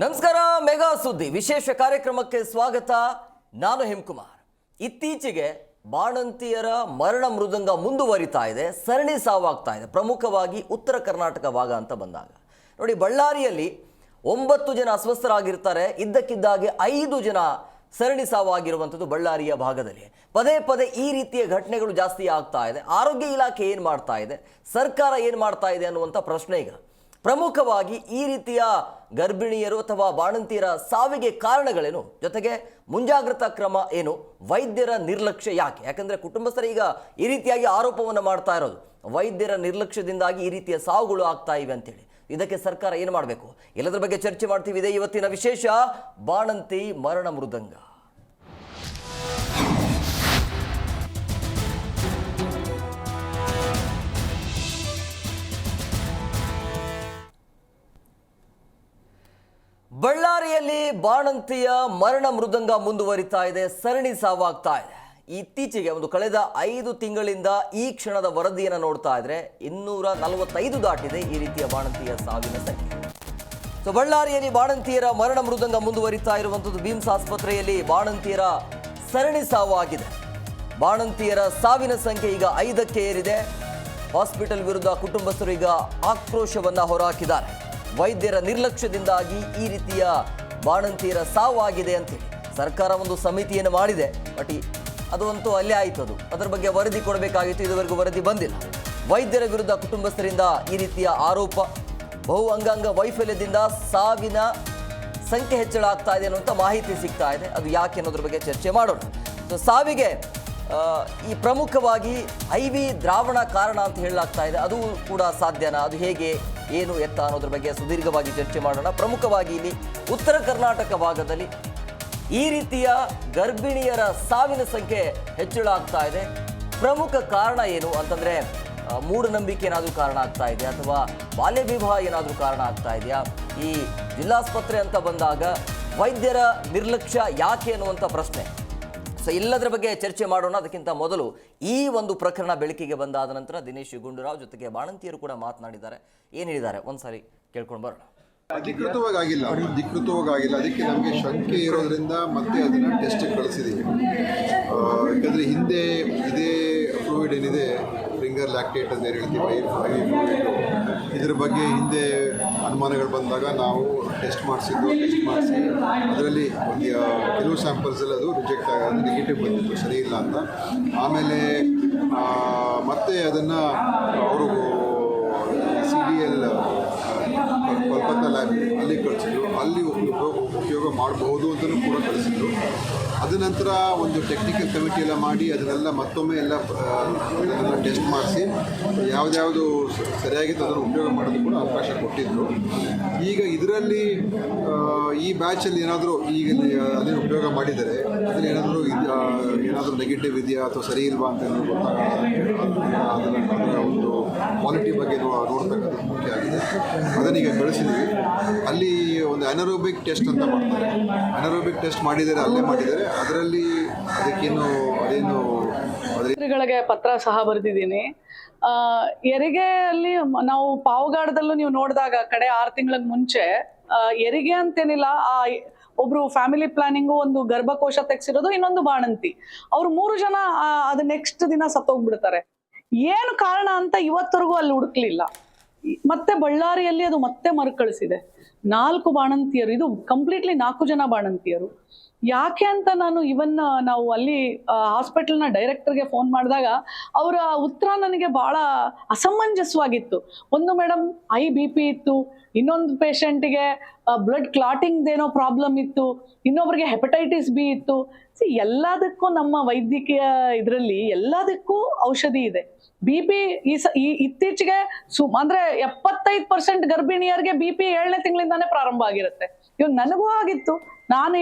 ನಮಸ್ಕಾರ. ಮೆಗಾ ಸುದ್ದಿ ವಿಶೇಷ ಕಾರ್ಯಕ್ರಮಕ್ಕೆ ಸ್ವಾಗತ. ನಾನು ಹೇಮಕುಮಾರ್. ಇತ್ತೀಚೆಗೆ ಬಾಣಂತಿಯರ ಮರಣ ಮೃದಂಗ ಮುಂದುವರಿತಾ ಇದೆ, ಸರಣಿ ಸಾವಾಗ್ತಾ ಇದೆ. ಪ್ರಮುಖವಾಗಿ ಉತ್ತರ ಕರ್ನಾಟಕ ಭಾಗ ಅಂತ ಬಂದಾಗ ನೋಡಿ, ಬಳ್ಳಾರಿಯಲ್ಲಿ 9 ಜನ ಅಸ್ವಸ್ಥರಾಗಿರ್ತಾರೆ. ಇದ್ದಕ್ಕಿದ್ದಾಗೆ 5 ಜನ ಸರಣಿ ಸಾವಾಗಿರುವಂಥದ್ದು ಬಳ್ಳಾರಿಯ ಭಾಗದಲ್ಲಿ. ಪದೇ ಪದೇ ಈ ರೀತಿಯ ಘಟನೆಗಳು ಜಾಸ್ತಿ ಆಗ್ತಾ ಇದೆ. ಆರೋಗ್ಯ ಇಲಾಖೆ ಏನು ಮಾಡ್ತಾ ಇದೆ, ಸರ್ಕಾರ ಏನು ಮಾಡ್ತಾ ಇದೆ ಅನ್ನುವಂಥ ಪ್ರಶ್ನೆ ಈಗ ಪ್ರಮುಖವಾಗಿ. ಈ ರೀತಿಯ ಗರ್ಭಿಣಿಯರು ಅಥವಾ ಬಾಣಂತಿಯರ ಸಾವಿಗೆ ಕಾರಣಗಳೇನು, ಜೊತೆಗೆ ಮುಂಜಾಗ್ರತಾ ಕ್ರಮ ಏನು, ವೈದ್ಯರ ನಿರ್ಲಕ್ಷ್ಯ ಯಾಕೆ? ಯಾಕಂದರೆ ಕುಟುಂಬಸ್ಥರು ಈಗ ಈ ರೀತಿಯಾಗಿ ಆರೋಪವನ್ನು ಮಾಡ್ತಾ ಇರೋದು, ವೈದ್ಯರ ನಿರ್ಲಕ್ಷ್ಯದಿಂದಾಗಿ ಈ ರೀತಿಯ ಸಾವುಗಳು ಆಗ್ತಾ ಇವೆ ಅಂತೇಳಿ. ಇದಕ್ಕೆ ಸರ್ಕಾರ ಏನು ಮಾಡಬೇಕು, ಎಲ್ಲದರ ಬಗ್ಗೆ ಚರ್ಚೆ ಮಾಡ್ತೀವಿ. ಇದೇ ಇವತ್ತಿನ ವಿಶೇಷ, ಬಾಣಂತಿ ಮರಣ ಮೃದಂಗ. ಬಳ್ಳಾರಿಯಲ್ಲಿ ಬಾಣಂತಿಯ ಮರಣ ಮೃದಂಗ ಮುಂದುವರಿತಾ ಇದೆ, ಸರಣಿ ಸಾವಾಗ್ತಾ ಇದೆ. ಇತ್ತೀಚೆಗೆ ಕಳೆದ 5 ತಿಂಗಳಿಂದ ಈ ಕ್ಷಣದ ವರದಿಯನ್ನು ನೋಡ್ತಾ ಇದ್ರೆ 245 ದಾಟಿದೆ ಈ ರೀತಿಯ ಬಾಣಂತಿಯ ಸಾವಿನ ಸಂಖ್ಯೆ. ಸೊ ಬಳ್ಳಾರಿಯಲ್ಲಿ ಬಾಣಂತಿಯರ ಮರಣ ಮೃದಂಗ ಮುಂದುವರಿತಾ ಇರುವಂಥದ್ದು. ಬಿಮ್ಸ್ ಆಸ್ಪತ್ರೆಯಲ್ಲಿ ಬಾಣಂತಿಯರ ಸರಣಿ ಸಾವು ಆಗಿದೆ. ಬಾಣಂತಿಯರ ಸಾವಿನ ಸಂಖ್ಯೆ ಈಗ 5ಕ್ಕೆ ಏರಿದೆ. ಹಾಸ್ಪಿಟಲ್ ವಿರುದ್ಧ ಕುಟುಂಬಸ್ಥರು ಈಗ ಆಕ್ರೋಶವನ್ನ ಹೊರಹಾಕಿದ್ದಾರೆ. ವೈದ್ಯರ ನಿರ್ಲಕ್ಷ್ಯದಿಂದಾಗಿ ಈ ರೀತಿಯ ಬಾಣಂತಿಯರ ಸಾವು ಆಗಿದೆ ಅಂತೇಳಿ ಸರ್ಕಾರ ಒಂದು ಸಮಿತಿಯನ್ನು ಮಾಡಿದೆ. ಬಟ್ ಅದಂತೂ ಅಲ್ಲೇ ಆಯಿತು. ಅದರ ಬಗ್ಗೆ ವರದಿ ಕೊಡಬೇಕಾಗಿತ್ತು, ಇದುವರೆಗೂ ವರದಿ ಬಂದಿಲ್ಲ. ವೈದ್ಯರ ವಿರುದ್ಧ ಕುಟುಂಬಸ್ಥರಿಂದ ಈ ರೀತಿಯ ಆರೋಪ. ಬಹು ಅಂಗಾಂಗ ವೈಫಲ್ಯದಿಂದ ಸಾವಿನ ಸಂಖ್ಯೆ ಹೆಚ್ಚಳ ಆಗ್ತಾ ಇದೆ ಅನ್ನುವಂಥ ಮಾಹಿತಿ ಸಿಗ್ತಾ ಇದೆ. ಅದು ಯಾಕೆ ಅನ್ನೋದ್ರ ಬಗ್ಗೆ ಚರ್ಚೆ ಮಾಡೋಣ. ಸೊ ಸಾವಿಗೆ ಈ ಪ್ರಮುಖವಾಗಿ IV ದ್ರಾವಣ ಕಾರಣ ಅಂತ ಹೇಳಲಾಗ್ತಾ ಇದೆ. ಅದು ಕೂಡ ಸಾಧ್ಯನಾ, ಅದು ಹೇಗೆ, ಏನು ಎತ್ತ ಅನ್ನೋದ್ರ ಬಗ್ಗೆ ಸುದೀರ್ಘವಾಗಿ ಚರ್ಚೆ ಮಾಡೋಣ. ಪ್ರಮುಖವಾಗಿ ಇಲ್ಲಿ ಉತ್ತರ ಕರ್ನಾಟಕ ಭಾಗದಲ್ಲಿ ಈ ರೀತಿಯ ಗರ್ಭಿಣಿಯರ ಸಾವಿನ ಸಂಖ್ಯೆ ಹೆಚ್ಚಳ ಆಗ್ತಾ ಇದೆ. ಪ್ರಮುಖ ಕಾರಣ ಏನು ಅಂತಂದರೆ, ಮೂಢನಂಬಿಕೆ ಏನಾದರೂ ಕಾರಣ ಆಗ್ತಾ ಇದೆಯಾ, ಅಥವಾ ಬಾಲ್ಯ ವಿವಾಹ ಏನಾದರೂ ಕಾರಣ ಆಗ್ತಾ ಇದೆಯಾ? ಈ ಜಿಲ್ಲಾಸ್ಪತ್ರೆ ಅಂತ ಬಂದಾಗ ವೈದ್ಯರ ನಿರ್ಲಕ್ಷ್ಯ ಯಾಕೆ ಅನ್ನುವಂಥ ಪ್ರಶ್ನೆ. ಸೊ ಎಲ್ಲದರ ಬಗ್ಗೆ ಚರ್ಚೆ ಮಾಡೋಣ. ಅದಕ್ಕಿಂತ ಮೊದಲು ಈ ಒಂದು ಪ್ರಕರಣ ಬೆಳಕಿಗೆ ಬಂದಾದ ನಂತರ ದಿನೇಶ್ ಗುಂಡೂರಾವ್ ಜೊತೆಗೆ ಬಾಣಂತಿಯರು ಕೂಡ ಮಾತನಾಡಿದ್ದಾರೆ. ಏನು ಹೇಳಿದ್ದಾರೆ ಒಂದ್ಸಾರಿ ಕೇಳ್ಕೊಂಡು ಬರೋಣ. ಅಧಿಕೃತವಾಗಿಲ್ಲ. ಅದಕ್ಕೆ ನಮಗೆ ಶಂಕೆ ಇರೋದ್ರಿಂದ ಮತ್ತೆ ಅದನ್ನು ಟೆಸ್ಟಿಗೆ ಕಳಿಸಿದ್ದೀವಿ. ಯಾಕಂದರೆ ಹಿಂದೆ ಇದೇ ಫ್ಲೂಯಿಡ್ ಏನಿದೆ, ಫಿಂಗರ್ ಲ್ಯಾಕ್ಟೇಟ್ ಅಂತ ಹೇಳ್ತೀವಿ, ಇದ್ರ ಬಗ್ಗೆ ಹಿಂದೆ ಅನುಮಾನಗಳು ಬಂದಾಗ ನಾವು ಟೆಸ್ಟ್ ಮಾಡಿಸಿ ಅದರಲ್ಲಿ ಒಂದು ಕೆಲವು ಸ್ಯಾಂಪಲ್ಸಲ್ಲಿ ಅದು ರಿಜೆಕ್ಟ್ ಆಗೋದು, ನೆಗೆಟಿವ್ ಬಂದಿತ್ತು, ಸರಿ ಇಲ್ಲ ಅಂತ. ಆಮೇಲೆ ಮತ್ತೆ ಅದನ್ನು ಅವರು CDL ಕೋಲ್ಕತ್ತಾ ಲ್ಯಾಬ್ ಅಲ್ಲಿ ಕಳಿಸಿದ್ರು. ಅಲ್ಲಿ ಉಪಯೋಗ ಮಾಡಬಹುದು ಅಂತಲೂ ಕೂಡ ಕಳಿಸಿದ್ರು. ಅದ ನಂತರ ಒಂದು ಟೆಕ್ನಿಕಲ್ ಕಮಿಟಿ ಎಲ್ಲ ಮಾಡಿ ಅದನ್ನೆಲ್ಲ ಮತ್ತೊಮ್ಮೆ ಎಲ್ಲ ಟೆಸ್ಟ್ ಮಾಡಿಸಿ ಯಾವುದ್ಯಾವುದು ಸರಿಯಾಗಿತ್ತು ಅದನ್ನು ಉಪಯೋಗ ಮಾಡೋದು ಕೂಡ ಅವಕಾಶ ಕೊಟ್ಟಿದ್ದರು. ಈಗ ಇದರಲ್ಲಿ ಈ ಬ್ಯಾಚಲ್ಲಿ ಏನಾದರೂ ಈಗ ಅದೇನು ಉಪಯೋಗ ಮಾಡಿದರೆ ಅದರಲ್ಲಿ ಏನಾದರೂ ನೆಗೆಟಿವ್ ಇದೆಯಾ ಅಥವಾ ಸರಿ ಇಲ್ವಾ ಅಂತ ಅದರ ಒಂದು ಕ್ವಾಲಿಟಿ ಬಗ್ಗೆ ನೋಡ್ತಕ್ಕಂಥದ್ದು ಮುಖ್ಯ ಆಗಿದೆ. ಅದನ್ನೀಗ ಬೆಳೆಸಿದ್ವಿ. ಅಲ್ಲಿ ಒಂದು ಅನರೋಬಿಕ್ ಟೆಸ್ಟ್ ಅಂತ ಮಾಡ್ತಾರೆ. ಅನರೋಬಿಕ್ ಟೆಸ್ಟ್ ಮಾಡಿದರೆ ಅಲ್ಲೇ ಮಾಡಿದರೆ ಅದರಲ್ಲಿ ಅದೇನು ಮಂತ್ರಿಗಳಿಗೆ ಪತ್ರ ಸಹ ಬರೆದಿದ್ದೀನಿ. ಹೆರಿಗೆಯಲ್ಲಿ ನಾವು ಪಾವಗಾಡದಲ್ಲೂ ನೀವು ನೋಡಿದಾಗ ಕಡೆ 6 ತಿಂಗಳ ಮುಂಚೆ ಹೆರಿಗೆ ಅಂತೇನಿಲ್ಲ, ಒಬ್ರು ಫ್ಯಾಮಿಲಿ ಪ್ಲಾನಿಂಗು, ಒಂದು ಗರ್ಭಕೋಶ ತೆಗ್ಸಿರೋದು, ಇನ್ನೊಂದು ಬಾಣಂತಿ, ಅವ್ರು 3 ಜನ ಅದು ನೆಕ್ಸ್ಟ್ ದಿನ ಸತ್ತೋಗ್ಬಿಡ್ತಾರೆ. ಏನು ಕಾರಣ ಅಂತ ಇವತ್ತರೆಗೂ ಅಲ್ಲಿ ಹುಡುಕ್ಲಿಲ್ಲ. ಮತ್ತೆ ಬಳ್ಳಾರಿಯಲ್ಲಿ ಅದು ಮತ್ತೆ ಮರುಕಳಿಸಿದೆ. 4 ಬಾಣಂತಿಯರು, ಇದು ಕಂಪ್ಲೀಟ್ಲಿ 4 ಜನ ಬಾಣಂತಿಯರು. ಯಾಕೆ ಅಂತ ನಾವು ಅಲ್ಲಿ ಹಾಸ್ಪಿಟಲ್ನ ಡೈರೆಕ್ಟರ್ಗೆ ಫೋನ್ ಮಾಡಿದಾಗ ಅವರ ಉತ್ತರ ನನಗೆ ಬಹಳ ಅಸಮಂಜಸವಾಗಿತ್ತು. ಒಂದು ಮೇಡಮ್ BP ಇತ್ತು, ಇನ್ನೊಂದು ಪೇಷಂಟಿಗೆ ಬ್ಲಡ್ ಕ್ಲಾಟಿಂಗ್ದೇನೋ ಪ್ರಾಬ್ಲಮ್ ಇತ್ತು, ಇನ್ನೊಬ್ರಿಗೆ ಹೆಪಟೈಟಿಸ್ B ಇತ್ತು. ಎಲ್ಲದಕ್ಕೂ ನಮ್ಮ ವೈದ್ಯಕೀಯ ಇದರಲ್ಲಿ ಎಲ್ಲದಕ್ಕೂ ಔಷಧಿ ಇದೆ. BP ಇತ್ತೀಚೆಗೆ ಅಂದ್ರೆ 75% ಗರ್ಭಿಣಿಯರಿಗೆ BP 7ನೇ ತಿಂಗಳಿಂದಾನೇ ಪ್ರಾರಂಭ ಆಗಿರುತ್ತೆ. ಇವಾಗ ನನಗೂ ಆಗಿತ್ತು.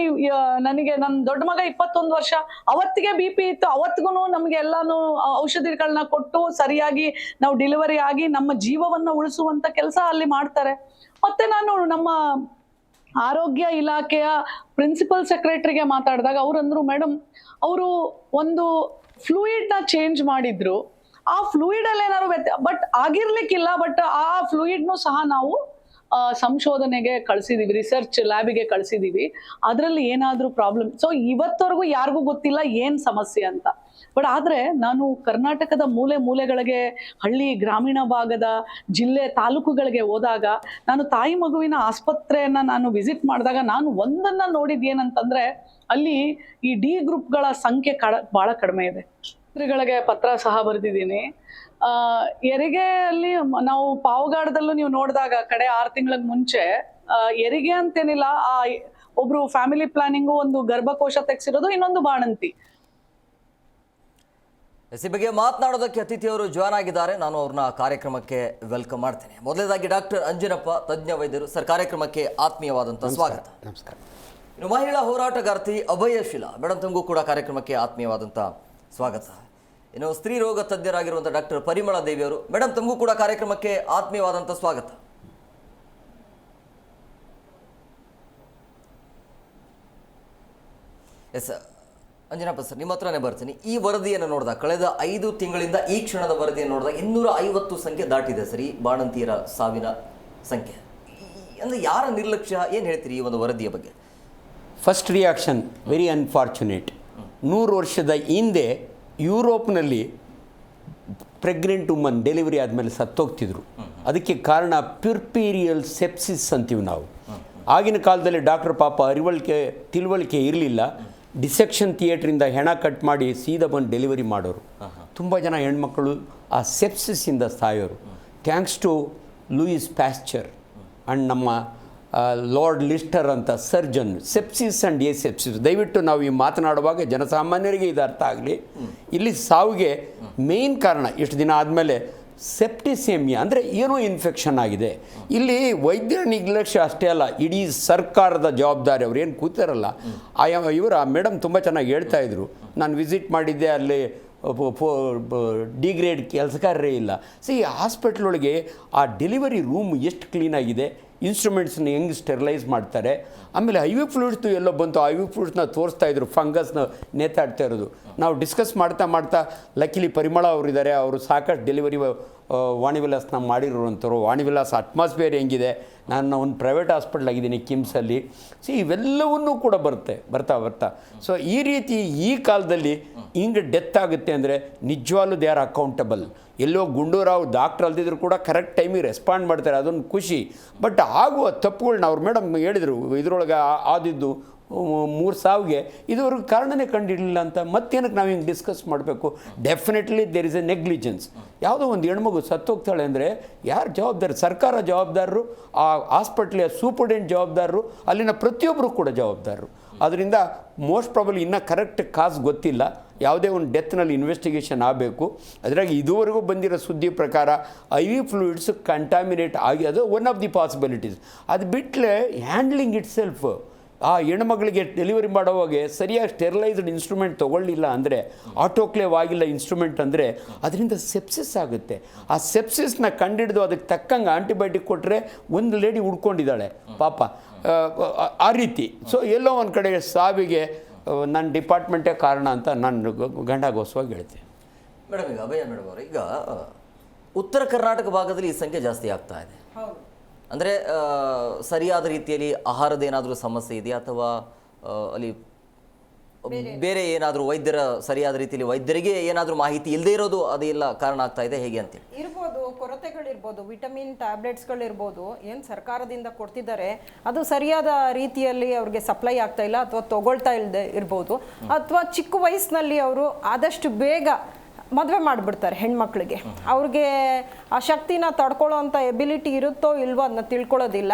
ನನಗೆ ನನ್ನ ದೊಡ್ಡ ಮಗ 21 ವರ್ಷ, ಅವತ್ತಿಗೆ BP ಇತ್ತು. ಅವತ್ತಿಗೂ ನಮ್ಗೆ ಎಲ್ಲಾನು ಔಷಧಿಗಳನ್ನ ಕೊಟ್ಟು ಸರಿಯಾಗಿ ನಾವು ಡೆಲಿವರಿ ಆಗಿ ನಮ್ಮ ಜೀವವನ್ನ ಉಳಿಸುವಂತ ಕೆಲಸ ಅಲ್ಲಿ ಮಾಡ್ತಾರೆ. ಮತ್ತೆ ನಾನು ನಮ್ಮ ಆರೋಗ್ಯ ಇಲಾಖೆಯ ಪ್ರಿನ್ಸಿಪಲ್ ಸೆಕ್ರೆಟರಿಗೆ ಮಾತಾಡಿದಾಗ ಅವ್ರಂದ್ರು, ಮೇಡಮ್ ಅವರು ಒಂದು ಫ್ಲೂಯಿಡ್ನ ಚೇಂಜ್ ಮಾಡಿದ್ರು, ಆ ಫ್ಲೂಯಿಡ್ ಅಲ್ಲಿ ಏನಾದ್ರು ಬಟ್ ಆಗಿರ್ಲಿಕ್ಕಿಲ್ಲ, ಬಟ್ ಆ ಫ್ಲೂಯಿಡ್ನು ಸಹ ನಾವು ಸಂಶೋಧನೆಗೆ ಕಳಿಸಿದೀವಿ, ರಿಸರ್ಚ್ ಲ್ಯಾಬಿಗೆ ಕಳಿಸಿದೀವಿ. ಅದರಲ್ಲಿ ಏನಾದ್ರೂ ಪ್ರಾಬ್ಲಮ್, ಸೊ ಇವತ್ತವರೆಗೂ ಯಾರಿಗೂ ಗೊತ್ತಿಲ್ಲ ಏನ್ ಸಮಸ್ಯೆ ಅಂತ. ಬಟ್ ಆದ್ರೆ ನಾನು ಕರ್ನಾಟಕದ ಮೂಲೆ ಮೂಲೆಗಳಿಗೆ, ಹಳ್ಳಿ ಗ್ರಾಮೀಣ ಭಾಗದ ಜಿಲ್ಲೆ ತಾಲೂಕುಗಳಿಗೆ ಹೋದಾಗ, ನಾನು ತಾಯಿ ಮಗುವಿನ ಆಸ್ಪತ್ರೆಯನ್ನ ನಾನು ವಿಸಿಟ್ ಮಾಡಿದಾಗ ನಾನು ಒಂದನ್ನ ನೋಡಿದ್ ಏನಂತಂದ್ರೆ, ಅಲ್ಲಿ ಈ ಡಿ ಗ್ರೂಪ್ಗಳ ಸಂಖ್ಯೆ ಬಹಳ ಕಡಿಮೆ ಇದೆ. ಮಂತ್ರಿಗಳಿಗೆ ಪತ್ರ ಸಹ ಬರೆದಿದ್ದೀನಿ. ಹೆರಿಗೆಯಲ್ಲಿ ನಾವು ಪಾವಗಾಡದಲ್ಲೂ ನೀವು ನೋಡಿದಾಗ ಕಡೆ 6 ತಿಂಗಳ ಮುಂಚೆ ಹೆರಿಗೆ ಅಂತೇನಿಲ್ಲ, ಒಬ್ರು ಫ್ಯಾಮಿಲಿ ಪ್ಲಾನಿಂಗು, ಒಂದು ಗರ್ಭಕೋಶ ತೆಗೆಸಿರೋದು, ಇನ್ನೊಂದು ಬಾಣಂತಿ. ಈ ಬಗ್ಗೆ ಮಾತನಾಡೋದಕ್ಕೆ ಅತಿಥಿಯವರು ಜಾಯ್ನ್ ಆಗಿದ್ದಾರೆ. ನಾನು ಅವ್ರನ್ನ ಕಾರ್ಯಕ್ರಮಕ್ಕೆ ವೆಲ್ಕಮ್ ಮಾಡ್ತೇನೆ. ಮೊದಲನೇದಾಗಿ ಡಾಕ್ಟರ್ ಅಂಜನಪ್ಪ, ತಜ್ಞ ವೈದ್ಯರು ಸರ್, ಕಾರ್ಯಕ್ರಮಕ್ಕೆ ಆತ್ಮೀಯವಾದಂಥ ಸ್ವಾಗತ. ನಮಸ್ಕಾರ. ಇನ್ನು ಮಹಿಳಾ ಹೋರಾಟಗಾರ್ತಿ ಅಭಯಶೀಲಾ ಮೇಡಮ್, ತಮಗೂ ಕೂಡ ಕಾರ್ಯಕ್ರಮಕ್ಕೆ ಆತ್ಮೀಯವಾದಂಥ ಸ್ವಾಗತ. ಇನ್ನು ಸ್ತ್ರೀ ರೋಗ ತಜ್ಞರಾಗಿರುವಂಥ ಡಾಕ್ಟರ್ ಪರಿಮಳ ದೇವಿಯವರು, ಮೇಡಮ್ ತಮಗೂ ಕೂಡ ಕಾರ್ಯಕ್ರಮಕ್ಕೆ ಆತ್ಮೀಯವಾದಂಥ ಸ್ವಾಗತ. ಎಸ್ ಅಂಜನಪ್ಪ ಸರ್, ನಿಮ್ಮ ಹತ್ರನೇ ಬರ್ತೀನಿ. ಈ ವರದಿಯನ್ನು ನೋಡಿದಾಗ, ಕಳೆದ 5 ತಿಂಗಳಿಂದ ಈ ಕ್ಷಣದ ವರದಿಯನ್ನು ನೋಡಿದಾಗ 250 ಸಂಖ್ಯೆ ದಾಟಿದೆ ಸರ್, ಈ ಬಾಣಂತಿಯರ ಸಾವಿನ ಸಂಖ್ಯೆ. ಅಂದರೆ ಯಾರ ನಿರ್ಲಕ್ಷ್ಯ, ಏನು ಹೇಳ್ತೀರಿ ಈ ಒಂದು ವರದಿಯ ಬಗ್ಗೆ? First reaction very unfortunate. 100 ವರ್ಷದ ಹಿಂದೆ ಯುರೋಪ್ನಲ್ಲಿ ಪ್ರೆಗ್ನೆಂಟ್ ವುಮನ್ ಡೆಲಿವರಿ ಆದಮೇಲೆ ಸತ್ತೋಗ್ತಿದ್ರು. ಅದಕ್ಕೆ ಕಾರಣ ಪ್ಯೂರ್ಪೀರಿಯಲ್ ಸೆಪ್ಸಿಸ್ ಅಂತೀವಿ ನಾವು. ಆಗಿನ ಕಾಲದಲ್ಲಿ ಡಾಕ್ಟರ್ ಪಾಪ ತಿಳುವಳಿಕೆ ಇರಲಿಲ್ಲ. ಡಿಸೆಕ್ಷನ್ ಥಿಯೇಟ್ರಿಂದ ಹೆಣ ಕಟ್ ಮಾಡಿ ಸೀದಾ ಬಂದು ಡೆಲಿವರಿ ಮಾಡೋರು. ತುಂಬ ಜನ ಹೆಣ್ಮಕ್ಕಳು ಆ ಸೆಪ್ಸಿಸ್ಸಿಂದ ಸಾಯೋರು. Thanks to Louis Pasteur and ನಮ್ಮ ಲಾರ್ಡ್ ಲಿಸ್ಟರ್ ಅಂತ ಸರ್ಜನ್. ಸೆಪ್ಸಿಸ್ ಆ್ಯಂಡ್ ಸೆಪ್ಸಿಸ್, ದಯವಿಟ್ಟು ನಾವು ಈ ಮಾತನಾಡುವಾಗ ಜನಸಾಮಾನ್ಯರಿಗೆ ಇದು ಅರ್ಥ ಆಗಲಿ. ಇಲ್ಲಿ ಸಾವಿಗೆ ಮೇಯ್ನ್ ಕಾರಣ ಇಷ್ಟು ದಿನ ಆದಮೇಲೆ ಸೆಪ್ಟಿಸೇಮಿಯಾ ಅಂದರೆ ಏನೋ ಇನ್ಫೆಕ್ಷನ್ ಆಗಿದೆ. ಇಲ್ಲಿ ವೈದ್ಯರ ನಿರ್ಲಕ್ಷ್ಯ ಅಷ್ಟೇ ಅಲ್ಲ, ಇಡೀ ಸರ್ಕಾರದ ಜವಾಬ್ದಾರಿ. ಅವ್ರು ಏನು ಕೂತಾರಲ್ಲ, ಇವರು ಆ ಮೇಡಮ್ ತುಂಬ ಚೆನ್ನಾಗಿ ಹೇಳ್ತಾಯಿದ್ರು. ನಾನು ವಿಸಿಟ್ ಮಾಡಿದ್ದೆ, ಅಲ್ಲಿ ಡಿ ಗ್ರೇಡ್ ಕೆಲಸಗಾರರೇ ಇಲ್ಲ. ಸೊ ಈ ಹಾಸ್ಪಿಟ್ಲ್ ಒಳಗೆ ಆ ಡೆಲಿವರಿ ರೂಮ್ ಎಷ್ಟು ಕ್ಲೀನಾಗಿದೆ, ಇನ್ಸ್ಟ್ರೂಮೆಂಟ್ಸ್ನ ಹೆಂಗೆ ಸ್ಟೆರಿಲೈಸ್ ಮಾಡ್ತಾರೆ. ಆಮೇಲೆ ಐ ವಿ ಫ್ಲೂಯಿಡ್ಸ್ದು ಎಲ್ಲೋ ಬಂತು, ಐ ವಿ ಫ್ಲೂಯಿಡ್ಸ್ನ ತೋರಿಸ್ತಾಯಿದ್ರು, ಫಂಗಸ್ನ ನೇತಾಡ್ತಾ ಇರೋದು. ನಾವು ಡಿಸ್ಕಸ್ ಮಾಡ್ತಾ ಲಕ್ಕಿಲಿ ಪರಿಮಳ ಅವರಿದ್ದಾರೆ, ಅವರು ಸಾಕಷ್ಟು ಡೆಲಿವರಿ ವಾಣಿವಿಲಾಸ್ನ ಮಾಡಿರೋವಂಥವ್ರು. ವಾಣಿವಿಲಾಸ್ ಅಟ್ಮಾಸ್ಫಿಯರ್ ಹೆಂಗಿದೆ, ನಾನು ಒಂದು ಪ್ರೈವೇಟ್ ಹಾಸ್ಪಿಟ್ಲ್ ಆಗಿದ್ದೀನಿ ಕಿಮ್ಸಲ್ಲಿ. ಸೊ ಇವೆಲ್ಲವನ್ನೂ ಕೂಡ ಬರ್ತಾ. ಸೊ ಈ ರೀತಿ ಈ ಕಾಲದಲ್ಲಿ ಹಿಂಗೆ ಡೆತ್ ಆಗುತ್ತೆ ಅಂದರೆ ನಿಜವಾಗ್ಲೂ ದೇ ಆರ್ ಅಕೌಂಟಬಲ್. ಎಲ್ಲೋ ಗುಂಡೂರಾವ್ ಡಾಕ್ಟ್ರ್ ಅಲ್ದಿದ್ರು ಕೂಡ ಕರೆಕ್ಟ್ ಟೈಮಿಗೆ ರೆಸ್ಪಾಂಡ್ ಮಾಡ್ತಾರೆ, ಅದೊಂದು ಖುಷಿ. ಬಟ್ ಆಗುವ ತಪ್ಪುಗಳನ್ನ ಅವ್ರು ಮೇಡಮ್ ಹೇಳಿದರು, ಇದರೊಳಗೆ ಆದಿದ್ದು 3 ಸಾವಿಗೆ ಇದುವರೆಗೂ ಕಾರಣನೇ ಕಂಡಿರಲಿಲ್ಲ ಅಂತ. ಮತ್ತೇನಕ್ಕೆ ನಾವು ಹಿಂಗೆ ಡಿಸ್ಕಸ್ ಮಾಡಬೇಕು? Definitely there is a negligence. ಯಾವುದೋ ಒಂದು ಹೆಣ್ಮಗು ಸತ್ತೋಗ್ತಾಳೆ ಅಂದರೆ ಯಾರು ಜವಾಬ್ದಾರಿ? ಸರ್ಕಾರ ಜವಾಬ್ದಾರರು, ಆ ಹಾಸ್ಪಿಟ್ಲಿಯ ಸೂಪರ್ಡೆಂಟ್ ಜವಾಬ್ದಾರರು, ಅಲ್ಲಿನ ಪ್ರತಿಯೊಬ್ಬರು ಕೂಡ ಜವಾಬ್ದಾರರು. ಅದರಿಂದ ಮೋಸ್ಟ್ ಪ್ರಾಬಲಿ ಇನ್ನೂ ಕರೆಕ್ಟ್ ಕಾಸ್ ಗೊತ್ತಿಲ್ಲ. ಯಾವುದೇ ಒಂದು ಡೆತ್ನಲ್ಲಿ ಇನ್ವೆಸ್ಟಿಗೇಷನ್ ಆಗಬೇಕು. ಅದರಾಗ ಇದುವರೆಗೂ ಬಂದಿರೋ ಸುದ್ದಿ ಪ್ರಕಾರ ಐ ವಿ ಫ್ಲೂಯಿಡ್ಸ್ ಕಂಟಾಮಿನೇಟ್ ಆಗಿ, ಅದು ಒನ್ ಆಫ್ ದಿ ಪಾಸಿಬಿಲಿಟೀಸ್. ಅದು ಬಿಟ್ಟರೆ ಹ್ಯಾಂಡ್ಲಿಂಗ್ ಇಟ್ ಸೆಲ್ಫ್, ಆ ಹೆಣ್ಮಗಳಿಗೆ ಡೆಲಿವರಿ ಮಾಡೋವಾಗೆ ಸರಿಯಾಗಿ ಸ್ಟೆರಿಲೈಸ್ಡ್ ಇನ್ಸ್ಟ್ರೂಮೆಂಟ್ ತೊಗೊಳ್ಳಿಲ್ಲ ಅಂದರೆ, ಆಟೋಕ್ಲೇವ್ ಆಗಿಲ್ಲ ಇನ್ಸ್ಟ್ರೂಮೆಂಟ್ ಅಂದರೆ, ಅದರಿಂದ ಸೆಪ್ಸಿಸ್ ಆಗುತ್ತೆ. ಆ ಸೆಪ್ಸಿಸ್ನ ಕಂಡಿಡಿದು ಅದಕ್ಕೆ ತಕ್ಕಂಗೆ ಆಂಟಿಬಯೋಟಿಕ್ ಕೊಟ್ಟರೆ ಒಂದು ಲೇಡಿ ಉಡ್ಕೊಂಡಿದ್ದಾಳೆ ಪಾಪ, ಆ ರೀತಿ. ಸೊ ಎಲ್ಲೋ ಒಂದು ಕಡೆ ಸಾವಿಗೆ ನನ್ನ ಡಿಪಾರ್ಟ್ಮೆಂಟೇ ಕಾರಣ ಅಂತ ನಾನು ಗಂಡಾಗೋಸ್ವಾಗಿ ಹೇಳ್ತೀನಿ. ಮೇಡಮ್, ಈಗ ಅಭಯ ಮೇಡಮ್ ಅವರು, ಈಗ ಉತ್ತರ ಕರ್ನಾಟಕ ಭಾಗದಲ್ಲಿ ಈ ಸಂಖ್ಯೆ ಜಾಸ್ತಿ ಆಗ್ತಾ ಇದೆ. ಅಂದರೆ ಸರಿಯಾದ ರೀತಿಯಲ್ಲಿ ಆಹಾರದ ಏನಾದರೂ ಸಮಸ್ಯೆ ಇದೆಯಾ, ಅಥವಾ ಅಲ್ಲಿ ಬೇರೆ ಏನಾದರೂ ವೈದ್ಯರ ಸರಿಯಾದ ರೀತಿಯಲ್ಲಿ ವೈದ್ಯರಿಗೆ ಏನಾದರೂ ಮಾಹಿತಿ ಇಲ್ಲದೆ ಇರೋದು ಅದೆಲ್ಲ ಕಾರಣ ಆಗ್ತಾ ಇದೆ, ಹೇಗೆ ಅಂತೇಳಿ? ಇರ್ಬೋದು, ಕೊರತೆಗಳಿರ್ಬೋದು, ವಿಟಮಿನ್ ಟ್ಯಾಬ್ಲೆಟ್ಸ್ಗಳಿರ್ಬೋದು, ಏನು ಸರ್ಕಾರದಿಂದ ಕೊಡ್ತಿದ್ದಾರೆ ಅದು ಸರಿಯಾದ ರೀತಿಯಲ್ಲಿ ಅವ್ರಿಗೆ ಸಪ್ಲೈ ಆಗ್ತಾ ಇಲ್ಲ, ಅಥವಾ ತಗೊಳ್ತಾ ಇಲ್ಲದೆ ಇರ್ಬೋದು, ಅಥವಾ ಚಿಕ್ಕ ವಯಸ್ಸಿನಲ್ಲಿ ಅವರು ಆದಷ್ಟು ಬೇಗ ಮದುವೆ ಮಾಡಿಬಿಡ್ತಾರೆ ಹೆಣ್ಮಕ್ಳಿಗೆ. ಅವ್ರಿಗೆ ಆ ಶಕ್ತಿನ ತಡ್ಕೊಳ್ಳೋ ಅಂಥ ಎಬಿಲಿಟಿ ಇರುತ್ತೋ ಇಲ್ವೋ ಅದನ್ನ ತಿಳ್ಕೊಳ್ಳೋದಿಲ್ಲ.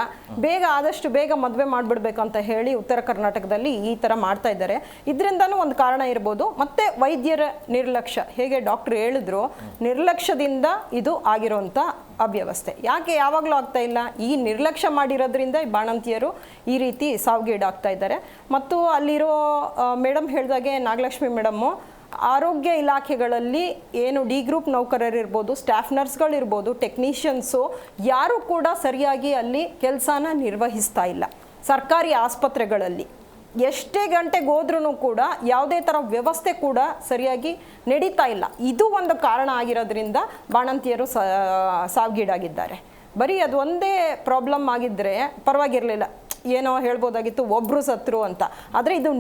ಆದಷ್ಟು ಬೇಗ ಮದುವೆ ಮಾಡಿಬಿಡ್ಬೇಕಂತ ಹೇಳಿ ಉತ್ತರ ಕರ್ನಾಟಕದಲ್ಲಿ ಈ ಥರ ಮಾಡ್ತಾ ಇದ್ದಾರೆ. ಇದರಿಂದನೂ ಒಂದು ಕಾರಣ ಇರ್ಬೋದು. ಮತ್ತು ವೈದ್ಯರ ನಿರ್ಲಕ್ಷ್ಯ, ಹೇಗೆ ಡಾಕ್ಟ್ರು ಹೇಳಿದ್ರು, ನಿರ್ಲಕ್ಷ್ಯದಿಂದ ಇದು ಆಗಿರೋಂಥ ಅವ್ಯವಸ್ಥೆ. ಯಾಕೆ ಯಾವಾಗಲೂ ಆಗ್ತಾ ಇಲ್ಲ? ಈ ನಿರ್ಲಕ್ಷ್ಯ ಮಾಡಿರೋದ್ರಿಂದ ಈ ಬಾಣಂತಿಯರು ಈ ರೀತಿ ಸಾವಿಗೀಡಾಗ್ತಾ ಇದ್ದಾರೆ. ಮತ್ತು ಅಲ್ಲಿರೋ ಮೇಡಮ್ ಹೇಳಿದಾಗೆ, ನಾಗಲಕ್ಷ್ಮಿ ಮೇಡಮ್ಮು, ಆರೋಗ್ಯ ಇಲಾಖೆಗಳಲ್ಲಿ ಏನು ಡಿ ಗ್ರೂಪ್ ನೌಕರರಿರ್ಬೋದು, ಸ್ಟಾಫ್ ನರ್ಸ್ಗಳಿರ್ಬೋದು, ಟೆಕ್ನಿಷಿಯನ್ಸು, ಯಾರೂ ಕೂಡ ಸರಿಯಾಗಿ ಅಲ್ಲಿ ಕೆಲಸನ ನಿರ್ವಹಿಸ್ತಾ ಇಲ್ಲ. ಸರ್ಕಾರಿ ಆಸ್ಪತ್ರೆಗಳಲ್ಲಿ ಎಷ್ಟೇ ಗಂಟೆಗೆ ಹೋದ್ರೂ ಕೂಡ ಯಾವುದೇ ಥರ ವ್ಯವಸ್ಥೆ ಕೂಡ ಸರಿಯಾಗಿ ನಡೀತಾ ಇಲ್ಲ. ಇದು ಒಂದು ಕಾರಣ ಆಗಿರೋದ್ರಿಂದ ಬಾಣಂತಿಯರು ಸಾವಿಗೀಡಾಗಿದ್ದಾರೆ. ಬರೀ ಅದು ಒಂದೇ ಪ್ರಾಬ್ಲಮ್ ಆಗಿದ್ದರೆ ಪರವಾಗಿರಲಿಲ್ಲ, ಏನೋ ಹೇಳ್ಬೋದಾಗಿತ್ತು ಒಬ್ಬರು ಸತ್ರು ಅಂತ. ಆದರೆ ಇದು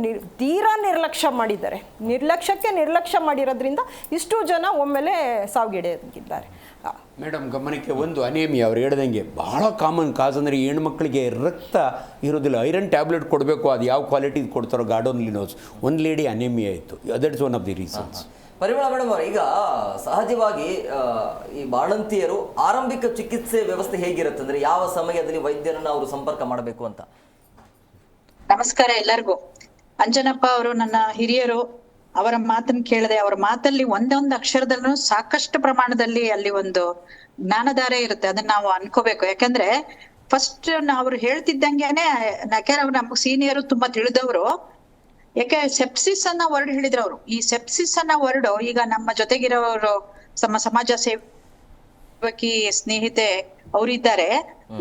ತೀರಾ ನಿರ್ಲಕ್ಷ್ಯ ಮಾಡಿದ್ದಾರೆ. ನಿರ್ಲಕ್ಷ್ಯ ಮಾಡಿರೋದ್ರಿಂದ ಇಷ್ಟು ಜನ ಒಮ್ಮೆಲೆ ಸಾವಿಗೀಡಾಗಿದ್ದಾರೆ. ಮೇಡಮ್ ಗಮನಕ್ಕೆ ಒಂದು ಅನೇಮಿಯಾ ಅವ್ರು ಹೇಳ್ದಂಗೆ ಬಹಳ ಕಾಮನ್ ಕಾಸ್ ಅಂದರೆ ಹೆಣ್ಮಕ್ಳಿಗೆ ರಕ್ತ ಇರೋದಿಲ್ಲ, ಐರನ್ ಟ್ಯಾಬ್ಲೆಟ್ ಕೊಡಬೇಕು, ಅದು ಯಾವ ಕ್ವಾಲಿಟಿ ಕೊಡ್ತಾರೋ ಗಾಡ್ ಓನ್ಲಿ ನೋಸ್. ಒಂದು ಲೇಡಿ ಅನೇಮಿಯಾ ಇತ್ತು, that's one of the reasons. ಪರಿಮಳ ಮೇಡಮ್ ಅವರು, ಈಗ ಸಹಜವಾಗಿ ಈ ಬಾಣಂತಿಯರು ಆರಂಭಿಕ ಚಿಕಿತ್ಸೆ ವ್ಯವಸ್ಥೆ ಹೇಗಿರುತ್ತೆ ಅಂದರೆ ಯಾವ ಸಮಯದಲ್ಲಿ ವೈದ್ಯರನ್ನು ಅವರು ಸಂಪರ್ಕ ಮಾಡಬೇಕು ಅಂತ? ನಮಸ್ಕಾರ ಎಲ್ಲರಿಗೂ. ಅಂಜನಪ್ಪ ಅವರು ನನ್ನ ಹಿರಿಯರು, ಅವರ ಮಾತನ್ನು ಕೇಳಿದೆ. ಅವರ ಮಾತಲ್ಲಿ ಒಂದೊಂದು ಅಕ್ಷರದಲ್ಲೂ ಸಾಕಷ್ಟು ಪ್ರಮಾಣದಲ್ಲಿ ಅಲ್ಲಿ ಒಂದು ಜ್ಞಾನಧಾರೆ ಇರುತ್ತೆ. ಅದನ್ನ ನಾವು ಅನ್ಕೋಬೇಕು. ಯಾಕಂದ್ರೆ ಫಸ್ಟ್ ಅವ್ರು ಹೇಳ್ತಿದ್ದಂಗೆನೆ, ಯಾಕಂದ್ರೆ ಅವ್ರು ನಮ್ಗೆ ಸೀನಿಯರು, ತುಂಬಾ ತಿಳಿದವರು. ಯಾಕೆ ಸೆಪ್ಸಿಸ್ ಅನ್ನ ವರ್ಡ್ ಹೇಳಿದ್ರು ಅವರು. ಈ ಸೆಪ್ಸಿಸ್ ಅನ್ನ ವರ್ಡ್ ಈಗ ನಮ್ಮ ಜೊತೆಗಿರೋರು, ಸಮಾಜ ಸೇವಕಿ ಸ್ನೇಹಿತೆ ಅವರಿದ್ದಾರೆ.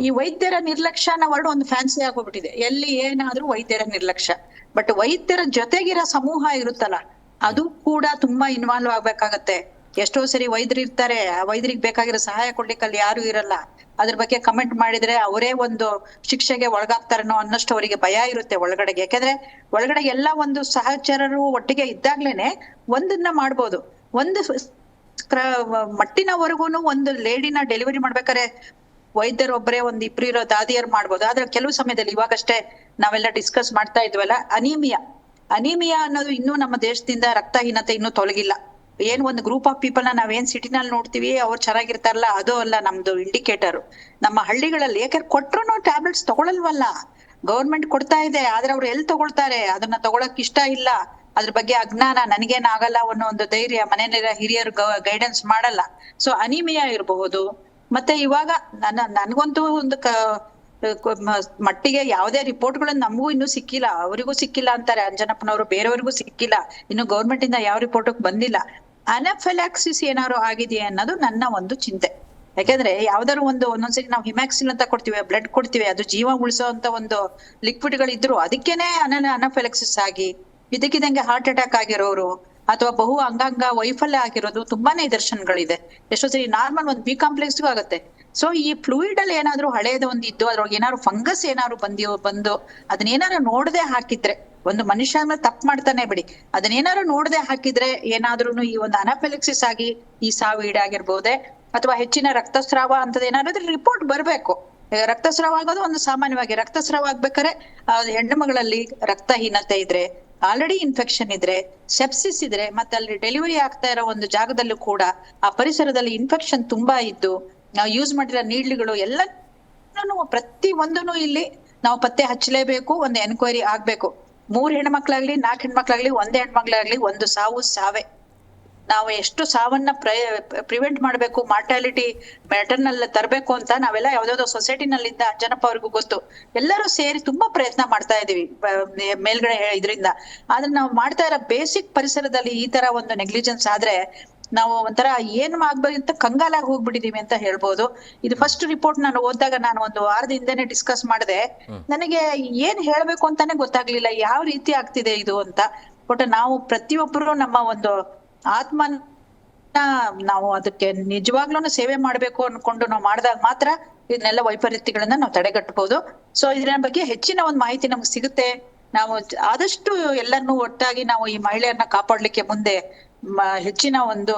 ಈ ವೈದ್ಯರ ನಿರ್ಲಕ್ಷ್ಯ ಅನ್ನೋ ವರ್ಡ್ ಒಂದು ಫ್ಯಾನ್ಸಿ ಆಗೋಗ್ಬಿಟ್ಟಿದೆ. ಎಲ್ಲಿ ಏನಾದ್ರೂ ವೈದ್ಯರ ನಿರ್ಲಕ್ಷ್ಯ. ಬಟ್ ವೈದ್ಯರ ಜೊತೆಗಿರೋ ಸಮೂಹ ಇರುತ್ತಲ್ಲ, ಅದು ಕೂಡ ತುಂಬಾ ಇನ್ವಾಲ್ವ್ ಆಗ್ಬೇಕಾಗತ್ತೆ. ಎಷ್ಟೋ ಸರಿ ವೈದ್ಯರು ಇರ್ತಾರೆ, ಆ ವೈದ್ಯರಿಗೆ ಬೇಕಾಗಿರೋ ಸಹಾಯ ಕೊಡ್ಲಿಕ್ಕೆ ಅಲ್ಲಿ ಯಾರು ಇರಲ್ಲ. ಅದ್ರ ಬಗ್ಗೆ ಕಮೆಂಟ್ ಮಾಡಿದ್ರೆ ಅವರೇ ಒಂದು ಶಿಕ್ಷೆಗೆ ಒಳಗಾಗ್ತಾರನೋ ಅನ್ನಷ್ಟು ಅವರಿಗೆ ಭಯ ಇರುತ್ತೆ ಒಳಗಡೆಗೆ. ಯಾಕಂದ್ರೆ ಒಳಗಡೆ ಎಲ್ಲ ಒಂದು ಸಹಚರರು ಒಟ್ಟಿಗೆ ಇದ್ದಾಗ್ಲೇನೆ ಒಂದನ್ನ ಮಾಡ್ಬೋದು. ಒಂದು ಮಟ್ಟಿನವರೆಗೂನು ಒಂದು ಲೇಡಿನ ಡೆಲಿವರಿ ಮಾಡ್ಬೇಕಾದ್ರೆ ವೈದ್ಯರು ಒಬ್ಬರೇ ಒಂದ್ ಇಬ್ರು ಇರೋ ದಾದಿಯರು ಮಾಡ್ಬೋದು. ಆದ್ರೆ ಕೆಲವು ಸಮಯದಲ್ಲಿ, ಇವಾಗಷ್ಟೇ ನಾವೆಲ್ಲ ಡಿಸ್ಕಸ್ ಮಾಡ್ತಾ ಇದ್ವಲ್ಲ, ಅನಿಮಿಯಾ ಅನ್ನೋದು ಇನ್ನೂ ನಮ್ಮ ದೇಶದಿಂದ ರಕ್ತಹೀನತೆ ಇನ್ನೂ ತೊಲಗಿಲ್ಲ. ಏನ್ ಒಂದು ಗ್ರೂಪ್ ಆಫ್ ಪೀಪಲ್ ನ ನಾವೇನ್ ಸಿಟಿನಲ್ಲಿ ನೋಡ್ತೀವಿ, ಅವ್ರು ಚೆನ್ನಾಗಿರ್ತಾರಲ್ಲ, ಅದು ಅಲ್ಲ ನಮ್ದು ಇಂಡಿಕೇಟರ್. ನಮ್ಮ ಹಳ್ಳಿಗಳಲ್ಲಿ ಯಾಕಂದ್ರೆ ಕೊಟ್ರು ಟ್ಯಾಬ್ಲೆಟ್ಸ್ ತಗೊಳಲ್ವಲ್ಲ, ಗೌರ್ಮೆಂಟ್ ಕೊಡ್ತಾ ಇದೆ, ಆದ್ರೆ ಅವ್ರು ಎಲ್ಲಿ ತಗೊಳ್ತಾರೆ, ಅದನ್ನ ತಗೊಳಕ್ ಇಷ್ಟ ಇಲ್ಲ, ಅದ್ರ ಬಗ್ಗೆ ಅಜ್ಞಾನ, ನನಗೇನಾಗಲ್ಲ ಅನ್ನೋ ಒಂದು ಧೈರ್ಯ, ಮನೆಯಲ್ಲಿರೋ ಹಿರಿಯರು ಗೈಡೆನ್ಸ್ ಮಾಡಲ್ಲ. ಸೊ ಅನಿಮಿಯಾ ಇರಬಹುದು. ಮತ್ತೆ ಇವಾಗ ನನ್ಗಂತೂ ಒಂದು ಮಟ್ಟಿಗೆ ಯಾವುದೇ ರಿಪೋರ್ಟ್ಗಳನ್ನು ನಮಗೂ ಇನ್ನೂ ಸಿಕ್ಕಿಲ್ಲ, ಅವರಿಗೂ ಸಿಕ್ಕಿಲ್ಲ ಅಂತಾರೆ ಅಂಜನಪ್ಪನವರು, ಬೇರೆಯವ್ರಿಗೂ ಸಿಕ್ಕಿಲ್ಲ, ಇನ್ನು ಗೌರ್ಮೆಂಟ್ ಇಂದ ಯಾವ ರಿಪೋರ್ಟ್ ಬಂದಿಲ್ಲ. ಅನಾಫಿಲಾಕ್ಸಿಸ್ ಏನಾದ್ರು ಆಗಿದೆಯಾ ಅನ್ನೋದು ನನ್ನ ಒಂದು ಚಿಂತೆ. ಯಾಕಂದ್ರೆ ಯಾವ್ದಾದ್ರು ಒಂದೊಂದ್ಸರಿ ನಾವು ಹಿಮ್ಯಾಕ್ಸಿಲ್ ಅಂತ ಕೊಡ್ತೀವಿ, ಬ್ಲಡ್ ಕೊಡ್ತೀವಿ, ಅದು ಜೀವ ಉಳಿಸೋ ಅಂತ ಒಂದು ಲಿಕ್ವಿಡ್ಗಳಿದ್ರು ಅದಕ್ಕೇನೆ ಅನಾಫಿಲಾಕ್ಸಿಸ್ ಆಗಿ ಇದಕ್ಕಿದಂಗೆ ಹಾರ್ಟ್ ಅಟ್ಯಾಕ್ ಆಗಿರೋರು ಅಥವಾ ಬಹು ಅಂಗಾಂಗ ವೈಫಲ್ಯ ಆಗಿರೋದು ತುಂಬಾನೇ ನಿದರ್ಶನಗಳಿದೆ. ಎಷ್ಟೋ ಸರಿ ನಾರ್ಮಲ್ ಒಂದು ಬಿ ಕಾಂಪ್ಲೆಕ್ಸ್ಗೂ ಆಗುತ್ತೆ. ಸೊ ಈ ಫ್ಲೂಯಿಡ್ ಅಲ್ಲಿ ಏನಾದ್ರು ಹಳೇದ ಒಂದು ಇದ್ದು ಅದ್ರೊಳಗೆ ಏನಾದ್ರು ಫಂಗಸ್ ಏನಾದ್ರು ಬಂದು ಅದನ್ನೇನಾದ್ರು ನೋಡದೆ ಹಾಕಿದ್ರೆ, ಒಂದು ಮನುಷ್ಯ ಅಂದ್ರೆ ತಪ್ಪು ಮಾಡ್ತಾನೆ ಬಿಡಿ, ಅದನ್ನೇನಾದ್ರು ನೋಡದೆ ಹಾಕಿದ್ರೆ ಏನಾದ್ರೂ ಈ ಒಂದು ಅನಾಫಿಲಾಕ್ಸಿಸ್ ಆಗಿ ಈ ಸಾವು ಈಡಾಗಿರ್ಬೋದೆ. ಅಥವಾ ಹೆಚ್ಚಿನ ರಕ್ತಸ್ರಾವ ಅಂತದೇನಾದ್ರು ರಿಪೋರ್ಟ್ ಬರ್ಬೇಕು. ರಕ್ತಸ್ರಾವ ಆಗೋದು ಒಂದು ಸಾಮಾನ್ಯವಾಗಿ, ರಕ್ತಸ್ರಾವ ಆಗ್ಬೇಕಾದ್ರೆ ಹೆಣ್ಣು ಮಗಳಲ್ಲಿ ರಕ್ತಹೀನತೆ ಇದ್ರೆ, ಆಲ್ರೆಡಿ ಇನ್ಫೆಕ್ಷನ್ ಇದ್ರೆ, ಸೆಪ್ಸಿಸ್ ಇದ್ರೆ, ಮತ್ತೆ ಅಲ್ಲಿ ಡೆಲಿವರಿ ಆಗ್ತಾ ಇರೋ ಒಂದು ಜಾಗದಲ್ಲೂ ಕೂಡ ಆ ಪರಿಸರದಲ್ಲಿ ಇನ್ಫೆಕ್ಷನ್ ತುಂಬಾ ಇದ್ದು, ನಾವು ಯೂಸ್ ಮಾಡಿರೋ ನೀಡ್ಲಿಗಳು ಎಲ್ಲ ಪ್ರತಿ ಒಂದನ್ನು ಇಲ್ಲಿ ನಾವು ಪತ್ತೆ ಹಚ್ಚಲೇಬೇಕು. ಒಂದು ಎನ್ಕ್ವೈರಿ ಆಗ್ಬೇಕು. 3 ಹೆಣ್ಮಕ್ಳಾಗ್ಲಿ 4 ಹೆಣ್ಮಕ್ಳಾಗ್ಲಿ, ಒಂದೇ ಹೆಣ್ಮಕ್ಳಾಗ್ಲಿ, ಒಂದು ಸಾವೇ. ನಾವು ಎಷ್ಟು ಸಾವನ್ನ ಪ್ರಿವೆಂಟ್ ಮಾಡ್ಬೇಕು, ಮಾರ್ಟಾಲಿಟಿ ಮ್ಯಾಟರ್ನಲ್ ತರಬೇಕು ಅಂತ ನಾವೆಲ್ಲ ಯಾವ್ದಾವ್ದೋ ಸೊಸೈಟಿನಲ್ಲಿಂದ ಅಂಜನಪ್ಪ ಅವ್ರಿಗೂ ಗೊತ್ತು, ಎಲ್ಲರೂ ಸೇರಿ ತುಂಬಾ ಪ್ರಯತ್ನ ಮಾಡ್ತಾ ಇದೀವಿ ಮೇಲ್ಗಡೆ ಇದರಿಂದ. ಆದ್ರೆ ನಾವು ಮಾಡ್ತಾ ಇರೋ ಬೇಸಿಕ್ ಪರಿಸರದಲ್ಲಿ ಈ ತರ ಒಂದು ನೆಗ್ಲಿಜೆನ್ಸ್ ಆದ್ರೆ ನಾವು ಒಂಥರ ಏನ್ ಆಗ್ಬೇಕಂತ ಕಂಗಾಲಾಗಿ ಹೋಗ್ಬಿಟ್ಟಿದೀವಿ ಅಂತ ಹೇಳ್ಬೋದು. ಇದು ಫಸ್ಟ್ ರಿಪೋರ್ಟ್ ನಾನು ಓದಿದಾಗ, ನಾನು ಒಂದು ವಾರದ ಹಿಂದೆನೆ ಡಿಸ್ಕಸ್ ಮಾಡಿದೆ, ನನಗೆ ಏನ್ ಹೇಳ್ಬೇಕು ಅಂತಾನೆ ಗೊತ್ತಾಗ್ಲಿಲ್ಲ, ಯಾವ ರೀತಿ ಆಗ್ತಿದೆ ಇದು ಅಂತ. ಬಟ್ ನಾವು ಪ್ರತಿಯೊಬ್ಬರು ನಮ್ಮ ಒಂದು ಆತ್ಮನ ನಾವು ಅದಕ್ಕೆ ನಿಜವಾಗ್ಲೂ ಸೇವೆ ಮಾಡ್ಬೇಕು ಅನ್ಕೊಂಡು ನಾವು ಮಾಡಿದಾಗ ಮಾತ್ರ ಇದನ್ನೆಲ್ಲ ವೈಪರೀತ್ಯಗಳನ್ನ ನಾವು ತಡೆಗಟ್ಟಬಹುದು. ಸೊ ಇದ್ರ ಬಗ್ಗೆ ಹೆಚ್ಚಿನ ಒಂದು ಮಾಹಿತಿ ನಮ್ಗೆ ಸಿಗುತ್ತೆ. ನಾವು ಆದಷ್ಟು ಎಲ್ಲರನ್ನೂ ಒಟ್ಟಾಗಿ ನಾವು ಈ ಮಹಿಳೆಯರನ್ನ ಕಾಪಾಡ್ಲಿಕ್ಕೆ ಮುಂದೆ ಹೆಚ್ಚಿನ ಒಂದು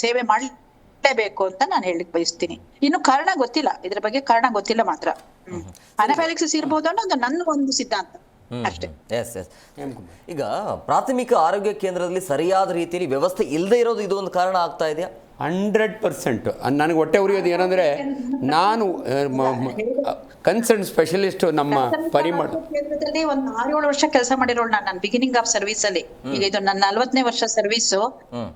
ಸೇವೆ ಮಾಡಲೇಬೇಕು ಅಂತ ನಾನು ಹೇಳಿಕ್ ಬಯಸ್ತೀನಿ. ಇನ್ನು ಕಾರಣ ಗೊತ್ತಿಲ್ಲ, ಇದ್ರ ಬಗ್ಗೆ ಕಾರಣ ಗೊತ್ತಿಲ್ಲ ಮಾತ್ರ. ಅನಾಫಿಲಾಕ್ಸಿಸ್ ಇರ್ಬೋದು ಅನ್ನೋದು ನನ್ನ ಒಂದು ಸಿದ್ಧಾಂತ ಅಷ್ಟೇ. ಎಸ್. ಈಗ ಪ್ರಾಥಮಿಕ ಆರೋಗ್ಯ ಕೇಂದ್ರದಲ್ಲಿ ಸರಿಯಾದ ರೀತಿಯಲ್ಲಿ ವ್ಯವಸ್ಥೆ ಇಲ್ಲದೆ ಇರೋದು ಇದು ಒಂದು ಕಾರಣ ಆಗ್ತಾ ಇದೆಯಾ? 100%. ನನಗೆ ಹೊಟ್ಟೆ ಉರಿಯೋದು ಏನಂದ್ರೆ, ನಾನು ಕನ್ಸರ್ನ್ ಸ್ಪೆಷಲಿಸ್ಟ್ ನಮ್ಮ ಪರಿಮಳ ಕೇಂದ್ರದಲ್ಲಿ ಒಂದು 6-7 ವರ್ಷ ಕೆಲಸ ಮಾಡಿರೋಳು ನಾನು ಬಿಗಿನಿಂಗ್ ಆಫ್ ಸರ್ವಿಸ್ ಅಲ್ಲಿ. ಈಗ ಇದು ನನ್ನ 40ನೇ ವರ್ಷ ಸರ್ವಿಸ್.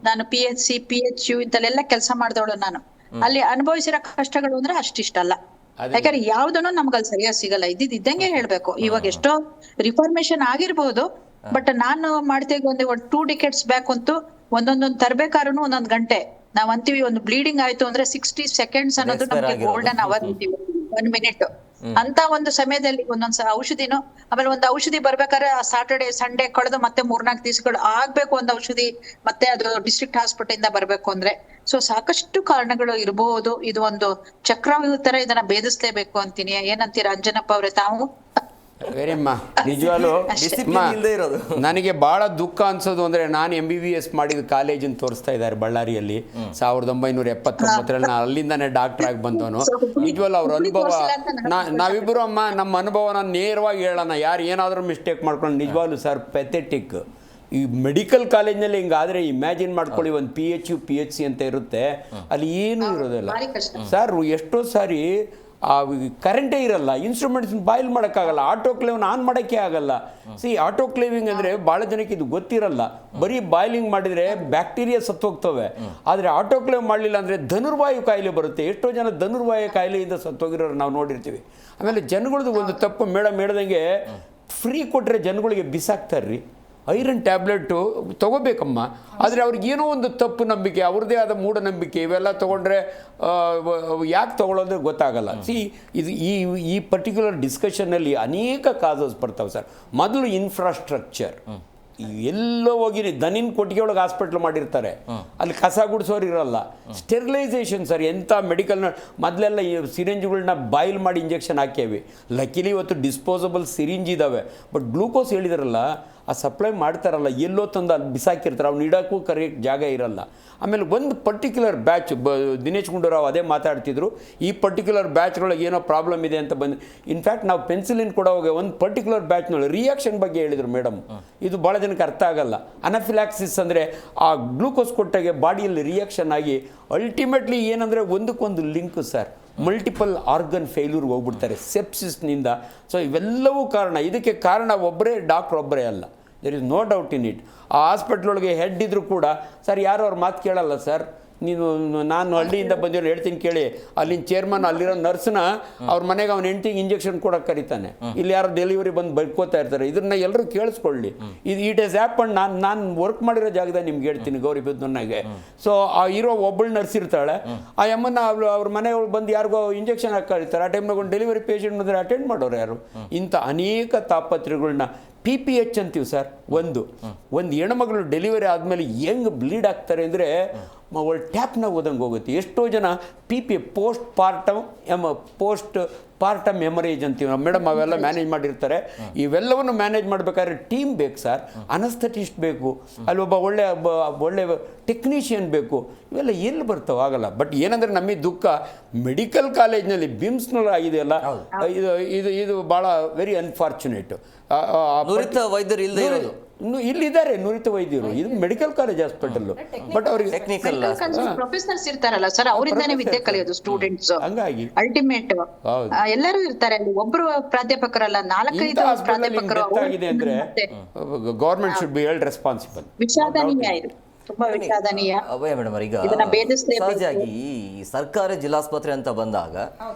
ನಾನು PHC PHU ಇಂತಲ್ಲೆಲ್ಲ ಕೆಲಸ ಮಾಡಿದವಳು ನಾನು. ಅಲ್ಲಿ ಅನುಭವಿಸಿರೋ ಕಷ್ಟಗಳು ಅಂದ್ರೆ ಅಷ್ಟಿಷ್ಟಲ್ಲ. ಯಾಕಂದ್ರೆ ಯಾವ್ದನ್ನು ನಮ್ಗೆ ಅಲ್ಲಿ ಸರಿಯಾಗಿ ಸಿಗಲ್ಲ, ಇದ್ದಂಗೆ ಹೇಳ್ಬೇಕು. ಇವಾಗ ಎಷ್ಟೋ ರಿಫಾರ್ಮೇಶನ್ ಆಗಿರ್ಬೋದು, ಬಟ್ ನಾನು ಮಾಡ್ತೇವೆ ಒಂದು 2 decades ಬ್ಯಾಕ್ ಅಂತೂ ಒಂದೊಂದೊಂದು ತರಬೇಕಾದ್ರೂ 1 ಗಂಟೆ ನಾವ್ ಅಂತೀವಿ. ಒಂದು ಬ್ಲೀಡಿಂಗ್ ಆಯ್ತು ಅಂದ್ರೆ 60 seconds ಅನ್ನೋದು ನಮ್ಗೆ ಗೋಲ್ಡನ್ ಅವರ್ ಅಂತೀವಿ, 1 minute. ಅಂತ ಒಂದು ಸಮಯದಲ್ಲಿ ಒಂದೊಂದ್ ಔಷಧಿನೂ, ಆಮೇಲೆ ಒಂದು ಔಷಧಿ ಬರ್ಬೇಕಾದ್ರೆ ಸಾಟರ್ಡೆ ಸಂಡೇ ಕಳೆದು ಮತ್ತೆ 3-4 ದಿವಸಗಳು ಆಗ್ಬೇಕು ಒಂದು ಔಷಧಿ, ಮತ್ತೆ ಅದು ಡಿಸ್ಟ್ರಿಕ್ಟ್ ಹಾಸ್ಪಿಟಲ್ ಇಂದ ಬರ್ಬೇಕು ಅಂದ್ರೆ. ಸೊ ಸಾಕಷ್ಟು ಕಾರಣಗಳು ಇರಬಹುದು. ಇದು ಒಂದು ಚಕ್ರವ್ಯೂಹ ತರ ಇದನ್ನ ಭೇದಿಸ್ಲೇಬೇಕು ಅಂತೀನಿ. ಏನಂತೀರಾ ಅಂಜನಪ್ಪ ಅವ್ರೆ ತಾವು? ವೇರಮ್ಮ, ನಿಜವಾಗ್ಲೂ ಡಿಸಿಪ್ಲಿನ್ ಇಲ್ಲದೆ ಇರೋದು. ನನಗೆ ಭಾಳ ದುಃಖ ಅನ್ಸೋದು ಅಂದರೆ, ನಾನು MBBS ಮಾಡಿದ ಕಾಲೇಜನ್ನು ತೋರಿಸ್ತಾ ಇದ್ದಾರೆ ಬಳ್ಳಾರಿಯಲ್ಲಿ 1979ರಲ್ಲಿ. ನಾನು ಅಲ್ಲಿಂದಾನೇ ಡಾಕ್ಟರ್ ಆಗಿ ಬಂದವನು. ನಿಜವಲ್ಲ ಅವ್ರ ಅನುಭವ, ನಾವಿಬ್ಬರು ಅಮ್ಮ ನಮ್ಮ ಅನುಭವನ ನೇರವಾಗಿ ಹೇಳೋಣ. ಯಾರು ಏನಾದರೂ ಮಿಸ್ಟೇಕ್ ಮಾಡ್ಕೊಂಡು, ನಿಜವಾಗ್ಲೂ ಸರ್ ಪೆಥೆಟಿಕ್. ಈ ಮೆಡಿಕಲ್ ಕಾಲೇಜ್ನಲ್ಲಿ ಹಿಂಗಾದರೆ ಇಮ್ಯಾಜಿನ್ ಮಾಡ್ಕೊಳ್ಳಿ, ಒಂದು PHC ಅಂತ ಇರುತ್ತೆ, ಅಲ್ಲಿ ಏನೂ ಇರೋದಿಲ್ಲ ಸರ್. ಎಷ್ಟೋ ಸಾರಿ ಕರೆಂಟೇ ಇರಲ್ಲ, ಇನ್ಸ್ಟ್ರೂಮೆಂಟ್ಸ್ ಬಾಯ್ಲ್ ಮಾಡೋಕ್ಕಾಗಲ್ಲ, ಆಟೋಕ್ಲೇವ್ನ ಆನ್ ಮಾಡೋಕ್ಕೆ ಆಗಲ್ಲ. ಆಟೋಕ್ಲೇವಿಂಗ್ ಅಂದರೆ ಭಾಳ ಜನಕ್ಕೆ ಇದು ಗೊತ್ತಿರಲ್ಲ. ಬರೀ ಬಾಯ್ಲಿಂಗ್ ಮಾಡಿದರೆ ಬ್ಯಾಕ್ಟೀರಿಯಾ ಸತ್ತೋಗ್ತವೆ. ಆದರೆ ಆಟೋಕ್ಲೇವ್ ಮಾಡಲಿಲ್ಲ ಅಂದರೆ ಧನುರ್ವಾಯು ಕಾಯಿಲೆ ಬರುತ್ತೆ. ಎಷ್ಟೋ ಜನ ಧನುರ್ವಾಯು ಕಾಯಿಲೆಯಿಂದ ಸತ್ತೋಗಿರೋರು ನಾವು ನೋಡಿರ್ತೀವಿ. ಆಮೇಲೆ ಜನಗಳದ್ದು ಒಂದು ತಪ್ಪು, ಮೇಡಮ್ ಹೇಳ್ದಂಗೆ ಫ್ರೀ ಕೊಟ್ಟರೆ ಜನಗಳಿಗೆ ಬಿಸಾಕ್ತಾರೆ ರೀ. ಐರನ್ ಟ್ಯಾಬ್ಲೆಟು ತೊಗೋಬೇಕಮ್ಮ, ಆದರೆ ಅವ್ರಿಗೇನೋ ಒಂದು ತಪ್ಪು ನಂಬಿಕೆ, ಅವ್ರದ್ದೇ ಆದ ಮೂಢನಂಬಿಕೆ, ಇವೆಲ್ಲ ತೊಗೊಂಡ್ರೆ ಯಾಕೆ ತೊಗೊಳ್ಳೋದ್ರೆ ಗೊತ್ತಾಗಲ್ಲ. ಇದು ಈ ಪರ್ಟಿಕ್ಯುಲರ್ ಡಿಸ್ಕಷನ್ನಲ್ಲಿ ಅನೇಕ ಕಾಸಸ್ ಬರ್ತಾವೆ ಸರ್. ಮೊದಲು ಇನ್ಫ್ರಾಸ್ಟ್ರಕ್ಚರ್, ಎಲ್ಲೋ ಹೋಗಿ ದನಿನ್ ಕೊಟ್ಟಿಗೆ ಒಳಗೆ ಹಾಸ್ಪಿಟ್ಲ್ ಮಾಡಿರ್ತಾರೆ, ಅಲ್ಲಿ ಕಸ ಗುಡಿಸೋರು ಇರಲ್ಲ. ಸ್ಟೆರಿಲೈಸೇಷನ್ ಸರ್, ಎಂಥ ಮೆಡಿಕಲ್ನ ಮೊದಲೆಲ್ಲ ಈ ಸಿರಿಂಜ್ಗಳನ್ನ ಬಾಯ್ಲ್ ಮಾಡಿ ಇಂಜೆಕ್ಷನ್ ಹಾಕ್ಯೇವಿ. ಲಕ್ಕಿಲಿ ಇವತ್ತು ಡಿಸ್ಪೋಸಬಲ್ ಸಿರಿಂಜ್ ಇದ್ದಾವೆ. ಬಟ್ ಗ್ಲೂಕೋಸ್ ಹೇಳಿದಾರಲ್ಲ, ಆ ಸಪ್ಲೈ ಮಾಡ್ತಾರಲ್ಲ, ಎಲ್ಲೋ ತಂದು ಅಲ್ಲಿ ಬಿಸಾಕಿರ್ತಾರೆ, ಅವ್ನು ಇಡೋಕ್ಕೂ ಕರೆಕ್ಟ್ ಜಾಗ ಇರಲ್ಲ. ಆಮೇಲೆ ಒಂದು ಪರ್ಟಿಕ್ಯುಲರ್ ಬ್ಯಾಚ್, ದಿನೇಶ್ ಗುಂಡೂರಾವ್ ಅದೇ ಮಾತಾಡ್ತಿದ್ರು, ಈ ಪರ್ಟಿಕ್ಯುಲರ್ ಬ್ಯಾಚ್ಗಳಿಗೆ ಏನೋ ಪ್ರಾಬ್ಲಮ್ ಇದೆ ಅಂತ ಬಂದು. ಇನ್ಫ್ಯಾಕ್ಟ್ ನಾವು ಪೆನ್ಸಿಲಿನ್ ಕೊಡೋವಾಗ ಒಂದು ಪರ್ಟಿಕ್ಯುಲರ್ ಬ್ಯಾಚ್ನಲ್ಲಿ ರಿಯಾಕ್ಷನ್ ಬಗ್ಗೆ ಹೇಳಿದರು ಮೇಡಮ್. ಇದು ಭಾಳ ಜನಕ್ಕೆ ಅರ್ಥ ಆಗಲ್ಲ. ಅನಫಿಲಾಕ್ಸಿಸ್ ಅಂದರೆ ಆ ಗ್ಲೂಕೋಸ್ ಕೊಟ್ಟಾಗೆ ಬಾಡಿಯಲ್ಲಿ ರಿಯಾಕ್ಷನ್ ಆಗಿ ಅಲ್ಟಿಮೇಟ್ಲಿ ಏನಂದರೆ ಒಂದಕ್ಕೊಂದು ಲಿಂಕ್ ಸರ್, ಮಲ್ಟಿಪಲ್ ಆರ್ಗನ್ ಫೇಲ್ಯೂರ್ಗೆ ಹೋಗ್ಬಿಡ್ತಾರೆ ಸೆಪ್ಸಿಸ್ನಿಂದ. ಸೊ ಇವೆಲ್ಲವೂ ಕಾರಣ. ಇದಕ್ಕೆ ಕಾರಣ ಡಾಕ್ಟ್ರ್ ಒಬ್ಬರೇ ಅಲ್ಲ, there is no doubt in it. ಆ ಹಾಸ್ಪಿಟ್ಲೊಳಗೆ ಹೆಡ್ ಇದ್ದರೂ ಕೂಡ ಸರ್ ಯಾರು ಅವ್ರ ಮಾತು ಕೇಳಲ್ಲ ಸರ್. ನಾನು ಹಳ್ಳಿಯಿಂದ ಬಂದಿರೋ ಹೇಳ್ತೀನಿ ಕೇಳಿ, ಅಲ್ಲಿನ ಚೇರ್ಮನ್ ಅಲ್ಲಿರೋ ನರ್ಸ್ನ ಅವ್ರ ಮನೆಗೆ ಅವ್ನ ಹೆಂಡ್ತಿಗೆ ಇಂಜೆಕ್ಷನ್ ಕೊಡೋಕೆ ಕರೀತಾನೆ. ಇಲ್ಲಿ ಯಾರೋ ಡೆಲಿವರಿ ಬಂದು ಬೈಕೋತಾ ಇರ್ತಾರೆ. ಇದನ್ನ ಎಲ್ಲರೂ ಕೇಳಿಸ್ಕೊಳ್ಳಿ. It is happen. ನಾನು ವರ್ಕ್ ಮಾಡಿರೋ ಜಾಗದಾಗ ನಿಮ್ಗೆ ಹೇಳ್ತೀನಿ, ಗೌರಿಬಿದನೂರಿನಾಗೆ. ಸೊ ಆ ಇರೋ ಒಬ್ಬಳು ನರ್ಸ್ ಇರ್ತಾಳೆ, ಆ ಅಮ್ಮನ ಅವ್ರ ಮನೆಯೊಳಗೆ ಬಂದು ಯಾರಿಗೋ ಇಂಜೆಕ್ಷನ್ ಹಾಕಿ ಕರೀತಾರೆ. ಆ ಟೈಮ್ನಾಗ ಒಂದು ಡೆಲಿವರಿ ಪೇಷಂಟ್ ಬಂದರೆ ಅಟೆಂಡ್ ಮಾಡೋರು ಯಾರು? ಇಂಥ ಅನೇಕ ತಾಪತ್ರೆಗಳನ್ನ PPH ಅಂತೀವಿ ಸರ್. ಒಂದು ಹೆಣ್ಮಗಳು ಡೆಲಿವರಿ ಆದಮೇಲೆ ಹೆಂಗೆ ಬ್ಲೀಡ್ ಆಗ್ತಾರೆ ಅಂದರೆ ಒಳ್ಳೆ ಟ್ಯಾಪ್ನಾಗ ಓದಂಗೆ ಹೋಗುತ್ತೆ. ಎಷ್ಟೋ ಜನ ಪೋಸ್ಟ್ ಪಾರ್ಟಮ್ ಹೆಮರೇಜ್ ಅಂತೀವಿ ನಾವು ಮೇಡಮ್, ಅವೆಲ್ಲ ಮ್ಯಾನೇಜ್ ಮಾಡಿರ್ತಾರೆ. ಇವೆಲ್ಲವನ್ನು ಮ್ಯಾನೇಜ್ ಮಾಡಬೇಕಾದ್ರೆ ಟೀಮ್ ಬೇಕು ಸರ್, ಅನಸ್ಥೆಟಿಸ್ಟ್ ಬೇಕು, ಅಲ್ಲಿ ಒಳ್ಳೆ ಟೆಕ್ನಿಷಿಯನ್ ಬೇಕು. ಇವೆಲ್ಲ ಎಲ್ಲಿ ಬರ್ತಾವೆ? ಆಗಲ್ಲ. ಬಟ್ ಏನಂದರೆ ನಮಗೆ ದುಃಖ, ಮೆಡಿಕಲ್ ಕಾಲೇಜ್ನಲ್ಲಿ ಬಿಮ್ಸ್ನಲ್ಲಿ ಆಗಿದೆಯಲ್ಲ, ಇದು ಭಾಳ ವೆರಿ ಅನ್ಫಾರ್ಚುನೇಟ್. ನುರಿತ ವೈದ್ಯರು ಇಲ್ಲದೆ ಇರೋದು. ಇಲ್ಲಿದ್ದಾರೆ ನುರಿತ ವೈದ್ಯರು, ಇದು ಮೆಡಿಕಲ್ ಕಾಲೇಜ್ ಹಾಸ್ಪಿಟಲ್. ಬಟ್ ಅವ್ರಿಗೆ ಟೆಕ್ನಿಕಲ್ ಪ್ರೊಫೆಸರ್ಸ್ ಇರ್ತಾರಲ್ಲ ಸರ್, ಅವರಿಂದಾನೇ ವಿದ್ಯೆ ಕಲಿಯೋದು ಸ್ಟೂಡೆಂಟ್ಸ್. ಹಂಗಾಗಿ ಅಲ್ಟಿಮೇಟ್ ಎಲ್ಲರೂ ಇರ್ತಾರೆ ಅಲ್ಲಿ, ಒಬ್ರು ಪ್ರಾಧ್ಯಾಪಕರಲ್ಲ, 4-5 ಪ್ರಾಧ್ಯಾಪಕರು ಆಗಿದೆ ಅಂದ್ರೆ government should be held responsible. ವಿಷಾದನೀಯ ಇದು, ತುಂಬಾ ವಿಷಾದನೀಯ. ಅಭಯ ಮೇಡಮ್, ಈಗ ಸಹಜವಾಗಿ ಈ ಸರ್ಕಾರಿ ಜಿಲ್ಲಾಸ್ಪತ್ರೆ ಅಂತ ಬಂದಾಗ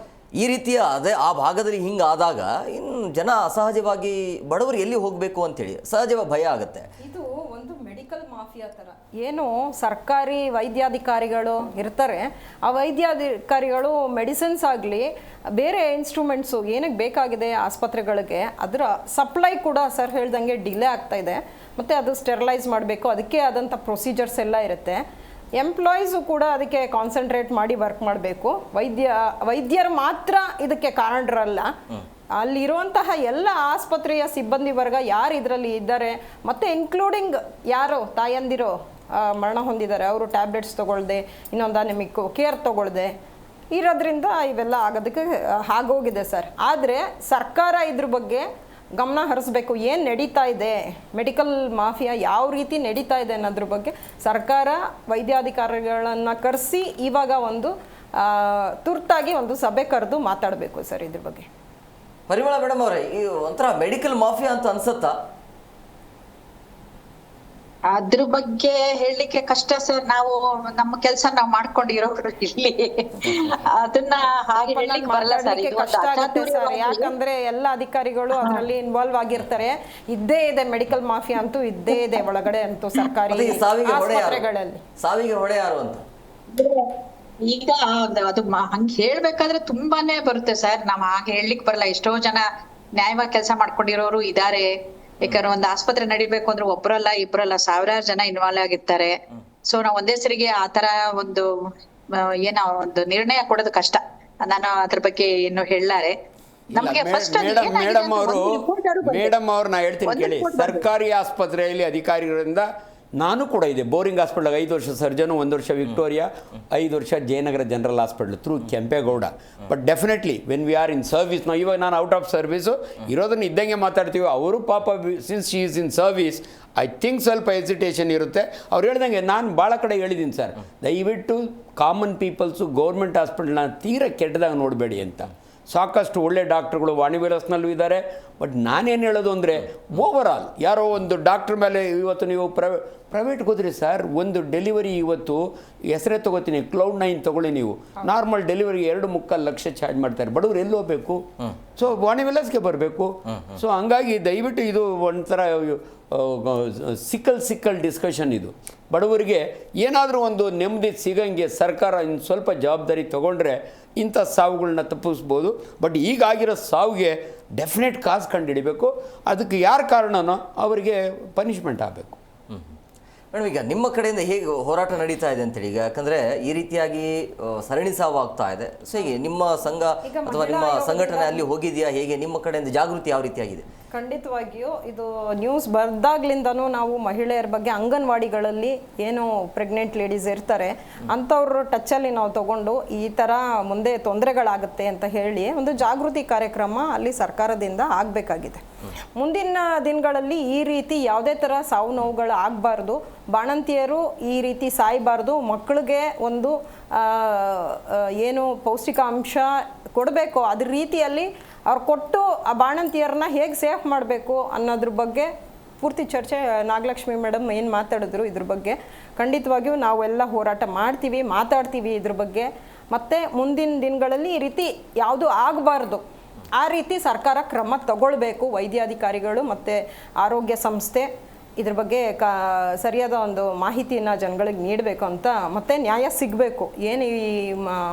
ಈ ರೀತಿಯ ಆ ಭಾಗದಲ್ಲಿ ಹಿಂಗಾದಾಗ ಇನ್ನು ಜನ ಅಸಹಜವಾಗಿ ಬಡವರು ಎಲ್ಲಿ ಹೋಗಬೇಕು ಅಂತೇಳಿ ಸಹಜವಾಗಿ ಭಯ ಆಗುತ್ತೆ. ಇದು ಒಂದು ಮೆಡಿಕಲ್ ಮಾಫಿಯಾ ಥರ. ಏನು ಸರ್ಕಾರಿ ವೈದ್ಯಾಧಿಕಾರಿಗಳು ಇರ್ತಾರೆ, ಆ ವೈದ್ಯಾಧಿಕಾರಿಗಳು ಮೆಡಿಸಿನ್ಸ್ ಆಗಲಿ ಬೇರೆ ಇನ್ಸ್ಟ್ರೂಮೆಂಟ್ಸು ಏನಕ್ಕೆ ಬೇಕಾಗಿದೆ ಆಸ್ಪತ್ರೆಗಳಿಗೆ, ಅದರ ಸಪ್ಲೈ ಕೂಡ ಸರ್ ಹೇಳ್ದಂಗೆ ಡಿಲೇ ಆಗ್ತಾ ಇದೆ. ಮತ್ತು ಅದು ಸ್ಟೆರಿಲೈಸ್ ಮಾಡಬೇಕು, ಅದಕ್ಕೆ ಆದಂಥ ಪ್ರೊಸೀಜರ್ಸ್ ಎಲ್ಲ ಇರುತ್ತೆ. ಎಂಪ್ಲಾಯೀಸು ಕೂಡ ಅದಕ್ಕೆ ಕಾನ್ಸಂಟ್ರೇಟ್ ಮಾಡಿ ವರ್ಕ್ ಮಾಡಬೇಕು. ವೈದ್ಯರು ಮಾತ್ರ ಇದಕ್ಕೆ ಕಾರಣರಲ್ಲ, ಅಲ್ಲಿರುವಂತಹ ಎಲ್ಲ ಆಸ್ಪತ್ರೆಯ ಸಿಬ್ಬಂದಿ ವರ್ಗ ಯಾರು ಇದರಲ್ಲಿ ಇದ್ದಾರೆ, ಮತ್ತು ಇನ್ಕ್ಲೂಡಿಂಗ್ ಯಾರು ತಾಯಂದಿರೋ ಮರಣ ಹೊಂದಿದ್ದಾರೆ, ಅವರು ಟ್ಯಾಬ್ಲೆಟ್ಸ್ ತೊಗೊಳ್ದೆ, ಇನ್ನೊಂದು ನಿಮಗೆ ಕೇರ್ ತೊಗೊಳ್ದೆ ಇರೋದ್ರಿಂದ ಇವೆಲ್ಲ ಆಗೋದಕ್ಕೆ ಆಗೋಗಿದೆ ಸರ್. ಆದರೆ ಸರ್ಕಾರ ಇದ್ರ ಬಗ್ಗೆ ಗಮನ ಹರಿಸ್ಬೇಕು. ಏನು ನಡೀತಾ ಇದೆ, ಮೆಡಿಕಲ್ ಮಾಫಿಯಾ ಯಾವ ರೀತಿ ನಡೀತಾ ಇದೆ ಅನ್ನೋದ್ರ ಬಗ್ಗೆ ಸರ್ಕಾರ ವೈದ್ಯಾಧಿಕಾರಿಗಳನ್ನು ಕರೆಸಿ ಇವಾಗ ಒಂದು ತುರ್ತಾಗಿ ಒಂದು ಸಭೆ ಕರೆದು ಮಾತಾಡಬೇಕು ಸರ್ ಇದ್ರ ಬಗ್ಗೆ. ಪರಿಮಳ ಮೇಡಮ್ ಅವರೇ, ಈ ಒಂಥರ ಮೆಡಿಕಲ್ ಮಾಫಿಯಾ ಅಂತ ಅನ್ಸುತ್ತಾ? ಅದ್ರ ಬಗ್ಗೆ ಹೇಳಲಿಕ್ಕೆ ಕಷ್ಟ ಸರ್. ನಾವು ನಮ್ಮ ಕೆಲಸ ನಾವು ಮಾಡ್ಕೊಂಡಿರೋರು ಇಲ್ಲಿ, ಅದನ್ನ ಹಾಗೆ ಹೇಳಲಿಕ್ಕೆ ಬರಲ್ಲ ಸರ್. ಕಷ್ಟ ಆಗುತ್ತೆ ಸರ್, ಯಾಕಂದ್ರೆ ಎಲ್ಲ ಅಧಿಕಾರಿಗಳು ಅದರಲ್ಲಿ ಇನ್ವಾಲ್ವ್ ಆಗಿರ್ತಾರೆ. ಇದ್ದೇ ಇದೆ ಮೆಡಿಕಲ್ ಮಾಫಿಯಾ ಅಂತೂ ಇದ್ದೇ ಇದೆ ಒಳಗಡೆ ಅಂತೂ ಸರ್ಕಾರಿ ಆಸ್ಪತ್ರೆಗಳಲ್ಲಿ. ಸಾವಿಗೆ ಹೊಣೆ ಯಾರು ಅಂತ? ಈಗ ಅದು ಹಂಗ್ ಹೇಳ್ಬೇಕಾದ್ರೆ ತುಂಬಾನೇ ಬರುತ್ತೆ ಸರ್. ನಾವ್ ಹಾಗೆ ಹೇಳ್ಲಿಕ್ ಬರಲ್ಲ. ಎಷ್ಟೋ ಜನ ನ್ಯಾಯವಾಗಿ ಕೆಲಸ ಮಾಡ್ಕೊಂಡಿರೋರು ಇದಾರೆ. ಯಾಕಂದ್ರೆ ಒಂದ್ ಆಸ್ಪತ್ರೆ ನಡಿಬೇಕು ಅಂದ್ರೆ ಒಬ್ರಲ್ಲ ಇಬ್ರಲ್ಲ ಸಾವಿರಾರು ಜನ ಇನ್ವಾಲ್ವ್ ಆಗಿರ್ತಾರೆ. ಸೊ ನಾವ್ ಒಂದೇ ಸರಿಗೆ ಆತರ ಒಂದು ಏನೋ ಒಂದು ನಿರ್ಣಯ ಕೊಡೋದು ಕಷ್ಟ. ನಾನು ಅದ್ರ ಬಗ್ಗೆ ಏನು ಹೇಳಾರೆ. ನಮ್ಗೆ ಫಸ್ಟ್ ಮೇಡಮ್ ಅವ್ರು ನಾ ಹೇಳ್ತೀನಿ ಕೇಳಿ. ಸರ್ಕಾರಿ ಆಸ್ಪತ್ರೆಯಲ್ಲಿ ಅಧಿಕಾರಿಗಳಿಂದ ನಾನು ಕೂಡ ಇದೆ. ಬೋರಿಂಗ್ ಹಾಸ್ಪಿಟಲ್ 5 ವರ್ಷ ಸರ್ಜನು, 1 ವರ್ಷ ವಿಕ್ಟೋರಿಯಾ, 5 ವರ್ಷ Jayanagar general hospital through Kempegowda. But definitely when we are in service, ಇವಾಗ ನಾನು ಔಟ್ ಆಫ್ ಸರ್ವಿಸು ಇರೋದನ್ನ ಇದ್ದಂಗೆ ಮಾತಾಡ್ತೀವಿ. ಅವರು ಪಾಪ since she is in service I think ಸ್ವಲ್ಪ ಹೆಸಿಟೇಷನ್ ಇರುತ್ತೆ. ಅವ್ರು ಹೇಳ್ದಂಗೆ ನಾನು ಭಾಳ ಕಡೆ ಹೇಳಿದ್ದೀನಿ ಸರ್, ದಯವಿಟ್ಟು ಕಾಮನ್ ಪೀಪಲ್ಸು ಗೌರ್ಮೆಂಟ್ ಹಾಸ್ಪಿಟಲ್ನ ತೀರ ಕೆಟ್ಟದಾಗ ನೋಡಬೇಡಿ ಅಂತ. ಸಾಕಷ್ಟು ಒಳ್ಳೆ ಡಾಕ್ಟ್ರುಗಳು ವಾಣಿವಿಲಾಸ್ನಲ್ಲೂ ಇದ್ದಾರೆ. ಬಟ್ ನಾನೇನು ಹೇಳೋದು ಅಂದರೆ ಓವರಾಲ್ ಯಾರೋ ಒಂದು ಡಾಕ್ಟ್ರ್ ಮೇಲೆ ಇವತ್ತು ನೀವು ಪ್ರೈವೇಟ್ಗೆ ಹೋದ್ರಿ ಸರ್, ಒಂದು ಡೆಲಿವರಿ ಇವತ್ತು ಹೆಸರೇ ತೊಗೋತೀನಿ, Cloud9 ತೊಗೊಳ್ಳಿ ನೀವು, ನಾರ್ಮಲ್ ಡೆಲಿವರಿಗೆ 2.25 ಲಕ್ಷ ಚಾರ್ಜ್ ಮಾಡ್ತಾರೆ. ಬಡವರು ಎಲ್ಲಿ ಹೋಗಬೇಕು? ಸೊ ವಾಣಿವಿಲಾಸ್ಗೆ ಬರಬೇಕು. ಸೊ ಹಂಗಾಗಿ ದಯವಿಟ್ಟು ಇದು ಒಂಥರ ಸಿಕ್ಕಲ್ ಡಿಸ್ಕಷನ್ ಇದು. ಬಡವರಿಗೆ ಏನಾದರೂ ಒಂದು ನೆಮ್ಮದಿ ಸಿಗಂಗೆ ಸರ್ಕಾರ ಇನ್ನು ಸ್ವಲ್ಪ ಜವಾಬ್ದಾರಿ ತೊಗೊಂಡ್ರೆ ಇಂಥ ಸಾವುಗಳನ್ನ ತಪ್ಪಿಸ್ಬೋದು. ಬಟ್ ಈಗಾಗಿರೋ ಸಾವಿಗೆ ಡೆಫಿನೆಟ್ ಕಾಸ್ ಕಂಡುಹಿಡಿಬೇಕು. ಅದಕ್ಕೆ ಯಾರು ಕಾರಣನೋ ಅವರಿಗೆ ಪನಿಷ್ಮೆಂಟ್ ಆಗಬೇಕು. ಮೇಡಮ್, ಈಗ ನಿಮ್ಮ ಕಡೆಯಿಂದ ಹೇಗೆ ಹೋರಾಟ ನಡೀತಾ ಇದೆ ಅಂತೇಳಿ, ಈಗ ಯಾಕಂದರೆ ಈ ರೀತಿಯಾಗಿ ಸರಣಿ ಸಾವು ಆಗ್ತಾ ಇದೆ. ಸೊ ಹೀಗೆ ನಿಮ್ಮ ಸಂಘ ಅಥವಾ ನಿಮ್ಮ ಸಂಘಟನೆ ಅಲ್ಲಿ ಹೋಗಿದೆಯಾ? ಹೇಗೆ ನಿಮ್ಮ ಕಡೆಯಿಂದ ಜಾಗೃತಿ ಯಾವ ರೀತಿಯಾಗಿದೆ? ಖಂಡಿತವಾಗಿಯೂ ಇದು ನ್ಯೂಸ್ ಬರ್ದಾಗ್ಲಿಂದನೂ ನಾವು ಮಹಿಳೆಯರ ಬಗ್ಗೆ ಅಂಗನವಾಡಿಗಳಲ್ಲಿ ಏನು ಪ್ರೆಗ್ನೆಂಟ್ ಲೇಡೀಸ್ ಇರ್ತಾರೆ ಅಂಥವ್ರ ಟಚ್ಚಲ್ಲಿ ನಾವು ತಗೊಂಡು ಈ ಥರ ಮುಂದೆ ತೊಂದರೆಗಳಾಗುತ್ತೆ ಅಂತ ಹೇಳಿ ಒಂದು ಜಾಗೃತಿ ಕಾರ್ಯಕ್ರಮ ಅಲ್ಲಿ ಸರ್ಕಾರದಿಂದ ಆಗಬೇಕಾಗಿದೆ. ಮುಂದಿನ ದಿನಗಳಲ್ಲಿ ಈ ರೀತಿ ಯಾವುದೇ ಥರ ಸಾವು ನೋವುಗಳು ಆಗಬಾರ್ದು, ಬಾಣಂತಿಯರು ಈ ರೀತಿ ಸಾಯಬಾರ್ದು, ಮಕ್ಕಳಿಗೆ ಒಂದು ಏನು ಪೌಷ್ಟಿಕಾಂಶ ಕೊಡಬೇಕು ಅದ್ರ ರೀತಿಯಲ್ಲಿ ಅವ್ರು ಕೊಟ್ಟು ಆ ಬಾಣಂತಿಯರನ್ನ ಹೇಗೆ ಸೇಫ್ ಮಾಡಬೇಕು ಅನ್ನೋದ್ರ ಬಗ್ಗೆ ಪೂರ್ತಿ ಚರ್ಚೆ ನಾಗಲಕ್ಷ್ಮಿ ಮೇಡಮ್ ಏನು ಮಾತಾಡಿದ್ರು ಇದ್ರ ಬಗ್ಗೆ ಖಂಡಿತವಾಗಿಯೂ ನಾವೆಲ್ಲ ಹೋರಾಟ ಮಾಡ್ತೀವಿ, ಮಾತಾಡ್ತೀವಿ ಇದ್ರ ಬಗ್ಗೆ. ಮತ್ತು ಮುಂದಿನ ದಿನಗಳಲ್ಲಿ ಈ ರೀತಿ ಯಾವುದು ಆಗಬಾರ್ದು, ಆ ರೀತಿ ಸರ್ಕಾರ ಕ್ರಮ ತಗೊಳ್ಬೇಕು. ವೈದ್ಯಾಧಿಕಾರಿಗಳು ಮತ್ತು ಆರೋಗ್ಯ ಸಂಸ್ಥೆ ಇದ್ರ ಬಗ್ಗೆ ಸರಿಯಾದ ಒಂದು ಮಾಹಿತಿಯನ್ನು ಜನಗಳಿಗೆ ನೀಡಬೇಕು ಅಂತ, ಮತ್ತು ನ್ಯಾಯ ಸಿಗಬೇಕು. ಏನು ಈ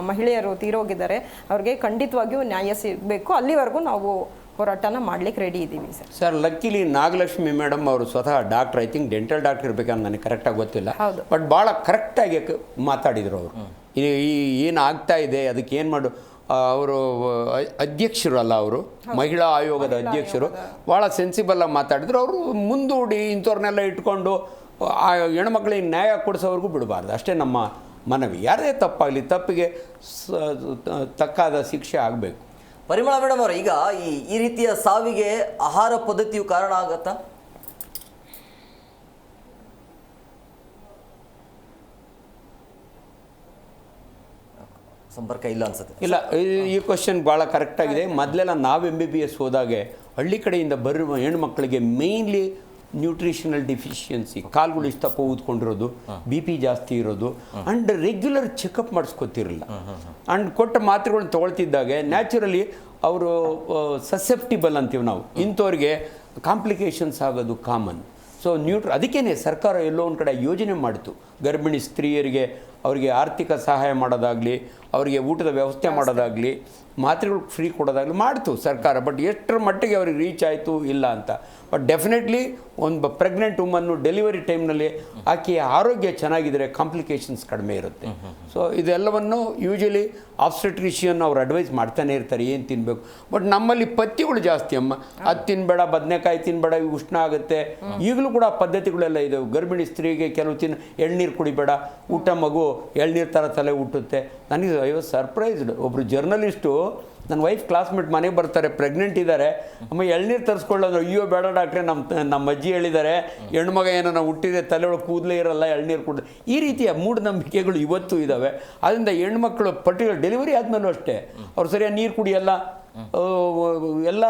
ಮಹಿಳೆಯರು ತೀರೋಗಿದ್ದಾರೆ ಅವ್ರಿಗೆ ಖಂಡಿತವಾಗಿಯೂ ನ್ಯಾಯ ಸಿಗಬೇಕು. ಅಲ್ಲಿವರೆಗೂ ನಾವು ಹೋರಾಟನ ಮಾಡ್ಲಿಕ್ಕೆ ರೆಡಿ ಇದ್ದೀವಿ ಸರ್. ಲಕ್ಕಿಲಿ ನಾಗಲಕ್ಷ್ಮಿ ಮೇಡಮ್ ಅವರು ಸ್ವತಃ doctor, I think dental doctor ಇರಬೇಕಂತ ನನಗೆ ಕರೆಕ್ಟಾಗಿ ಗೊತ್ತಿಲ್ಲ. ಬಟ್ ಭಾಳ ಕರೆಕ್ಟಾಗಿ ಮಾತಾಡಿದರು ಅವರು. ಈ ಏನು ಆಗ್ತಾ ಇದೆ ಅದಕ್ಕೆ ಏನು ಮಾಡು. ಅವರು ಅಧ್ಯಕ್ಷರು ಅಲ್ಲ, ಅವರು ಮಹಿಳಾ ಆಯೋಗದ ಅಧ್ಯಕ್ಷರು, ಭಾಳ ಸೆನ್ಸಿಬಲಾಗಿ ಮಾತಾಡಿದ್ರು. ಅವರು ಮುಂದೂಡಿ ಇಂಥವ್ರನ್ನೆಲ್ಲ ಇಟ್ಕೊಂಡು ಆ ಹೆಣ್ಮಕ್ಳಿಗೆ ನ್ಯಾಯ ಕೊಡಿಸೋವರೆಗೂ ಬಿಡಬಾರ್ದು, ಅಷ್ಟೇ ನಮ್ಮ ಮನವಿ. ಯಾರೇ ತಪ್ಪಾಗಲಿ ತಪ್ಪಿಗೆ ತಕ್ಕಾದ ಶಿಕ್ಷೆ ಆಗಬೇಕು. ಪರಿಮಳ ಮೇಡಮ್ ಅವರು, ಈಗ ಈ ರೀತಿಯ ಸಾವಿಗೆ ಆಹಾರ ಪದ್ಧತಿಯು ಕಾರಣ ಆಗತ್ತಾ? ಸಂಪರ್ಕ ಇಲ್ಲ ಅನ್ಸುತ್ತೆ. ಇಲ್ಲ, ಈ ಕ್ವಶನ್ ಭಾಳ ಕರೆಕ್ಟಾಗಿದೆ. ಮೊದಲೆಲ್ಲ ನಾವು MBBS ಹೋದಾಗೆ ಹಳ್ಳಿ ಕಡೆಯಿಂದ ಬರುವ ಹೆಣ್ಮಕ್ಳಿಗೆ ಮೇಯ್ನ್ಲಿ ನ್ಯೂಟ್ರಿಷನಲ್ ಡಿಫಿಷಿಯನ್ಸಿ, ಕಾಲುಗಳು ಇಷ್ಟಪ್ಪ ಊದ್ಕೊಂಡಿರೋದು, BP ಜಾಸ್ತಿ ಇರೋದು, ಆ್ಯಂಡ್ ರೆಗ್ಯುಲರ್ ಚೆಕಪ್ ಮಾಡಿಸ್ಕೊತಿರಲಿಲ್ಲ. ಆ್ಯಂಡ್ ಕೊಟ್ಟ ಮಾತ್ರೆಗಳನ್ನ ತೊಗೊಳ್ತಿದ್ದಾಗೆ ನ್ಯಾಚುರಲಿ ಅವರು ಸಸೆಪ್ಟಿಬಲ್ ಅಂತೀವಿ ನಾವು, ಇಂಥವ್ರಿಗೆ ಕಾಂಪ್ಲಿಕೇಶನ್ಸ್ ಆಗೋದು ಕಾಮನ್. ಸೊ ಅದಕ್ಕೇ ಸರ್ಕಾರ ಎಲ್ಲೋ ಒಂದು ಕಡೆ ಯೋಜನೆ ಮಾಡಿತು, ಗರ್ಭಿಣಿ ಸ್ತ್ರೀಯರಿಗೆ ಅವರಿಗೆ ಆರ್ಥಿಕ ಸಹಾಯ ಮಾಡೋದಾಗಲಿ, ಅವರಿಗೆ ಊಟದ ವ್ಯವಸ್ಥೆ ಮಾಡೋದಾಗಲಿ, ಮಾತ್ರೆಗಳು ಫ್ರೀ ಕೊಡೋದಾಗಲಿ ಮಾಡ್ತು ಸರ್ಕಾರ. ಬಟ್ ಎಷ್ಟರ ಮಟ್ಟಿಗೆ ಅವ್ರಿಗೆ ರೀಚ್ ಆಯಿತು ಇಲ್ಲ ಅಂತ. ಬಟ್ ಡೆಫಿನೆಟ್ಲಿ ಒಂದು ಪ್ರೆಗ್ನೆಂಟ್ ವುಮನ್ನು ಡೆಲಿವರಿ ಟೈಮ್ನಲ್ಲಿ ಆಕೆಯ ಆರೋಗ್ಯ ಚೆನ್ನಾಗಿದ್ದರೆ ಕಾಂಪ್ಲಿಕೇಶನ್ಸ್ ಕಡಿಮೆ ಇರುತ್ತೆ. ಸೊ ಇದೆಲ್ಲವನ್ನು ಯೂಶಲಿ ಆಬ್ಸ್ಟೆಟ್ರಿಷಿಯನ್ ಅವ್ರು ಅಡ್ವೈಸ್ ಮಾಡ್ತಾನೆ ಇರ್ತಾರೆ ಏನು ತಿನ್ನಬೇಕು. ಬಟ್ ನಮ್ಮಲ್ಲಿ ಪಥ್ಯಗಳು ಜಾಸ್ತಿ, ಅಮ್ಮ ಅದು ತಿನ್ನಬೇಡ, ಬದನೆಕಾಯಿ ತಿನ್ನಬೇಡ, ಉಷ್ಣ ಆಗುತ್ತೆ. ಈಗಲೂ ಕೂಡ ಪದ್ಧತಿಗಳೆಲ್ಲ ಇದಾವೆ. ಗರ್ಭಿಣಿ ಸ್ತ್ರೀಗೆ ಕೆಲವು ಎಳ್ನೀರು ಕುಡಿಬೇಡ, ಊಟ ಮಗು ಎಳ್ನೀರು ಥರ ತಲೆ ಹುಟ್ಟುತ್ತೆ. ನನಗೆ ಸರ್ಪ್ರೈಸ್ಡ್, ಒಬ್ಬರು ಜರ್ನಲಿಸ್ಟು ನನ್ನ ವೈಫ್ ಕ್ಲಾಸ್ಮೇಟ್ ಮನೆಗೆ ಬರ್ತಾರೆ, ಪ್ರೆಗ್ನೆಂಟ್ ಇದ್ದಾರೆ, ಅಮ್ಮ ಎಳ್ನೀರು ತರಿಸ್ಕೊಳ್ಳೋದು. ಅಯ್ಯೋ ಬೇಡ ಡಾಕ್ಟ್ರೆ, ನಮ್ಮ ಅಜ್ಜಿ ಹೇಳಿದ್ದಾರೆ ಹೆಣ್ಮಗ ಏನೋ ಹುಟ್ಟಿದೆ ತಲೆ ಒಳಗೆ ಕೂದಲೇ ಇರಲ್ಲ, ಎಳ್ನೀರು ಕುಡಿದು. ಈ ರೀತಿಯ ಮೂಢನಂಬಿಕೆಗಳು ಇವತ್ತು ಇದ್ದಾವೆ. ಅದರಿಂದ ಹೆಣ್ಮಕ್ಳು ಪರ್ಟಿಕ್ಯುಲರ್ ಡೆಲಿವರಿ ಆದಮೇಲೂ ಅಷ್ಟೇ ಅವ್ರು ಸರಿಯಾಗಿ ನೀರು ಕುಡಿಯಲ್ಲ, ಎಲ್ಲ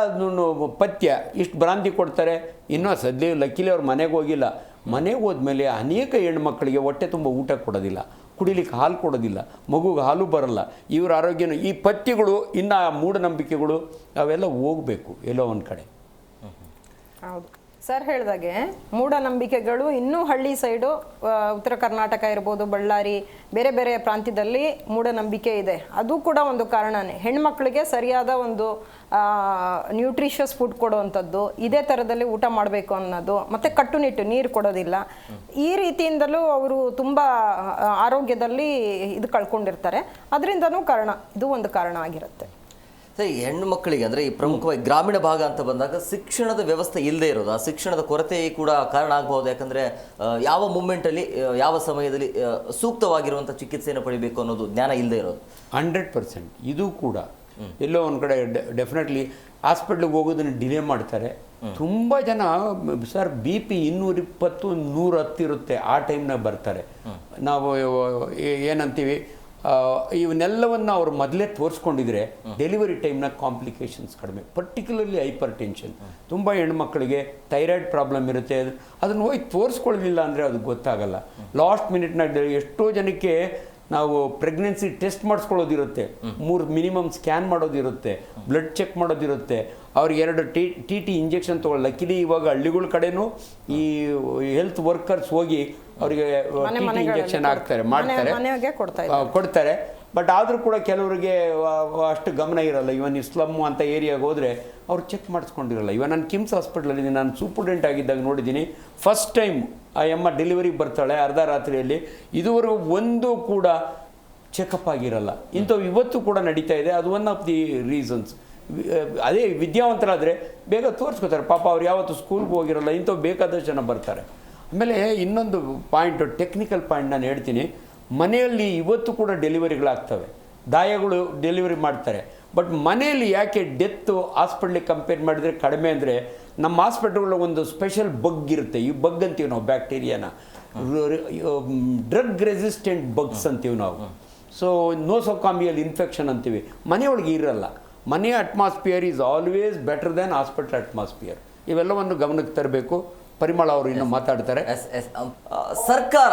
ಪಥ್ಯ ಇಷ್ಟು ಭ್ರಾಂತಿ ಕೊಡ್ತಾರೆ. ಇನ್ನೂ ಸದ್ಯ ಲಕ್ಕಿಲಿ ಅವ್ರ ಮನೆಗೆ ಹೋಗಿಲ್ಲ. ಮನೆಗೆ ಹೋದ್ಮೇಲೆ ಅನೇಕ ಹೆಣ್ಮಕ್ಳಿಗೆ ಹೊಟ್ಟೆ ತುಂಬ ಊಟ ಕೊಡೋದಿಲ್ಲ, ಕುಡಿಲಿಕ್ಕೆ ಹಾಲು ಕೊಡೋದಿಲ್ಲ, ಮಗುಗೆ ಹಾಲು ಬರಲ್ಲ. ಇವರ ಆರೋಗ್ಯನ ಈ ಪಥ್ಯಗಳು, ಇನ್ನು ಮೂಢನಂಬಿಕೆಗಳು ಅವೆಲ್ಲ ಹೋಗಬೇಕು ಎಲ್ಲೋ ಒಂದು ಕಡೆ. ಹೌದು ಸರ್ ಹೇಳಿದಾಗೆ ಮೂಢನಂಬಿಕೆಗಳು ಇನ್ನೂ ಹಳ್ಳಿ ಸೈಡು ಉತ್ತರ ಕರ್ನಾಟಕ ಇರ್ಬೋದು, ಬಳ್ಳಾರಿ, ಬೇರೆ ಬೇರೆ ಪ್ರಾಂತ್ಯದಲ್ಲಿ ಮೂಢನಂಬಿಕೆ ಇದೆ. ಅದು ಕೂಡ ಒಂದು ಕಾರಣನೇ. ಹೆಣ್ಮಕ್ಳಿಗೆ ಸರಿಯಾದ ಒಂದು ನ್ಯೂಟ್ರಿಷಿಯಸ್ ಫುಡ್ ಕೊಡುವಂಥದ್ದು, ಇದೇ ಥರದಲ್ಲಿ ಊಟ ಮಾಡಬೇಕು ಅನ್ನೋದು, ಮತ್ತು ಕಟ್ಟುನಿಟ್ಟು ನೀರು ಕೊಡೋದಿಲ್ಲ. ಈ ರೀತಿಯಿಂದಲೂ ಅವರು ತುಂಬ ಆರೋಗ್ಯದಲ್ಲಿ ಇದು ಕಳ್ಕೊಂಡಿರ್ತಾರೆ. ಅದರಿಂದನೂ ಕಾರಣ, ಇದು ಒಂದು ಕಾರಣ ಆಗಿರುತ್ತೆ. ಸರಿ, ಹೆಣ್ಣು ಮಕ್ಕಳಿಗೆ ಅಂದರೆ ಈ ಪ್ರಮುಖವಾಗಿ ಗ್ರಾಮೀಣ ಭಾಗ ಅಂತ ಬಂದಾಗ ಶಿಕ್ಷಣದ ವ್ಯವಸ್ಥೆ ಇಲ್ಲದೆ ಇರೋದು, ಆ ಶಿಕ್ಷಣದ ಕೊರತೆ ಕೂಡ ಕಾರಣ ಆಗ್ಬೋದು. ಯಾಕಂದರೆ ಯಾವ ಮೂಮೆಂಟಲ್ಲಿ ಯಾವ ಸಮಯದಲ್ಲಿ ಸೂಕ್ತವಾಗಿರುವಂಥ ಚಿಕಿತ್ಸೆಯನ್ನು ಪಡಿಬೇಕು ಅನ್ನೋದು ಜ್ಞಾನ ಇಲ್ಲದೆ ಇರೋದು. 100% ಇದು ಕೂಡ ಎಲ್ಲೋ ಒಂದು ಕಡೆ ಡೆಫಿನೆಟ್ಲಿ ಹಾಸ್ಪಿಟ್ಲಿಗೆ ಹೋಗೋದನ್ನು ಡಿಲೇ ಮಾಡ್ತಾರೆ. ತುಂಬ ಜನ ಸರ್ BP 220 110 ಇರುತ್ತೆ, ಆ ಟೈಮ್ನಾಗ ಬರ್ತಾರೆ. ನಾವು ಏನಂತೀವಿ, ಇವನ್ನೆಲ್ಲವನ್ನು ಅವ್ರು ಮೊದಲೇ ತೋರಿಸ್ಕೊಂಡಿದ್ರೆ ಡೆಲಿವರಿ ಟೈಮ್ನಾಗ ಕಾಂಪ್ಲಿಕೇಶನ್ಸ್ ಕಡಿಮೆ. ಪರ್ಟಿಕ್ಯುಲರ್ಲಿ ಹೈಪರ್ ಟೆನ್ಷನ್, ತುಂಬ ಹೆಣ್ಮಕ್ಳಿಗೆ ಥೈರಾಯ್ಡ್ ಪ್ರಾಬ್ಲಮ್ ಇರುತ್ತೆ. ಅದನ್ನು ಹೋಗಿ ತೋರಿಸ್ಕೊಳ್ಳಲಿಲ್ಲ ಅಂದರೆ ಅದು ಗೊತ್ತಾಗಲ್ಲ. ಲಾಸ್ಟ್ ಮಿನಿಟ್ನಾಗ ಎಷ್ಟೋ ಜನಕ್ಕೆ ನಾವು ಪ್ರೆಗ್ನೆನ್ಸಿ ಟೆಸ್ಟ್ ಮಾಡಿಸ್ಕೊಳ್ಳೋದಿರುತ್ತೆ, 3 ಮಿನಿಮಮ್ ಸ್ಕ್ಯಾನ್ ಮಾಡೋದಿರುತ್ತೆ, ಬ್ಲಡ್ ಚೆಕ್ ಮಾಡೋದಿರುತ್ತೆ, ಅವ್ರಿಗೆ 2 TT ಇಂಜೆಕ್ಷನ್ ತೊಗೊಳ್ಳಿ. ಲಕ್ಕಿಲಿ ಇವಾಗ ಹಳ್ಳಿಗಳ ಕಡೆನೂ ಈ ಹೆಲ್ತ್ ವರ್ಕರ್ಸ್ ಹೋಗಿ ಅವರಿಗೆ TT ಇಂಜೆಕ್ಷನ್ ಕೊಡ್ತಾರೆ. ಬಟ್ ಆದರೂ ಕೂಡ ಕೆಲವರಿಗೆ ಅಷ್ಟು ಗಮನ ಇರಲ್ಲ. ಇವನ್ ಈ ಸ್ಲಮ್ಮು ಅಂತ ಏರಿಯಾಗೆ ಹೋದರೆ ಅವ್ರು ಚೆಕ್ ಮಾಡಿಸ್ಕೊಂಡಿರಲ್ಲ. ಇವನ್ ನಾನು ಕಿಮ್ಸ್ ಹಾಸ್ಪಿಟ್ಲಲ್ಲಿ ನಾನು ಸೂಪರ್ಡೆಂಟ್ ಆಗಿದ್ದಾಗ ನೋಡಿದ್ದೀನಿ, ಫಸ್ಟ್ ಟೈಮ್ ಆ ಅಮ್ಮ ಡೆಲಿವರಿಗೆ ಬರ್ತಾಳೆ ಅರ್ಧ ರಾತ್ರಿಯಲ್ಲಿ, ಇದುವರೆಗೂ ಒಂದು ಕೂಡ ಚೆಕಪ್ ಆಗಿರಲ್ಲ. ಇಂಥವು ಇವತ್ತು ಕೂಡ ನಡೀತಾ ಇದೆ. ಅದು ಒನ್ ಆಫ್ ದಿ ರೀಸನ್ಸ್. ಅದೇ ವಿದ್ಯಾವಂತರಾದರೆ ಬೇಗ ತೋರಿಸ್ಕೋತಾರೆ. ಪಾಪ ಅವ್ರು ಯಾವತ್ತು ಸ್ಕೂಲ್ಗೆ ಹೋಗಿರಲ್ಲ, ಇಂಥವು ಬೇಕಾದಷ್ಟು ಜನ ಬರ್ತಾರೆ. ಆಮೇಲೆ ಇನ್ನೊಂದು ಪಾಯಿಂಟು, ಟೆಕ್ನಿಕಲ್ ಪಾಯಿಂಟ್ ನಾನು ಹೇಳ್ತೀನಿ. ಮನೆಯಲ್ಲಿ ಇವತ್ತು ಕೂಡ ಡೆಲಿವರಿಗಳಾಗ್ತವೆ, ದಾಯಗಳು ಡೆಲಿವರಿ ಮಾಡ್ತಾರೆ. ಬಟ್ ಮನೆಯಲ್ಲಿ ಯಾಕೆ ಡೆತ್ತು ಹಾಸ್ಪಿಟ್ಲಿಗೆ ಕಂಪೇರ್ ಮಾಡಿದರೆ ಕಡಿಮೆ ಅಂದರೆ, ನಮ್ಮ ಹಾಸ್ಪಿಟ್ಲ್ಗಳ ಒಂದು ಸ್ಪೆಷಲ್ ಬಗ್ ಇರುತ್ತೆ. ಈ ಬಗ್ ಅಂತೀವಿ ನಾವು, ಬ್ಯಾಕ್ಟೀರಿಯಾನ ಡ್ರಗ್ ರೆಸಿಸ್ಟೆಂಟ್ ಬಗ್ಸ್ ಅಂತೀವಿ ನಾವು. ಸೊ ನೋಸೋಕಾಮಿಯಲ್ ಇನ್ಫೆಕ್ಷನ್ ಅಂತೀವಿ. ಮನೆಯೊಳಗೆ ಇರಲ್ಲ. ಮನೆ atmosphere is always better then hospital atmosphere. ಇವೆಲ್ಲವನ್ನು ಗಮನಕ್ಕೆ ತರಬೇಕು. ಪರಿಮಳ ಅವರು ಇನ್ನೂ ಮಾತಾಡ್ತಾರೆ. ಸರ್ಕಾರ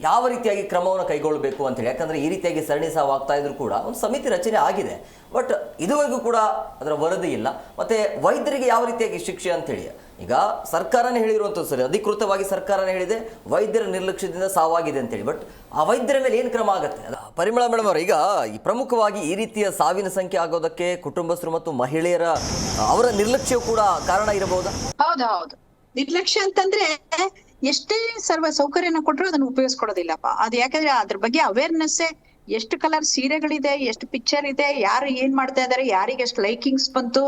ಯಾವ ರೀತಿಯಾಗಿ ಕ್ರಮವನ್ನು ಕೈಗೊಳ್ಳಬೇಕು ಅಂತೇಳಿ, ಯಾಕಂದರೆ ಈ ರೀತಿಯಾಗಿ ಸರಣಿ ಸಾವಾಗ್ತಾ ಇದ್ರು ಕೂಡ ಒಂದು ಸಮಿತಿ ರಚನೆ ಆಗಿದೆ, ಬಟ್ ಇದುವರೆಗೂ ಕೂಡ ಅದರ ವರದಿ ಇಲ್ಲ. ಮತ್ತು ವೈದ್ಯರಿಗೆ ಯಾವ ರೀತಿಯಾಗಿ ಶಿಕ್ಷೆ ಅಂತೇಳಿ ಈಗ ಸರ್ಕಾರನೇ ಹೇಳಿರುವಂಥದ್ದು ಸರಿ, ಅಧಿಕೃತವಾಗಿ ಸರ್ಕಾರನೇ ಹೇಳಿದೆ ವೈದ್ಯರ ನಿರ್ಲಕ್ಷ್ಯದಿಂದ ಸಾವಾಗಿದೆ ಅಂತೇಳಿ. ಬಟ್ ಆ ವೈದ್ಯರ ಮೇಲೆ ಏನು ಕ್ರಮ ಆಗುತ್ತೆ? ಪರಿಮಳ ಮೇಡಮ್ ಅವರು, ಈಗ ಈ ಪ್ರಮುಖವಾಗಿ ಈ ರೀತಿಯ ಸಾವಿನ ಸಂಖ್ಯೆ ಆಗೋದಕ್ಕೆ ಕುಟುಂಬಸ್ಥರು ಮತ್ತು ಮಹಿಳೆಯರ ಅವರ ನಿರ್ಲಕ್ಷ್ಯ ಕೂಡ ಕಾರಣ ಇರಬಹುದಾ? ಹೌದು. ನಿರ್ಲಕ್ಷ್ಯ ಅಂತಂದ್ರೆ ಎಷ್ಟೇ ಸರ್ವ ಸೌಕರ್ಯನ ಕೊಟ್ಟರು ಅದನ್ನ ಉಪಯೋಗಿಸ್ಕೊಡೋದಿಲ್ಲಪ್ಪ. ಅದು ಯಾಕಂದ್ರೆ ಅದ್ರ ಬಗ್ಗೆ ಅವೇರ್ನೆಸ್, ಎಷ್ಟು ಕಲರ್ ಸೀರೆಗಳಿದೆ, ಎಷ್ಟು ಪಿಕ್ಚರ್ ಇದೆ, ಯಾರು ಏನ್ ಮಾಡ್ತಾ ಇದಾರೆ, ಯಾರಿಗೆ ಎಷ್ಟು ಲೈಕಿಂಗ್ಸ್ ಬಂತು,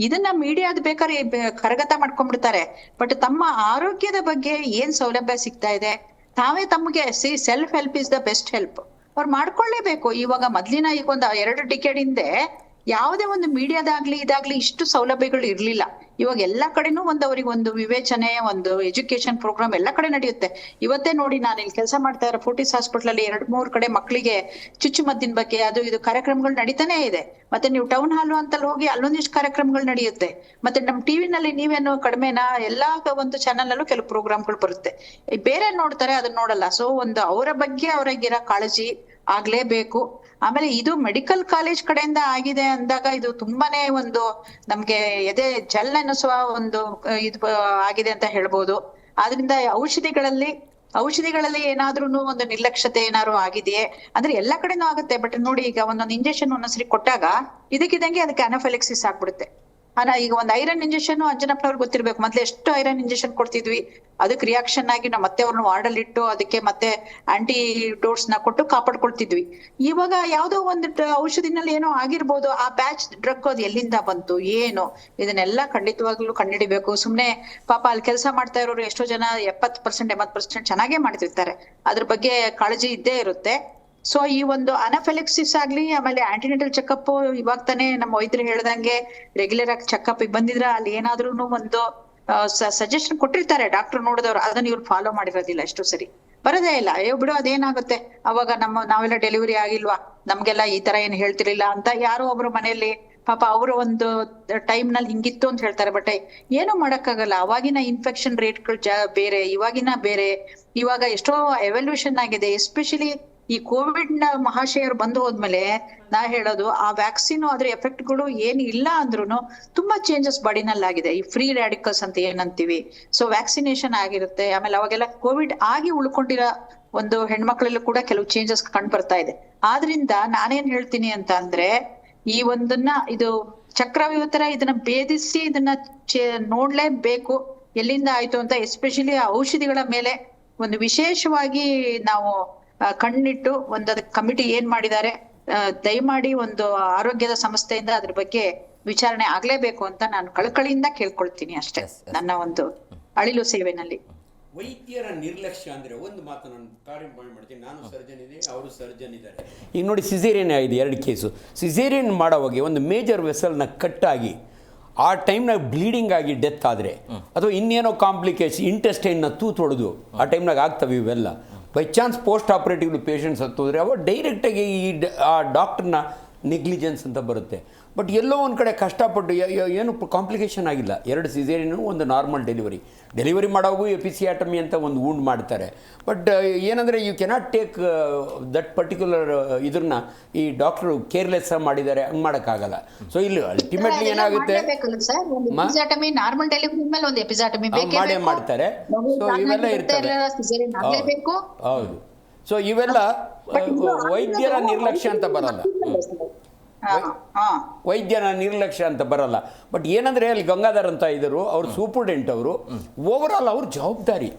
ಇದನ್ನ ಮೀಡಿಯಾದ ಬೇಕಾದ್ರೆ ಕರಗತ ಮಾಡ್ಕೊಂಡ್ಬಿಡ್ತಾರೆ. ಬಟ್ ತಮ್ಮ ಆರೋಗ್ಯದ ಬಗ್ಗೆ ಏನ್ ಸೌಲಭ್ಯ ಸಿಗ್ತಾ ಇದೆ, ತಾವೇ ತಮಗೆ self help is the best help ಅವ್ರು ಮಾಡ್ಕೊಳ್ಳೇಬೇಕು. ಇವಾಗ ಮೊದ್ಲಿನ ಈಗ ಒಂದು 2 ಡಿಕೆಡ್ ಹಿಂದೆ ಯಾವುದೇ ಒಂದು ಮೀಡಿಯಾದಾಗ್ಲಿ ಇದಾಗ್ಲಿ ಇಷ್ಟು ಸೌಲಭ್ಯಗಳು ಇರ್ಲಿಲ್ಲ. ಇವಾಗ ಎಲ್ಲಾ ಕಡೆನೂ ಅವ್ರಿಗೆ ಒಂದು ವಿವೇಚನೆ, ಒಂದು ಎಜುಕೇಶನ್ ಪ್ರೋಗ್ರಾಮ್ ಎಲ್ಲ ಕಡೆ ನಡೆಯುತ್ತೆ. ಇವತ್ತೇ ನೋಡಿ, ನಾನು ಇಲ್ಲಿ ಕೆಲಸ ಮಾಡ್ತಾ ಇರೋ ಫೋರ್ಟಿಸ್ ಹಾಸ್ಪಿಟಲ್ ಅಲ್ಲಿ 2-3 ಕಡೆ ಮಕ್ಕಳಿಗೆ ಚುಚ್ಚುಮದ್ದಿನ ಬಗ್ಗೆ ಅದು ಇದು ಕಾರ್ಯಕ್ರಮಗಳು ನಡೀತಾನೆ ಇದೆ. ಮತ್ತೆ ನೀವು ಟೌನ್ ಹಾಲ್ ಅಂತಲ್ಲಿ ಹೋಗಿ ಅಲ್ಲೊಂದಿಷ್ಟು ಕಾರ್ಯಕ್ರಮಗಳು ನಡೆಯುತ್ತೆ. ಮತ್ತೆ ನಮ್ ಟಿವಿನಲ್ಲಿ ನೀವೇನು ಕಡಿಮೆನಾ, ಎಲ್ಲಾ ಒಂದು ಚಾನಲ್ ಅಲ್ಲೂ ಕೆಲವು ಪ್ರೋಗ್ರಾಮ್ಗಳು ಬರುತ್ತೆ. ಬೇರೆ ನೋಡ್ತಾರೆ, ಅದನ್ನ ನೋಡಲ್ಲ. ಸೊ ಅವರ ಬಗ್ಗೆ ಅವರಿಗಿರೋ ಕಾಳಜಿ ಆಗ್ಲೇಬೇಕು. ಆಮೇಲೆ ಇದು ಮೆಡಿಕಲ್ ಕಾಲೇಜ್ ಕಡೆಯಿಂದ ಆಗಿದೆ ಅಂದಾಗ ಇದು ತುಂಬಾನೇ ಒಂದು ನಮ್ಗೆ ಎದೆ ಜಲ್ ಅನ್ನಿಸುವ ಒಂದು ಇದು ಆಗಿದೆ ಅಂತ ಹೇಳ್ಬೋದು. ಆದ್ರಿಂದ ಔಷಧಿಗಳಲ್ಲಿ ಏನಾದ್ರೂ ಒಂದು ನಿರ್ಲಕ್ಷ್ಯತೆ ಏನಾದ್ರು ಆಗಿದೆಯೇ ಅಂದ್ರೆ ಎಲ್ಲಾ ಕಡೆನೂ ಆಗುತ್ತೆ. ಬಟ್ ನೋಡಿ, ಈಗ ಒಂದೊಂದು ಇಂಜೆಕ್ಷನ್ ಒಂದೊಂದ್ಸರಿ ಕೊಟ್ಟಾಗ ಇದಕ್ಕಿದಂಗೆ ಅದಕ್ಕೆ ಅನಾಫಿಲಾಕ್ಸಿಸ್ ಆಗ್ಬಿಡುತ್ತೆ. ಈಗ ಒಂದು ಐರನ್ ಇಂಜೆಕ್ಷನ್ ಅಂಜನಪ್ಪನವ್ರಿಗೆ ಗೊತ್ತಿರ್ಬೇಕು. ಮೊದ್ಲು ಎಷ್ಟು ಐರನ್ ಇಂಜೆಕ್ಷನ್ ಕೊಡ್ತಿದ್ವಿ, ಅದಕ್ಕೆ ರಿಯಾಕ್ಷನ್ ಆಗಿ ನಾವು ಮತ್ತೆ ಅವ್ರನ್ನ ವಾರ್ಡಲ್ಲಿ ಇಟ್ಟು ಅದಕ್ಕೆ ಮತ್ತೆ ಆಂಟಿ ಡೋಸ್ ನ ಕೊಟ್ಟು ಕಾಪಾಡ್ಕೊಳ್ತಿದ್ವಿ. ಇವಾಗ ಯಾವ್ದೋ ಒಂದು ಔಷಧಿನಲ್ಲಿ ಏನೋ ಆಗಿರ್ಬೋದು, ಆ ಬ್ಯಾಚ್ ಡ್ರಗ್ ಅದು ಎಲ್ಲಿಂದ ಬಂತು ಏನು, ಇದನ್ನೆಲ್ಲ ಖಂಡಿತವಾಗ್ಲೂ ಕಂಡುಹಿಡಿಬೇಕು. ಸುಮ್ನೆ ಪಾಪ ಅಲ್ಲಿ ಕೆಲಸ ಮಾಡ್ತಾ ಇರೋರು ಎಷ್ಟೋ ಜನ 70% 80% ಚೆನ್ನಾಗೇ ಮಾಡ್ತಿರ್ತಾರೆ, ಅದ್ರ ಬಗ್ಗೆ ಕಾಳಜಿ ಇದ್ದೇ ಇರುತ್ತೆ. ಸೊ ಈ ಒಂದು ಅನಾಫಿಲಾಕ್ಸಿಸ್ ಆಗ್ಲಿ, ಆಮೇಲೆ ಆಂಟಿನೆಟಲ್ ಚೆಕಪ್ ಇವಾಗ ತಾನೇ ನಮ್ಮ ವೈದ್ಯರು ಹೇಳ್ದಂಗೆ ರೆಗ್ಯುಲರ್ ಆಗಿ ಚೆಕಪ್ ಬಂದಿದ್ರ ಅಲ್ಲಿ ಏನಾದ್ರೂ ಒಂದು ಸಜೆಷನ್ ಕೊಟ್ಟಿರ್ತಾರೆ ಡಾಕ್ಟರ್ ನೋಡಿದವ್ರು, ಅದನ್ನ ಇವ್ರು ಫಾಲೋ ಮಾಡಿರೋದಿಲ್ಲ. ಎಷ್ಟೋ ಸರಿ ಬರೋದೇ ಇಲ್ಲ. ಬಿಡು ಅದೇನಾಗುತ್ತೆ, ಅವಾಗ ನಾವೆಲ್ಲ ಡೆಲಿವರಿ ಆಗಿಲ್ವಾ, ನಮ್ಗೆಲ್ಲ ಈ ತರ ಏನ್ ಹೇಳ್ತಿರ್ಲಿಲ್ಲ ಅಂತ ಯಾರೋ ಒಬ್ರು ಮನೆಯಲ್ಲಿ ಪಾಪ ಅವರು ಒಂದು ಟೈಮ್ ನಲ್ಲಿ ಹಿಂಗಿತ್ತು ಅಂತ ಹೇಳ್ತಾರೆ. ಬಟ್ ಏನು ಮಾಡಕ್ಕಾಗಲ್ಲ. ಅವಾಗಿನ ಇನ್ಫೆಕ್ಷನ್ ರೇಟ್ಗಳು ಬೇರೆ, ಇವಾಗಿನ ಬೇರೆ. ಇವಾಗ ಎಷ್ಟೋ ಎವಲ್ಯೂಷನ್ ಆಗಿದೆ. ಎಸ್ಪೆಷಲಿ ಈ ಕೋವಿಡ್ ನ ಮಹಾಶಯರು ಬಂದು ಹೋದ್ಮೇಲೆ ನಾ ಹೇಳೋದು ಆ ವ್ಯಾಕ್ಸಿನ್ ಅದ್ರ ಎಫೆಕ್ಟ್ಗಳು ಏನ್ ಇಲ್ಲ ಅಂದ್ರೂ ತುಂಬಾ ಚೇಂಜಸ್ ಬಾಡಿನಲ್ಲಿ ಆಗಿದೆ. ಈ ಫ್ರೀ ರ್ಯಾಡಿಕಲ್ಸ್ ಅಂತ ಏನಂತೀವಿ, ಸೊ ವ್ಯಾಕ್ಸಿನೇಷನ್ ಆಗಿರುತ್ತೆ. ಆಮೇಲೆ ಅವಾಗೆಲ್ಲ ಕೋವಿಡ್ ಆಗಿ ಉಳ್ಕೊಂಡಿರೋ ಒಂದು ಹೆಣ್ಮಕ್ಳಲ್ಲೂ ಕೂಡ ಕೆಲವು ಚೇಂಜಸ್ ಕಂಡು ಬರ್ತಾ ಇದೆ. ಆದ್ರಿಂದ ನಾನೇನ್ ಹೇಳ್ತೀನಿ ಅಂತ ಅಂದ್ರೆ ಈ ಒಂದನ್ನ ಇದು ಚಕ್ರವ್ಯೂಹ ತರ ಇದನ್ನ ಭೇದಿಸಿ ಇದನ್ನ ನೋಡ್ಲೇಬೇಕು ಎಲ್ಲಿಂದ ಆಯ್ತು ಅಂತ. ಎಸ್ಪೆಷಲಿ ಆ ಔಷಧಿಗಳ ಮೇಲೆ ಒಂದು ವಿಶೇಷವಾಗಿ ನಾವು ಕಣ್ಣಿಟ್ಟು ಒಂದು ಅದಕ್ಕೆ ಕಮಿಟಿ ಏನ್ ಮಾಡಿದ್ದಾರೆ, ದಯಮಾಡಿ ಒಂದು ಆರೋಗ್ಯದ ಸಂಸ್ಥೆಯಿಂದ ಅದ್ರ ಬಗ್ಗೆ ವಿಚಾರಣೆ ಆಗ್ಲೇಬೇಕು ಅಂತ ನಾನು ಕಳಕಳಿಯಿಂದ ಕೇಳ್ಕೊಳ್ತೀನಿ ಅಷ್ಟೇ, ನನ್ನ ಒಂದು ಅಳಿಲು ಸೇವೆನಲ್ಲಿ. ವೈದ್ಯರ ನಿರ್ಲಕ್ಷ್ಯ ಅಂದರೆ ಒಂದು ಮಾತು ನಾನು ಕ್ಲಾರಿಫೈ ಮಾಡ್ತೀನಿ. ನಾನು ಸರ್ಜನ್ ಇದೆ, ಅವರು ಸರ್ಜನ್ ಇದ್ದಾರೆ. ಈಗ ನೋಡಿ, ಸಿಸೇರಿಯನ್ ಆಗಿದೆ 2 ಕೇಸು. ಸಿಸೇರಿಯನ್ ಮಾಡೋವಾಗ ಒಂದು ಮೇಜರ್ ವೆಸಲ್ನ ಕಟ್ಟಾಗಿ ಆ ಟೈಮ್ನಾಗ ಬ್ಲೀಡಿಂಗ್ ಆಗಿ ಡೆತ್ ಆದರೆ, ಅಥವಾ ಇನ್ನೇನೋ ಕಾಂಪ್ಲಿಕೇಶನ್ ಇಂಟೆಸ್ಟೈನ್ನ ತೂತೊಡೆದು ಆ ಟೈಮ್ನಾಗ ಆಗ್ತವೆ ಇವೆಲ್ಲ. ಬೈ ಚಾನ್ಸ್ ಪೋಸ್ಟ್ ಆಪ್ರೇಟಿವ್ಲಿ ಪೇಷಂಟ್ಸ್ ಹತ್ತೋದ್ರೆ ಅವ ಡೈರೆಕ್ಟಾಗಿ ಆ ಡಾಕ್ಟರ್ನ ನೆಗ್ಲಿಜೆನ್ಸ್ ಅಂತ ಬರುತ್ತೆ. ಬಟ್ ಎಲ್ಲೋ ಒಂದು ಕಡೆ ಕಷ್ಟಪಟ್ಟು ಏನು ಕಾಂಪ್ಲಿಕೇಶನ್ ಆಗಿಲ್ಲ. 2 ಸಿಸೇರಿಯನು, ಒಂದು ನಾರ್ಮಲ್ ಡೆಲಿವರಿ ಮಾಡೋವಾಗೂ ಎಪಿಸಿಯಾಟಮಿ ಅಂತ ಒಂದು ವೂಂಡ್ ಮಾಡ್ತಾರೆ. ಬಟ್ ಏನಂದರೆ you cannot take that particular ಇದನ್ನ ಈ ಡಾಕ್ಟ್ರು ಕೇರ್ಲೆಸ್ ಮಾಡಿದ್ದಾರೆ, ಹಂಗೆ ಮಾಡೋಕ್ಕಾಗಲ್ಲ. ಸೊ ಇಲ್ಲಿ ಅಲ್ಟಿಮೇಟ್ಲಿ ಏನಾಗುತ್ತೆ, ಮಾಡೇ ಮಾಡ್ತಾರೆ. ಸೊ ಇವೆಲ್ಲ ಇರ್ತವೆ. ಹೌದು. ಸೊ ಇವೆಲ್ಲ ವೈದ್ಯರ ನಿರ್ಲಕ್ಷ್ಯ ಅಂತ ಬರಲ್ಲ, ವೈದ್ಯನ ನಿರ್ಲಕ್ಷ್ಯ ಅಂತ ಬರಲ್ಲ. ಬಟ್ ಏನಂದರೆ ಅಲ್ಲಿ ಗಂಗಾಧರ್ ಅಂತ ಇದ್ದರು, ಅವ್ರು ಸೂಪರ್ಡೆಂಟ್, ಅವರು ಓವರಾಲ್ ಅವ್ರ ಜವಾಬ್ದಾರಿ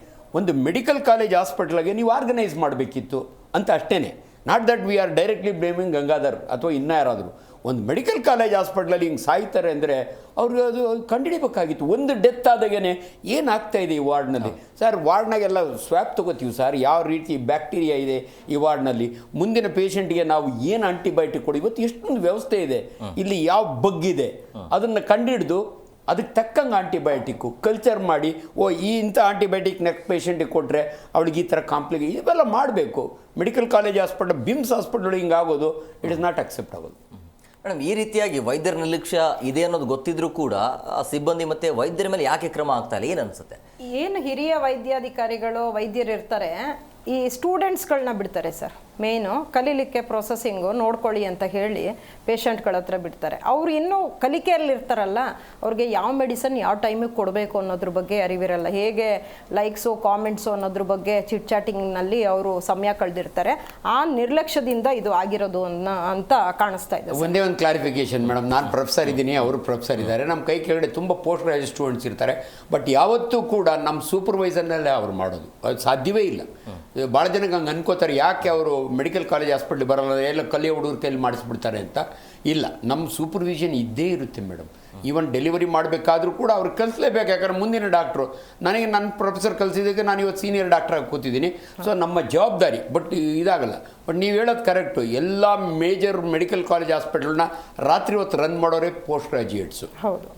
ಒಂದು ಮೆಡಿಕಲ್ ಕಾಲೇಜ್ ಹಾಸ್ಪಿಟ್ಲಾಗೆ ನೀವು ಆರ್ಗನೈಸ್ ಮಾಡಬೇಕಿತ್ತು ಅಂತ ಅಷ್ಟೇ. Not that we are directly blaming Gangadhar ಅಥವಾ ಇನ್ನೂ ಯಾರಾದರೂ. ಒಂದು ಮೆಡಿಕಲ್ ಕಾಲೇಜ್ ಹಾಸ್ಪಿಟ್ಲಲ್ಲಿ ಹಿಂಗೆ ಸಾಯ್ತಾರೆ ಅಂದರೆ ಅವ್ರಿಗೆ ಅದು ಕಂಡುಹಿಡಿಬೇಕಾಗಿತ್ತು. ಒಂದು ಡೆತ್ ಆದಾಗೇ ಏನಾಗ್ತಾ ಇದೆ ಈ ವಾರ್ಡ್ನಲ್ಲಿ. ಸರ್, ವಾರ್ಡ್ನಾಗೆಲ್ಲ ಸ್ವ್ಯಾಬ್ ತೊಗೋತೀವಿ ಸರ್, ಯಾವ ರೀತಿ ಬ್ಯಾಕ್ಟೀರಿಯಾ ಇದೆ ಈ ವಾರ್ಡ್ನಲ್ಲಿ, ಮುಂದಿನ ಪೇಷಂಟ್ಗೆ ನಾವು ಏನು ಆಂಟಿಬಯೋಟಿಕ್ ಕೊಡಿ. ಇವತ್ತು ಎಷ್ಟೊಂದು ವ್ಯವಸ್ಥೆ ಇದೆ, ಇಲ್ಲಿ ಯಾವ ಬಗ್ಗಿದೆ ಅದನ್ನು ಕಂಡುಹಿಡಿದು ಅದಕ್ಕೆ ತಕ್ಕಂಗೆ ಆಂಟಿಬಯೋಟಿಕ್ಕು ಕಲ್ಚರ್ ಮಾಡಿ, ಈ ಇಂಥ ಆಂಟಿಬಯೋಟಿಕ್ ನೆಕ್ಸ್ಟ್ ಪೇಷಂಟಿಗೆ ಕೊಟ್ಟರೆ ಅವಳಿಗೆ ಈ ಥರ ಕಾಂಪ್ಲಿಕೇಶನ್ ಇವೆಲ್ಲ ಮಾಡಬೇಕು. Medical college hospital, BIMS hospital ಹಿಂಗಾಗೋದು it is not acceptable. Madam, ಈ ರೀತಿಯಾಗಿ ವೈದ್ಯರ ನಿರ್ಲಕ್ಷ್ಯ ಇದೆ ಅನ್ನೋದು ಗೊತ್ತಿದ್ರೂ ಕೂಡ ಸಿಬ್ಬಂದಿ ಮತ್ತು ವೈದ್ಯರ ಮೇಲೆ ಯಾಕೆ ಕ್ರಮ ಆಗ್ತಾ ಇಲ್ಲ, ಏನು ಅನಿಸುತ್ತೆ? ಏನು ಹಿರಿಯ ವೈದ್ಯಾಧಿಕಾರಿಗಳು ವೈದ್ಯರು ಇರ್ತಾರೆ, ಈ ಸ್ಟೂಡೆಂಟ್ಸ್ಗಳನ್ನ ಬಿಡ್ತಾರೆ ಸರ್. ಮೇಯ್ನು ಕಲೀಲಿಕ್ಕೆ ಪ್ರೊಸೆಸಿಂಗು ನೋಡ್ಕೊಳ್ಳಿ ಅಂತ ಹೇಳಿ ಪೇಷಂಟ್ಗಳ ಹತ್ರ ಬಿಡ್ತಾರೆ. ಅವರು ಇನ್ನೂ ಕಲಿಕೆಯಲ್ಲಿ ಇರ್ತಾರಲ್ಲ, ಅವ್ರಿಗೆ ಯಾವ ಮೆಡಿಸನ್ ಯಾವ ಟೈಮಿಗೆ ಕೊಡಬೇಕು ಅನ್ನೋದ್ರ ಬಗ್ಗೆ ಅರಿವಿರಲ್ಲ. ಹೇಗೆ ಲೈಕ್ಸು ಕಾಮೆಂಟ್ಸು ಅನ್ನೋದ್ರ ಬಗ್ಗೆ ಚಿಟ್ ಚಾಟಿಂಗ್ನಲ್ಲಿ ಅವರು ಸಮಯ ಕಳೆದಿರ್ತಾರೆ. ಆ ನಿರ್ಲಕ್ಷ್ಯದಿಂದ ಇದು ಆಗಿರೋದು ಅಂತ ಕಾಣಿಸ್ತಾ ಇದೆ. ಒಂದೇ ಒಂದು ಕ್ಲಾರಿಫಿಕೇಶನ್ ಮೇಡಮ್, ನಾನು ಪ್ರೊಫೆಸರ್ ಇದ್ದೀನಿ, ಅವರು ಪ್ರೊಫೆಸರ್ ಇದ್ದಾರೆ. ನಮ್ಮ ಕೈ ಕೆಳಗಡೆ ತುಂಬ ಪೋಸ್ಟ್ ಗ್ರಾಜುಯೇಟ್ ಸ್ಟೂಡೆಂಟ್ಸ್ ಇರ್ತಾರೆ. ಬಟ್ ಯಾವತ್ತೂ ಕೂಡ ನಮ್ಮ ಸೂಪರ್ವೈಸರ್ನಲ್ಲೇ ಅವ್ರು ಮಾಡೋದು ಅದು ಸಾಧ್ಯವೇ ಇಲ್ಲ. ಭಾಳ ಜನಕ್ಕೆ ಹಂಗೆ ಅನ್ಕೋತಾರೆ, ಯಾಕೆ ಅವರು ಮೆಡಿಕಲ್ ಕಾಲೇಜ್ ಹಾಸ್ಪಿಟ್ಲಿಗೆ ಬರೋಲ್ಲ, ಎಲ್ಲ ಕಲಿಯೋ ಹುಡುಗರ ಕೈಲಿ ಮಾಡಿಸ್ಬಿಡ್ತಾರೆ ಅಂತ. ಇಲ್ಲ, ನಮ್ಮ ಸೂಪರ್ವಿಷನ್ ಇದ್ದೇ ಇರುತ್ತೆ ಮೇಡಮ್. ಈವನ್ ಡೆಲಿವರಿ ಮಾಡಬೇಕಾದ್ರೂ ಕೂಡ ಅವ್ರು ಕಲಿಸ್ಲೇಬೇಕು. ಯಾಕಂದ್ರೆ ಮುಂದಿನ ಡಾಕ್ಟ್ರು, ನನಗೆ ನನ್ನ ಪ್ರೊಫೆಸರ್ ಕಲಿಸಿದ್ದಕ್ಕೆ ನಾನು ಇವತ್ತು ಸೀನಿಯರ್ ಡಾಕ್ಟ್ರಾಗಿ ಕೂತಿದ್ದೀನಿ. ಸೊ ನಮ್ಮ ಜವಾಬ್ದಾರಿ. ಬಟ್ ಇದಾಗಲ್ಲ. ಬಟ್ ನೀವು ಹೇಳೋದು ಕರೆಕ್ಟು. ಎಲ್ಲ ಮೇಜರ್ ಮೆಡಿಕಲ್ ಕಾಲೇಜ್ ಹಾಸ್ಪಿಟಲ್ನ ರಾತ್ರಿ ಹೊತ್ತು ರನ್ ಮಾಡೋರೇ ಪೋಸ್ಟ್ ಗ್ರಾಜ್ಯುಯೇಟ್ಸು.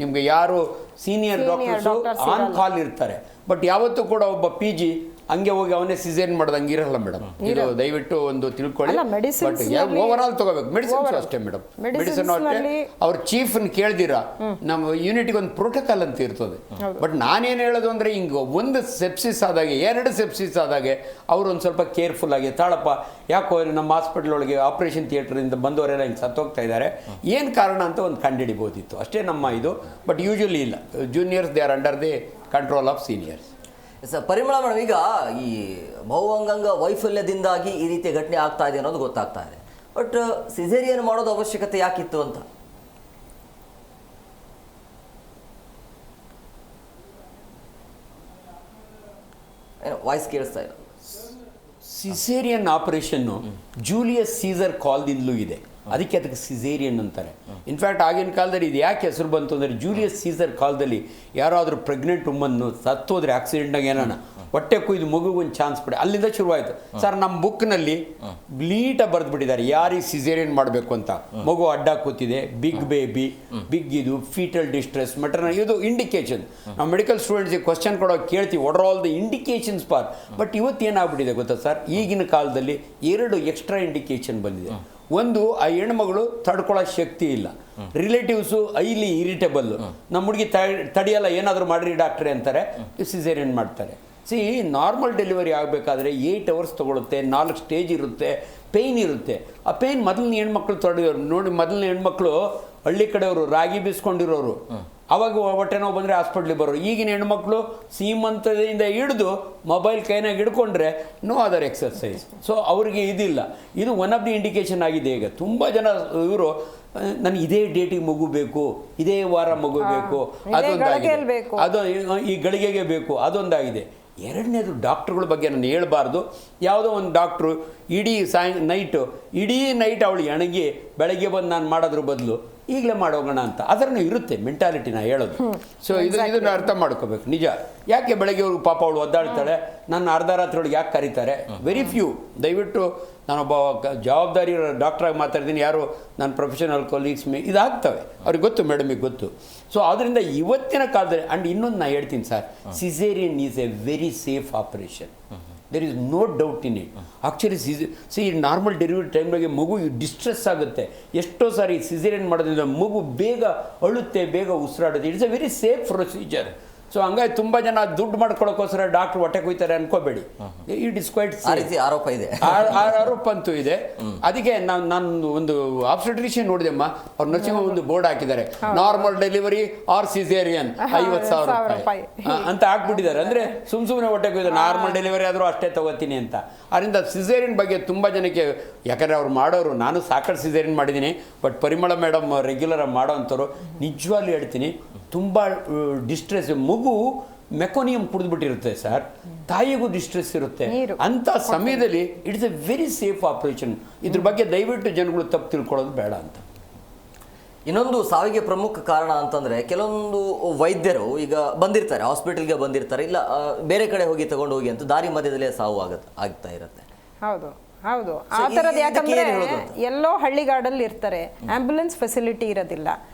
ನಿಮಗೆ ಯಾರು ಸೀನಿಯರ್ ಡಾಕ್ಟರ್ಸು ಆನ್ ಕಾಲ್ ಇರ್ತಾರೆ. ಬಟ್ ಯಾವತ್ತೂ ಕೂಡ ಒಬ್ಬ PG ಹಂಗೆ ಹೋಗಿ ಅವನೇ ಸಿಸೇರಿಯನ್ ಮಾಡೋದು ಹಂಗಿರಲ್ಲ ಮೇಡಮ್. ಇದು ದಯವಿಟ್ಟು ಒಂದು ತಿಳ್ಕೊಳ್ಳಿ. ಬಟ್ ಓವರ್ ಆಲ್ ತಗೋಬೇಕು. ಮೆಡಿಸಿನ್ಸ್ ಅಷ್ಟೇ ಮೇಡಮ್, ಮೆಡಿಸಿನ್ ಅಷ್ಟೇ. ಅವ್ರ ಚೀಫ್ನ ಕೇಳ್ದಿರಾ, ನಮ್ಮ ಯೂನಿಟಿಗೆ ಒಂದು ಪ್ರೋಟೋಕಾಲ್ ಅಂತ ಇರ್ತದೆ. ಬಟ್ ನಾನೇನು ಹೇಳೋದು ಅಂದರೆ, ಹಿಂಗೆ ಒಂದು ಸೆಪ್ಸಿಸ್ ಆದಾಗೆ, 2 ಸೆಪ್ಸಿಸ್ ಆದಾಗೆ ಅವ್ರು ಒಂದು ಸ್ವಲ್ಪ ಕೇರ್ಫುಲ್ ಆಗಿ, ತಾಳಪ್ಪ ಯಾಕೋ ನಮ್ಮ ಹಾಸ್ಪಿಟಲ್ ಒಳಗೆ ಆಪರೇಷನ್ ಥಿಯೇಟ್ರಿಂದ ಬಂದವರೆಲ್ಲ ಹಿಂಗೆ ಸತ್ತೋಗ್ತಾ ಇದ್ದಾರೆ, ಏನು ಕಾರಣ ಅಂತ ಒಂದು ಕಂಡುಹಿಡಿಬೋದಿತ್ತು ಅಷ್ಟೇ ನಮ್ಮ ಇದು. ಬಟ್ ಯೂಶಲಿ ಇಲ್ಲ. Juniors they are under the control of seniors. Sir, ಪರಿಮಳ ಮೇಡಮ್, ಈಗ ಈ ಬಹುಅಂಗಾಂಗ ವೈಫಲ್ಯದಿಂದಾಗಿ ಈ ರೀತಿಯ ಘಟನೆ ಆಗ್ತಾ ಇದೆ ಅನ್ನೋದು ಗೊತ್ತಾಗ್ತಾ ಇದೆ. ಬಟ್ ಸಿಸೇರಿಯನ್ ಮಾಡೋದು ಅವಶ್ಯಕತೆ ಯಾಕಿತ್ತು ಅಂತ? ವಾಯ್ಸ್ ಕೇಳಿಸ್ತಾ ಇಲ್ಲ. ಸಿಸೇರಿಯನ್ ಆಪರೇಷನ್ನು ಜೂಲಿಯಸ್ ಸೀಸರ್ ಕಾಲದಿಂದಲೂ ಇದೆ, ಅದಕ್ಕೆ ಸಿಸೇರಿಯನ್ ಅಂತಾರೆ. ಇನ್ಫ್ಯಾಕ್ಟ್ ಆಗಿನ ಕಾಲದಲ್ಲಿ ಇದು ಯಾಕೆ ಹೆಸರು ಬಂತು ಅಂದರೆ, ಜೂಲಿಯಸ್ ಸೀಸರ್ ಕಾಲದಲ್ಲಿ ಯಾರಾದರೂ ಪ್ರೆಗ್ನೆಂಟ್ ವುಮನ್ನು ಸತ್ತೋದ್ರೆ ಆಕ್ಸಿಡೆಂಟ್ನಾಗ ಏನಾನ ಹೊಟ್ಟೆ ಕುಯ್ದು ಮಗುಗೊಂದು ಚಾನ್ಸ್ ಕೊಡಿ, ಅಲ್ಲಿಂದ ಶುರುವಾಯಿತು. ಸರ್, ನಮ್ಮ ಬುಕ್ನಲ್ಲಿ ನೀಟಾಗಿ ಬರೆದುಬಿಟ್ಟಿದ್ದಾರೆ ಯಾರಿಗೆ ಸಿಸೇರಿಯನ್ ಮಾಡಬೇಕು ಅಂತ. ಮಗು ಅಡ್ಡ ಕೂತಿದೆ, ಬಿಗ್ ಬೇಬಿ, ಬಿಗ್ ಇದು, ಫೀಟಲ್ ಡಿಸ್ಟ್ರೆಸ್, ಮೆಟರ್ನಲ್, ಇದು ಇಂಡಿಕೇಶನ್. ನಾವು ಮೆಡಿಕಲ್ ಸ್ಟೂಡೆಂಟ್ಸಿಗೆ ಕ್ವಶನ್ ಕೊಡೋಕೆ ಕೇಳ್ತೀವಿ, what are all the indications for. But ಇವತ್ತು ಏನಾಗ್ಬಿಟ್ಟಿದೆ ಗೊತ್ತಾ ಸರ್, ಈಗಿನ ಕಾಲದಲ್ಲಿ 2 ಎಕ್ಸ್ಟ್ರಾ ಇಂಡಿಕೇಶನ್ ಬಂದಿದೆ. ಒಂದು, ಆ ಹೆಣ್ಮಗಳು ತಡ್ಕೊಳ್ಳೋ ಶಕ್ತಿ ಇಲ್ಲ, ರಿಲೇಟಿವ್ಸು ಐಲಿ ಇರಿಟೇಬಲ್, ನಮ್ಮ ಹುಡುಗಿ ತಡಿಯಲ್ಲ, ಏನಾದರೂ ಮಾಡಿರಿ ಡಾಕ್ಟ್ರೆ ಅಂತಾರೆ, ಸಿಸೇರಿಯನ್ ಮಾಡ್ತಾರೆ. ಸಿ ನಾರ್ಮಲ್ ಡೆಲಿವರಿ ಆಗಬೇಕಾದ್ರೆ 8 hours ತೊಗೊಳುತ್ತೆ, 4 ಸ್ಟೇಜ್ ಇರುತ್ತೆ, ಪೇಯ್ನ್ ಇರುತ್ತೆ. ಆ ಪೇಯ್ನ್ ಮೊದಲನೇ ಹೆಣ್ಮಕ್ಳು ತೊಡೆಯೋರು ನೋಡಿ, ಮೊದಲನೇ ಹೆಣ್ಮಕ್ಳು ಹಳ್ಳಿ ಕಡೆಯವರು ರಾಗಿ ಬೀಸ್ಕೊಂಡಿರೋರು, ಅವಾಗ ಹೊಟ್ಟೆ ನೋವು ಬಂದರೆ ಹಾಸ್ಪಿಟ್ಲಿಗೆ ಬರೋರು. ಈಗಿನ ಹೆಣ್ಮಕ್ಳು ಸೀಮಂತದಿಂದ ಹಿಡಿದು ಮೊಬೈಲ್ ಕೈನಾಗ ಹಿಡ್ಕೊಂಡ್ರೆ ನೋ ಅದರ್ ಎಕ್ಸರ್ಸೈಸ್. ಸೊ ಅವ್ರಿಗೆ ಇದಿಲ್ಲ. ಇದು ಒನ್ ಆಫ್ ದಿ ಇಂಡಿಕೇಶನ್ ಆಗಿದೆ. ಈಗ ತುಂಬ ಜನ ಇವರು ನನಗೆ ಇದೇ ಡೇಟಿಗೆ ಮಗು ಬೇಕು, ಇದೇ ವಾರ ಮಗು ಬೇಕು, ಅದೊಂದಾಗಿದೆ, ಅದು ಈ ಗಳಿಗೆಗೆ ಬೇಕು, ಅದೊಂದಾಗಿದೆ. ಎರಡನೇದು ಡಾಕ್ಟ್ರುಗಳ ಬಗ್ಗೆ ನಾನು ಹೇಳ್ಬಾರ್ದು. ಯಾವುದೋ ಒಂದು ಡಾಕ್ಟ್ರು ಇಡೀ ಇಡೀ ನೈಟ್ ಅವಳು ಎಣಗಿ ಬೆಳಗ್ಗೆ ಬಂದು ನಾನು ಮಾಡೋದ್ರ ಬದಲು ಈಗಲೇ ಮಾಡೋಗೋಣ ಅಂತ ಅದನ್ನು ಇರುತ್ತೆ ಮೆಂಟಾಲಿಟಿ ನಾ ಹೇಳೋದು. ಸೊ ಇದನ್ನು ಅರ್ಥ ಮಾಡ್ಕೋಬೇಕು. ನಿಜ, ಯಾಕೆ ಬೆಳಗ್ಗೆವರೆಗೂ ಪಾಪ ಅವಳು ಒದ್ದಾಡ್ತಾಳೆ, ನನ್ನ ಅರ್ಧ ರಾತ್ರಿ ಒಳಗೆ ಯಾಕೆ ಕರೀತಾರೆ? Very few. ದಯವಿಟ್ಟು ನಾನೊಬ್ಬ ಜವಾಬ್ದಾರಿ ಡಾಕ್ಟ್ರಾಗಿ ಮಾತಾಡ್ತೀನಿ, ಯಾರು ನನ್ನ ಪ್ರೊಫೆಷನಲ್ ಕೊಲೀಗ್ಸ್ ಇದಾಗ್ತವೆ, ಅವ್ರಿಗೆ ಗೊತ್ತು, ಮೇಡಮಿಗೆ ಗೊತ್ತು. ಸೊ ಆದ್ದರಿಂದ ಇವತ್ತಿನ ಕಾಲದಲ್ಲಿ ಆ್ಯಂಡ್ ಇನ್ನೊಂದು ನಾನು ಹೇಳ್ತೀನಿ sir, caesarean is a very safe operation. There is no doubt in it. Actually normal delivery ಟೈಮ್ನಾಗೆ ಮಗು ಡಿಸ್ಟ್ರೆಸ್ ಆಗುತ್ತೆ. ಎಷ್ಟೋ ಸಾರಿ ಸಿಸೇರಿಯನ್ ಮಾಡೋದ್ರಿಂದ ಮಗು ಬೇಗ ಅಳುತ್ತೆ, ಬೇಗ ಉಸಿರಾಡುತ್ತೆ. It's a very safe procedure. So ಹಂಗಾಗಿ ತುಂಬ ಜನ ದುಡ್ಡು ಮಾಡ್ಕೊಳ್ಳೋಕ್ಕೋಸ್ಕರ ಡಾಕ್ಟ್ರು ಹೊಟ್ಟೆ ಕೊಯ್ತಾರೆ ಅನ್ಕೋಬೇಡಿ. ಇಟ್ ಇಸ್ ಕ್ವೈಟ್ ಆರೋಪ ಇದೆ, ಆರೋಪ ಅಂತೂ ಇದೆ. ಅದಕ್ಕೆ ನಾನು ಒಂದು ಆಬ್ಸ್ಟೆಟ್ರಿಷಿಯನ್ ನೋಡಿದೆಮ್ಮ, ಅವ್ರು ನರ್ಸಿಂಗ್ ಒಂದು ಬೋರ್ಡ್ ಹಾಕಿದ್ದಾರೆ, ನಾರ್ಮಲ್ ಡೆಲಿವರಿ ಆರ್ ಸಿಸೇರಿಯನ್ 50,000 ರೂಪಾಯಿ ಅಂತ ಹಾಕ್ಬಿಟ್ಟಿದ್ದಾರೆ. ಅಂದರೆ ಸುಮ್ಮನೆ ಹೊಟ್ಟೆ ಕೊಯ್ತಾರೆ, ನಾರ್ಮಲ್ ಡೆಲಿವರಿ ಆದರೂ ಅಷ್ಟೇ ತಗೋತೀನಿ ಅಂತ. ಅದರಿಂದ ಸಿಸೇರಿಯನ್ ಬಗ್ಗೆ ತುಂಬ ಜನಕ್ಕೆ, ಯಾಕಂದರೆ ಅವ್ರು ಮಾಡೋರು, ನಾನು ಸಾಕಷ್ಟು ಸಿಸೇರಿಯನ್ ಮಾಡಿದ್ದೀನಿ, ಬಟ್ ಪರಿಮಳ ಮೇಡಮ್ ರೆಗ್ಯುಲರಾಗಿ ಮಾಡೋ ಅಂಥವ್ರು ನಿಜವಾಗ್ಲೂ ಹೇಳ್ತೀನಿ, ತುಂಬ ಡಿಸ್ಟ್ರೆಸ್. ಮಗು ಮೆಕೋನಿಯಂ ಕುಡಿದ್ಬಿಟ್ಟಿರುತ್ತೆ ಸರ್, ತಾಯಿಗೂ ಡಿಸ್ಟ್ರೆಸ್ ಇರುತ್ತೆ. ಅಂಥ ಸಮಯದಲ್ಲಿ it's a very safe operation. ಇದ್ರ ಬಗ್ಗೆ ದಯವಿಟ್ಟು ಜನಗಳು ತಪ್ಪು ತಿಳ್ಕೊಳ್ಳೋದು ಬೇಡ ಅಂತ. ಇನ್ನೊಂದು ಸಾವಿಗೆ ಪ್ರಮುಖ ಕಾರಣ ಅಂತಂದರೆ, ಕೆಲವೊಂದು ವೈದ್ಯರು ಈಗ ಬಂದಿರ್ತಾರೆ, ಹಾಸ್ಪಿಟಲ್ಗೆ ಬಂದಿರ್ತಾರೆ, ಇಲ್ಲ ಬೇರೆ ಕಡೆ ಹೋಗಿ ತಗೊಂಡು ಹೋಗಿ ಅಂತ ದಾರಿ ಮಧ್ಯದಲ್ಲೇ ಸಾವು ಆಗ್ತಾ ಇರುತ್ತೆ. ಹೌದು ಹೌದು, ಆ ಥರದ್ದು. ಯಾಕಂದರೆ ಎಲ್ಲೋ ಹಳ್ಳಿಗಾಡಲ್ಲಿ ಇರ್ತಾರೆ, ಆ್ಯಂಬುಲೆನ್ಸ್ ಫೆಸಿಲಿಟಿ ಇರೋದಿಲ್ಲ.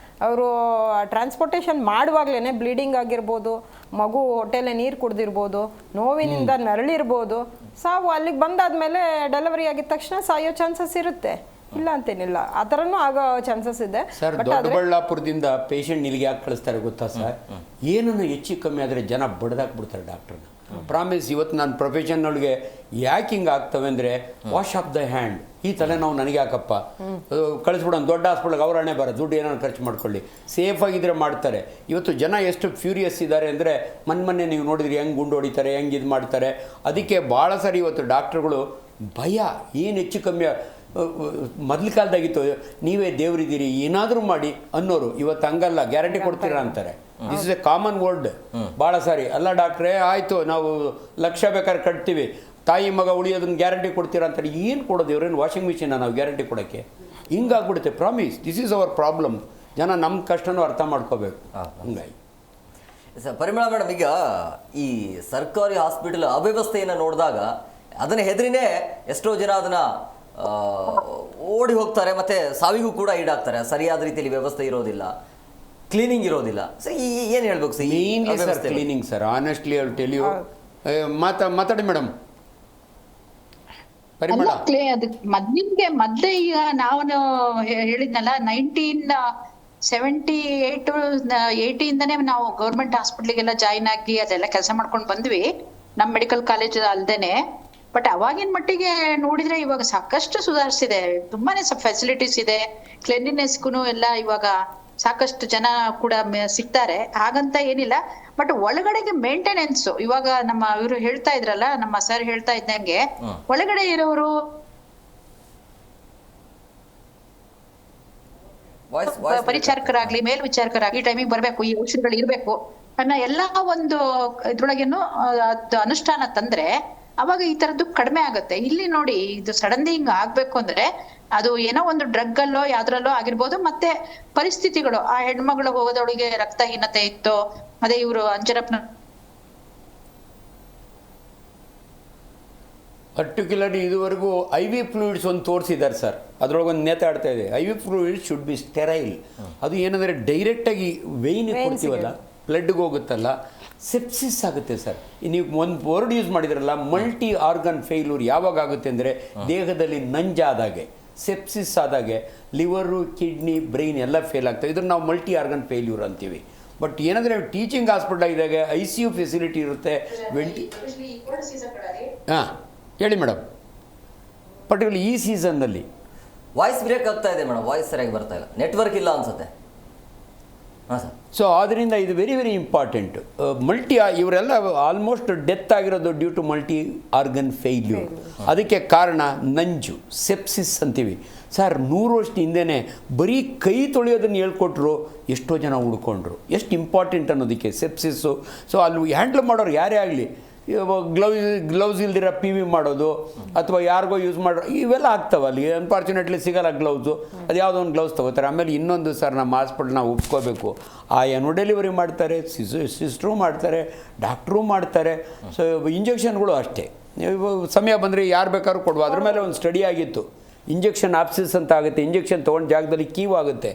ಅವರು ಟ್ರಾನ್ಸ್ಪೋರ್ಟೇಷನ್ ಮಾಡುವಾಗಲೇ ಬ್ಲೀಡಿಂಗ್ ಆಗಿರ್ಬೋದು, ಮಗು ಹೊಟ್ಟೆಲೆ ನೀರು ಕುಡ್ದಿರ್ಬೋದು, ನೋವಿನಿಂದ ನರಳಿರ್ಬೋದು, ಸಾವು ಅಲ್ಲಿಗೆ ಬಂದಾದ್ಮೇಲೆ ಡೆಲಿವರಿ ಆಗಿದ ತಕ್ಷಣ ಸಾಯೋ ಚಾನ್ಸಸ್ ಇರುತ್ತೆ, ಇಲ್ಲ ಅಂತೇನಿಲ್ಲ, ಆ ಥರನೂ ಆಗೋ ಚಾನ್ಸಸ್ ಇದೆ. ಸರ್, ದೊಡ್ಡಬಳ್ಳಾಪುರದಿಂದ ಪೇಷಂಟ್ ಇಲ್ಲಿಗೆ ಯಾಕೆ ಕಳಿಸ್ತಾರೆ ಗೊತ್ತಾ ಸರ್? ಏನನ್ನು ಹೆಚ್ಚು ಕಮ್ಮಿ ಆದರೆ ಜನ ಬಡ್ದಾಕ್ಬಿಡ್ತಾರೆ ಡಾಕ್ಟ್ರನ್ನ. ಪ್ರಾಮಿಸ್, ಇವತ್ತು ನನ್ನ ಪ್ರೊಫೆಷನ್ನೊಳಗೆ ಯಾಕೆ ಹಿಂಗೆ ಆಗ್ತವೆ ಅಂದರೆ, ವಾಶ್ ಆಫ್ ದ ಹ್ಯಾಂಡ್. ಈ ತಲೆನೋವು ನನಗೆ ಯಾಕಪ್ಪ, ಕಳಿಸ್ಬಿಡೋಣ ದೊಡ್ಡ ಹಾಸ್ಪಿಟ್ಲಿಗೆ, ಅವರನ್ನೇ ಬರೋ ದುಡ್ಡು ಏನಾದ್ರು ಖರ್ಚು ಮಾಡ್ಕೊಳ್ಳಿ, ಸೇಫಾಗಿದ್ದರೆ ಮಾಡ್ತಾರೆ. ಇವತ್ತು ಜನ ಎಷ್ಟು ಫ್ಯೂರಿಯಸ್ ಇದ್ದಾರೆ ಅಂದರೆ, ಮೊನ್ನೆ ನೀವು ನೋಡಿದ್ರಿ ಹೆಂಗೆ ಗುಂಡು ಹೊಡಿತಾರೆ, ಹೆಂಗೆ ಇದು ಮಾಡ್ತಾರೆ. ಅದಕ್ಕೆ ಭಾಳ ಸರಿ ಇವತ್ತು ಡಾಕ್ಟ್ರುಗಳು ಭಯ, ಏನು ಹೆಚ್ಚು ಕಮ್ಮಿ ಮೊದಲ ಕಾಲದಾಗಿತ್ತು, ನೀವೇ ದೇವರಿದ್ದೀರಿ ಏನಾದರೂ ಮಾಡಿ ಅನ್ನೋರು. ಇವತ್ತು ಹಂಗಲ್ಲ, ಗ್ಯಾರಂಟಿ ಕೊಡ್ತೀರಾ ಅಂತಾರೆ. This is A common word. ಭಾಳ ಸಾರಿ, ಅಲ್ಲ ಡಾಕ್ಟ್ರೇ ಆಯಿತು ನಾವು ಲಕ್ಷ ಬೇಕಾದ್ರೆ ಕಟ್ತೀವಿ, ತಾಯಿ ಮಗ ಉಳಿಯೋದನ್ನ ಗ್ಯಾರಂಟಿ ಕೊಡ್ತೀರಾ ಅಂತಾರೆ. ಏನು ಕೊಡೋದು, ಇವ್ರೇನು ವಾಷಿಂಗ್ ಮಿಷಿನ ನಾವು ಗ್ಯಾರಂಟಿ ಕೊಡೋಕ್ಕೆ? ಹಿಂಗಾಗ್ಬಿಡುತ್ತೆ. Promise, this is our problem. ಜನ ನಮ್ಮ ಕಷ್ಟನೂ ಅರ್ಥ ಮಾಡ್ಕೋಬೇಕು. ಹಂಗಾಗಿ ಸರ್, ಪರಿಮಳ ಮೇಡಮ್, ಈಗ ಈ ಸರ್ಕಾರಿ ಹಾಸ್ಪಿಟಲ್ ಅವ್ಯವಸ್ಥೆಯನ್ನು ನೋಡಿದಾಗ ಅದನ್ನ ಹೆದರಿನೇ ಎಷ್ಟೋ ಜನ ಅದನ್ನ ಓಡಿ ಹೋಗ್ತಾರೆ, ಮತ್ತೆ ಸಾವಿಗೂ ಕೂಡ ಈಡಾಗ್ತಾರೆ. ಸರಿಯಾದ ರೀತಿಯಲ್ಲಿ ವ್ಯವಸ್ಥೆ ಇರೋದಿಲ್ಲ, ಕ್ಲೀನಿಂಗ್ ಇರೋದಿಲ್ಲ. ಸೊ ಏನು ಹೇಳ್ಬೇಕು sir? Mainly sir cleaning sir, honestly I will tell you. ಮಾತಾಡಿ ಮೇಡಮ್. ಪರಿಮಳ, ಮೊದ್ಲೇ ಈಗ ನಾನು ಹೇಳಿದ್ನಲ್ಲ, 1978 ಇಂದನೇ ನಾವು ಗೌರ್ಮೆಂಟ್ ಹಾಸ್ಪಿಟ್ಲಿಗೆಲ್ಲ ಜಾಯಿನ್ ಆಗಿ ಅದೆಲ್ಲ ಕೆಲಸ ಮಾಡ್ಕೊಂಡು ಬಂದ್ವಿ, ನಮ್ಮ ಮೆಡಿಕಲ್ ಕಾಲೇಜ್ ಅಲ್ದೇನೆ. ಬಟ್ ಅವಾಗಿನ ಮಟ್ಟಿಗೆ ನೋಡಿದ್ರೆ ಇವಾಗ ಸಾಕಷ್ಟು ಸುಧಾರಿಸಿದೆ, ತುಂಬಾನೇ ಫೆಸಿಲಿಟೀಸ್ ಇದೆ, ಕ್ಲೆನ್ಲಿನೆಸ್ಗೂ ಎಲ್ಲ ಇವಾಗ ಸಾಕಷ್ಟು ಜನ ಕೂಡ ಸಿಗ್ತಾರೆ, ಹಾಗಂತ ಏನಿಲ್ಲ. ಬಟ್ ಒಳಗಡೆಗೆ ಮೇಂಟೆನೆನ್ಸ್, ಇವಾಗ ನಮ್ಮ ಇವರು ಹೇಳ್ತಾ ಇದ್ರಲ್ಲ, ನಮ್ಮ ಸರ್ ಹೇಳ್ತಾ ಇದ್ದಂಗೆ, ಒಳಗಡೆ ಇರೋರು ಪರಿಚಾರಕರಾಗ್ಲಿ ಮೇಲ್ವಿಚಾರಕರಾಗ್ಲಿ ಟೈಮಿಗೆ ಬರ್ಬೇಕು, ಈ ಔಷಧಿಗಳು ಇರ್ಬೇಕು ಅನ್ನೋ ಎಲ್ಲಾ ಒಂದು ಇದ್ರೊಳಗೇನು ಅದು ಅನುಷ್ಠಾನ ತಂದ್ರೆ ಅವಾಗ ಈ ತರದ್ದು ಕಡಿಮೆ ಆಗುತ್ತೆ. ಇಲ್ಲಿ ನೋಡಿ, ಇದು ಸಡನ್ಲಿ ಹಿಂಗ ಆಗ್ಬೇಕು ಅಂದ್ರೆ ಅದು ಏನೋ ಒಂದು ಡ್ರಗ್ ಅಲ್ಲೋ ಯಾವ್ದ್ರಲ್ಲೋ ಆಗಿರ್ಬೋದು, ಮತ್ತೆ ಪರಿಸ್ಥಿತಿಗಳು, ಆ ಹೆಣ್ಮಗಳು ಹೋಗೋದೊಳಗೆ ರಕ್ತಹೀನತೆ ಇತ್ತು, ಅದೇ ಇವರು ಅಂಜನಪ್ಪನ ಪರ್ಟಿಕ್ಯುಲರ್ಲಿ ಇದುವರೆಗೂ ಐ ವಿ ಫ್ಲೂಯಿಡ್ಸ್ ಒಂದು ತೋರಿಸಿದ್ದಾರೆ ಸರ್, ಅದ್ರೊಳಗೆ ಒಂದು ನೇತಾಡ್ತಾ ಇದೆ. I V fluid should be sterile. ಅದು ಏನಂದರೆ ಡೈರೆಕ್ಟಾಗಿ ವೇಯ್ನ್ ಕೊಡ್ತೀವಲ್ಲ, ಬ್ಲಡ್ಗೆ ಹೋಗುತ್ತಲ್ಲ, ಸೆಪ್ಸಿಸ್ ಆಗುತ್ತೆ ಸರ್. ನೀವು ಒಂದು ವರ್ಡ್ ಯೂಸ್ ಮಾಡಿದ್ರಲ್ಲ, ಮಲ್ಟಿ ಆರ್ಗನ್ ಫೇಲ್ಯೂರ್ ಯಾವಾಗ ಆಗುತ್ತೆ ಅಂದರೆ, ದೇಹದಲ್ಲಿ ನಂಜಾದಾಗೆ, ಸೆಪ್ಸಿಸ್ ಆದಾಗೆ ಲಿವರು, ಕಿಡ್ನಿ, ಬ್ರೈನ್ ಎಲ್ಲ ಫೇಲ್ ಆಗ್ತವೆ. ಇದನ್ನು ನಾವು ಮಲ್ಟಿ ಆರ್ಗನ್ ಫೇಲ್ಯೂರ್ ಅಂತೀವಿ. ಬಟ್ ಏನಂದರೆ ಟೀಚಿಂಗ್ ಹಾಸ್ಪಿಟಲ್ ಆಗಿದ್ದಾಗ ICU ಫೆಸಿಲಿಟಿ ಇರುತ್ತೆ. ಹಾಂ ಹೇಳಿ ಮೇಡಮ್. ಪರ್ಟಿಕ್ಯುಲರ್ ಈ ಸೀಸನ್ನಲ್ಲಿ ವಾಯ್ಸ್ ಬ್ರೇಕ್ ಆಗ್ತಾ ಇದೆ ಮೇಡಮ್, ವಾಯ್ಸ್ ಸರಿಯಾಗಿ ಬರ್ತಾ ಇಲ್ಲ, ನೆಟ್ವರ್ಕ್ ಇಲ್ಲ ಅನ್ಸುತ್ತೆ. ಹಾಂ ಸರ್. ಸೊ ಆದ್ದರಿಂದ ಇದು ವೆರಿ ವೆರಿ ಇಂಪಾರ್ಟೆಂಟ್. ಇವರೆಲ್ಲ ಆಲ್ಮೋಸ್ಟ್ ಡೆತ್ ಆಗಿರೋದು due to multi organ failure. ಅದಕ್ಕೆ ಕಾರಣ ನಂಜು, ಸೆಪ್ಸಿಸ್ ಅಂತೀವಿ ಸರ್. 100 ವರ್ಷದ ಹಿಂದೆಯೇ ಬರೀ ಕೈ ತೊಳೆಯೋದನ್ನು ಹೇಳ್ಕೊಟ್ರು, ಎಷ್ಟೋ ಜನ ಉಳ್ಕೊಂಡ್ರು. ಎಷ್ಟು ಇಂಪಾರ್ಟೆಂಟ್ ಅನ್ನೋದಕ್ಕೆ ಸೆಪ್ಸಿಸ್ಸು. ಸೊ ಅಲ್ಲಿ ಹ್ಯಾಂಡ್ಲ್ ಮಾಡೋರು ಯಾರೇ ಆಗಲಿ, ಗ್ಲೌಸ್ ಇಲ್ದಿರ PV ಮಾಡೋದು ಅಥವಾ ಯಾರಿಗೋ ಯೂಸ್ ಮಾಡೋ ಇವೆಲ್ಲ ಆಗ್ತಾವೆ. ಅಲ್ಲಿ ಅನ್ಫಾರ್ಚುನೇಟ್ಲಿ ಸಿಗಲ್ಲ ಗ್ಲೌಸು, ಅದು ಯಾವುದೋ ಒಂದು ಗ್ಲೌಸ್ ತೊಗೋತಾರೆ. ಆಮೇಲೆ ಇನ್ನೊಂದು ಸರ್, ನಮ್ಮ ಹಾಸ್ಪಿಟ್ಲ್ ನಾವು ಒಪ್ಕೋಬೇಕು, ಆಯಾನು ಡೆಲಿವರಿ ಮಾಡ್ತಾರೆ, ಸಿಸ್ಟ್ರು ಮಾಡ್ತಾರೆ, ಡಾಕ್ಟ್ರೂ ಮಾಡ್ತಾರೆ. ಸೊ ಇಂಜೆಕ್ಷನ್ಗಳು ಅಷ್ಟೇ, ಸಮಯ ಬಂದರೆ ಯಾರು ಬೇಕಾದ್ರೂ ಕೊಡುವ. ಅದ್ರ ಮೇಲೆ ಒಂದು ಸ್ಟಡಿ ಆಗಿತ್ತು. ಇಂಜೆಕ್ಷನ್ ಆಪ್ಸಿಸ್ ಅಂತ ಆಗುತ್ತೆ, ಇಂಜೆಕ್ಷನ್ ತೊಗೊಂಡು ಜಾಗದಲ್ಲಿ ಕೀವು ಆಗುತ್ತೆ.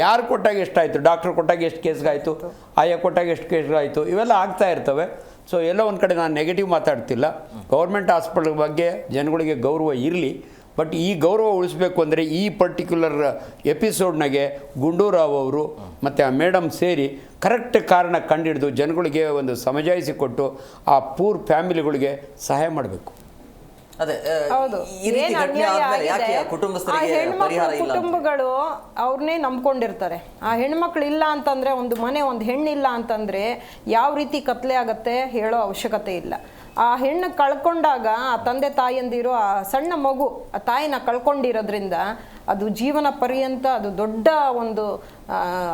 ಯಾರು ಕೊಟ್ಟಾಗ ಎಷ್ಟಾಯಿತು, ಡಾಕ್ಟ್ರ್ ಕೊಟ್ಟಾಗ ಎಷ್ಟು ಕೇಸ್ಗಾಯಿತು, ಆಯಾ ಕೊಟ್ಟಾಗ ಎಷ್ಟು ಕೇಸ್ಗಾಯಿತು, ಇವೆಲ್ಲ ಆಗ್ತಾ ಇರ್ತವೆ. ಸೊ ಎಲ್ಲ ಒಂದು ಕಡೆ ನಾನು ನೆಗೆಟಿವ್ ಮಾತಾಡ್ತಿಲ್ಲ. ಗೌರ್ಮೆಂಟ್ ಹಾಸ್ಪಿಟಲ್ ಬಗ್ಗೆ ಜನಗಳಿಗೆ ಗೌರವ ಇರಲಿ, ಬಟ್ ಈ ಗೌರವ ಉಳಿಸ್ಬೇಕು ಅಂದರೆ ಈ ಪರ್ಟಿಕ್ಯುಲರ್ ಎಪಿಸೋಡ್ನಾಗೆ ಗುಂಡೂರಾವ್ ಅವರು ಮತ್ತು ಆ ಮೇಡಮ್ ಸೇರಿ ಕರೆಕ್ಟ್ ಕಾರಣ ಕಂಡುಹಿಡಿದು ಜನಗಳಿಗೆ ಒಂದು ಸಮಜಾಯಿಸಿ ಕೊಟ್ಟು ಆ ಪೂರ್ ಫ್ಯಾಮಿಲಿಗಳಿಗೆ ಸಹಾಯ ಮಾಡಬೇಕು. ಅದೇ ಹೌದು, ಈ ರೀತಿ ಏನ್ ಘಟನೆ ಅನ್ಯಾಯ ಆದ್ಮೇಲೆ ಯಾಕೆ ಆಗಿದೆ, ಆ ಕುಟುಂಬಸ್ಥರಿಗೆ ಆ ಹೆಣ್ಮಕ್ಳ ಪರಿಹಾರ ಇಲ್ಲ ಅಂತ? ಕುಟುಂಬಗಳು ಅವ್ರನ್ನೇ ನಂಬ್ಕೊಂಡಿರ್ತಾರೆ. ಆ ಹೆಣ್ಮಕ್ಳು ಇಲ್ಲ ಅಂತಂದ್ರೆ, ಒಂದು ಮನೆ ಒಂದು ಹೆಣ್ಣಿಲ್ಲ ಅಂತಂದ್ರೆ ಯಾವ ರೀತಿ ಕತ್ಲೆ ಆಗತ್ತೆ ಹೇಳೋ ಅವಶ್ಯಕತೆ ಇಲ್ಲ. ಆ ಹೆಣ್ಣು ಕಳ್ಕೊಂಡಾಗ ಆ ತಂದೆ ತಾಯಿಯಂದಿರು ಆ ಸಣ್ಣ ಮಗು ಆ ತಾಯಿನ ಕಳ್ಕೊಂಡಿರೋದ್ರಿಂದ ಅದು ಜೀವನ ಪರ್ಯಂತ ಅದು ದೊಡ್ಡ ಒಂದು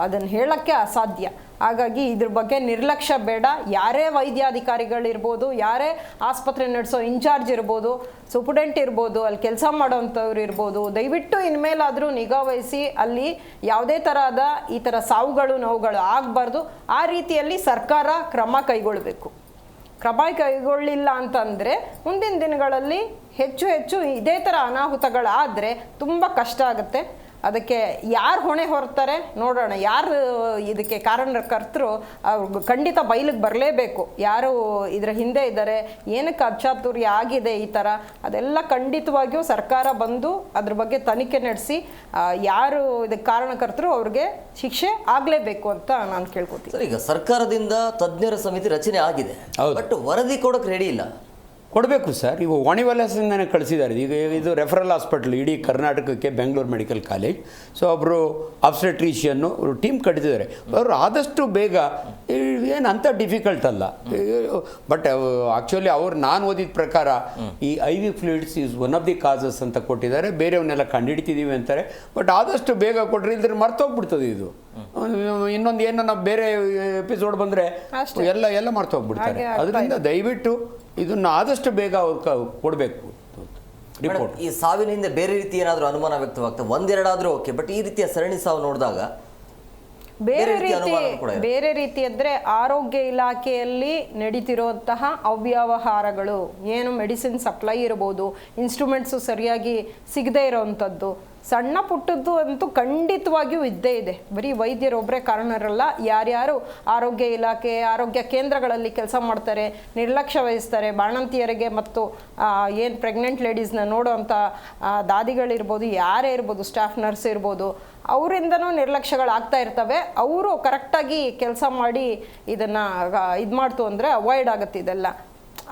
ಅದನ್ನು ಹೇಳಕ್ಕೆ ಅಸಾಧ್ಯ. ಹಾಗಾಗಿ ಇದ್ರ ಬಗ್ಗೆ ನಿರ್ಲಕ್ಷ್ಯ ಬೇಡ. ಯಾರೇ ವೈದ್ಯಾಧಿಕಾರಿಗಳಿರ್ಬೋದು, ಯಾರೇ ಆಸ್ಪತ್ರೆ ನಡೆಸೋ ಇನ್ಚಾರ್ಜ್ ಇರ್ಬೋದು, ಸೂಪರ್ಡೆಂಟ್ ಇರ್ಬೋದು, ಅಲ್ಲಿ ಕೆಲಸ ಮಾಡೋವಂಥವ್ರು ಇರ್ಬೋದು, ದಯವಿಟ್ಟು ಇನ್ಮೇಲಾದರೂ ನಿಗಾ ವಹಿಸಿ ಅಲ್ಲಿ ಯಾವುದೇ ಥರದ ಈ ಥರ ಸಾವುಗಳು ನೋವುಗಳು ಆಗಬಾರ್ದು. ಆ ರೀತಿಯಲ್ಲಿ ಸರ್ಕಾರ ಕ್ರಮ ಕೈಗೊಳ್ಳಬೇಕು. ಕ್ರಮ ಕೈಗೊಳ್ಳಿಲ್ಲ ಅಂತಂದರೆ ಮುಂದಿನ ದಿನಗಳಲ್ಲಿ ಹೆಚ್ಚು ಹೆಚ್ಚು ಇದೇ ಥರ ಅನಾಹುತಗಳಾದರೆ ತುಂಬ ಕಷ್ಟ ಆಗುತ್ತೆ. ಅದಕ್ಕೆ ಯಾರು ಹೊಣೆ ಹೊರ್ತಾರೆ ನೋಡೋಣ. ಯಾರು ಇದಕ್ಕೆ ಕಾರಣಕರ್ತರು ಅವ್ರು ಖಂಡಿತ ಬಯಲಿಗೆ ಬರಲೇಬೇಕು. ಯಾರು ಇದರ ಹಿಂದೆ ಇದ್ದಾರೆ, ಏನಕ್ಕೆ ಅಚಾತುರ್ಯ ಆಗಿದೆ ಈ ಥರ, ಅದೆಲ್ಲ ಖಂಡಿತವಾಗಿಯೂ ಸರ್ಕಾರ ಬಂದು ಅದ್ರ ಬಗ್ಗೆ ತನಿಖೆ ನಡೆಸಿ ಯಾರು ಇದಕ್ಕೆ ಕಾರಣಕರ್ತರು ಅವ್ರಿಗೆ ಶಿಕ್ಷೆ ಆಗಲೇಬೇಕು ಅಂತ ನಾನು ಕೇಳ್ಕೊತೀನಿ. ಸರ್, ಈಗ ಸರ್ಕಾರದಿಂದ ತಜ್ಞರ ಸಮಿತಿ ರಚನೆ ಆಗಿದೆ, ಬಟ್ ವರದಿ ಕೊಡೋಕೆ ರೆಡಿ ಇಲ್ಲ. ಕೊಡಬೇಕು ಸರ್. ಇವು ವಾಣಿವಲಸದಿಂದನೇ ಕಳಿಸಿದ್ದಾರೆ. ಈಗ ಇದು ರೆಫರಲ್ ಹಾಸ್ಪಿಟ್ಲ್ ಇಡೀ ಕರ್ನಾಟಕಕ್ಕೆ, ಬೆಂಗಳೂರು ಮೆಡಿಕಲ್ ಕಾಲೇಜ್. ಸೊ ಒಬ್ಬರು ಆಬ್ಸ್ಟೆಟ್ರಿಷಿಯನ್ನು ಟೀಮ್ ಕಟ್ಟಿದ್ದಾರೆ. ಅವರು ಆದಷ್ಟು ಬೇಗ, ಏನು ಅಂಥ ಡಿಫಿಕಲ್ಟ್ ಅಲ್ಲ. ಬಟ್ ಆ್ಯಕ್ಚುಲಿ ನಾನು ಓದಿದ ಪ್ರಕಾರ ಈ IV fluids is one of the causes ಅಂತ ಕೊಟ್ಟಿದ್ದಾರೆ. ಬೇರೆಯವನ್ನೆಲ್ಲ ಕಂಡುಹಿಡಿತಿದ್ದೀವಿ ಅಂತಾರೆ. ಬಟ್ ಆದಷ್ಟು ಬೇಗ ಕೊಟ್ಟರೆ ಇಲ್ದ್ರೆ ಮರ್ತೋಗ್ಬಿಡ್ತದೆ ಇದು. ಇನ್ನೊಂದು ಏನೋ ನಾವು ಬೇರೆ ಎಪಿಸೋಡ್ ಬಂದರೆ ಎಲ್ಲ ಮರ್ತೋಗ್ಬಿಡ್ತಾರೆ. ಅದರಿಂದ ದಯವಿಟ್ಟು ಇದನ್ನು ಆದಷ್ಟು ಬೇಗ ಅವ್ರು ಕೊಡಬೇಕು ರಿಪೋರ್ಟ್. ಈ ಸಾವಿನ ಹಿಂದೆ ಬೇರೆ ರೀತಿ ಏನಾದರೂ ಅನುಮಾನ ವ್ಯಕ್ತವಾಗ್ತದೆ, ಒಂದೆರಡಾದರೂ ಓಕೆ, ಬಟ್ ಈ ರೀತಿಯ ಸರಣಿ ಸಾವು ನೋಡಿದಾಗ ಬೇರೆ ರೀತಿ ಅಂದರೆ ಆರೋಗ್ಯ ಇಲಾಖೆಯಲ್ಲಿ ನಡೀತಿರುವಂತಹ ಅವ್ಯವಹಾರಗಳು, ಏನು ಮೆಡಿಸಿನ್ ಸಪ್ಲೈ ಇರ್ಬೋದು, ಇನ್ಸ್ಟ್ರೂಮೆಂಟ್ಸು ಸರಿಯಾಗಿ ಸಿಗದೇ ಇರೋವಂಥದ್ದು, ಸಣ್ಣ ಪುಟ್ಟದ್ದು ಅಂತೂ ಖಂಡಿತವಾಗಿಯೂ ಇದ್ದೇ ಇದೆ. ಬರೀ ವೈದ್ಯರೊಬ್ಬರೇ ಕಾರಣರಲ್ಲ, ಯಾರ್ಯಾರು ಆರೋಗ್ಯ ಇಲಾಖೆ ಆರೋಗ್ಯ ಕೇಂದ್ರಗಳಲ್ಲಿ ಕೆಲಸ ಮಾಡ್ತಾರೆ, ನಿರ್ಲಕ್ಷ್ಯ ವಹಿಸ್ತಾರೆ, ಬಾಣಂತಿಯರಿಗೆ ಮತ್ತು ಏನು ಪ್ರೆಗ್ನೆಂಟ್ ಲೇಡೀಸ್ನ ನೋಡೋವಂಥ ದಾದಿಗಳಿರ್ಬೋದು, ಯಾರೇ ಇರ್ಬೋದು, ಸ್ಟಾಫ್ ನರ್ಸ್ ಇರ್ಬೋದು, ಅವರಿಂದನೂ ನಿರ್ಲಕ್ಷ್ಯಗಳಾಗ್ತಾ ಇರ್ತವೆ. ಅವರು ಕರೆಕ್ಟಾಗಿ ಕೆಲಸ ಮಾಡಿ ಇದನ್ನು ಇದು ಮಾಡ್ತು ಅಂದರೆ ಅವಾಯ್ಡ್ ಆಗುತ್ತೆ. ಇದೆಲ್ಲ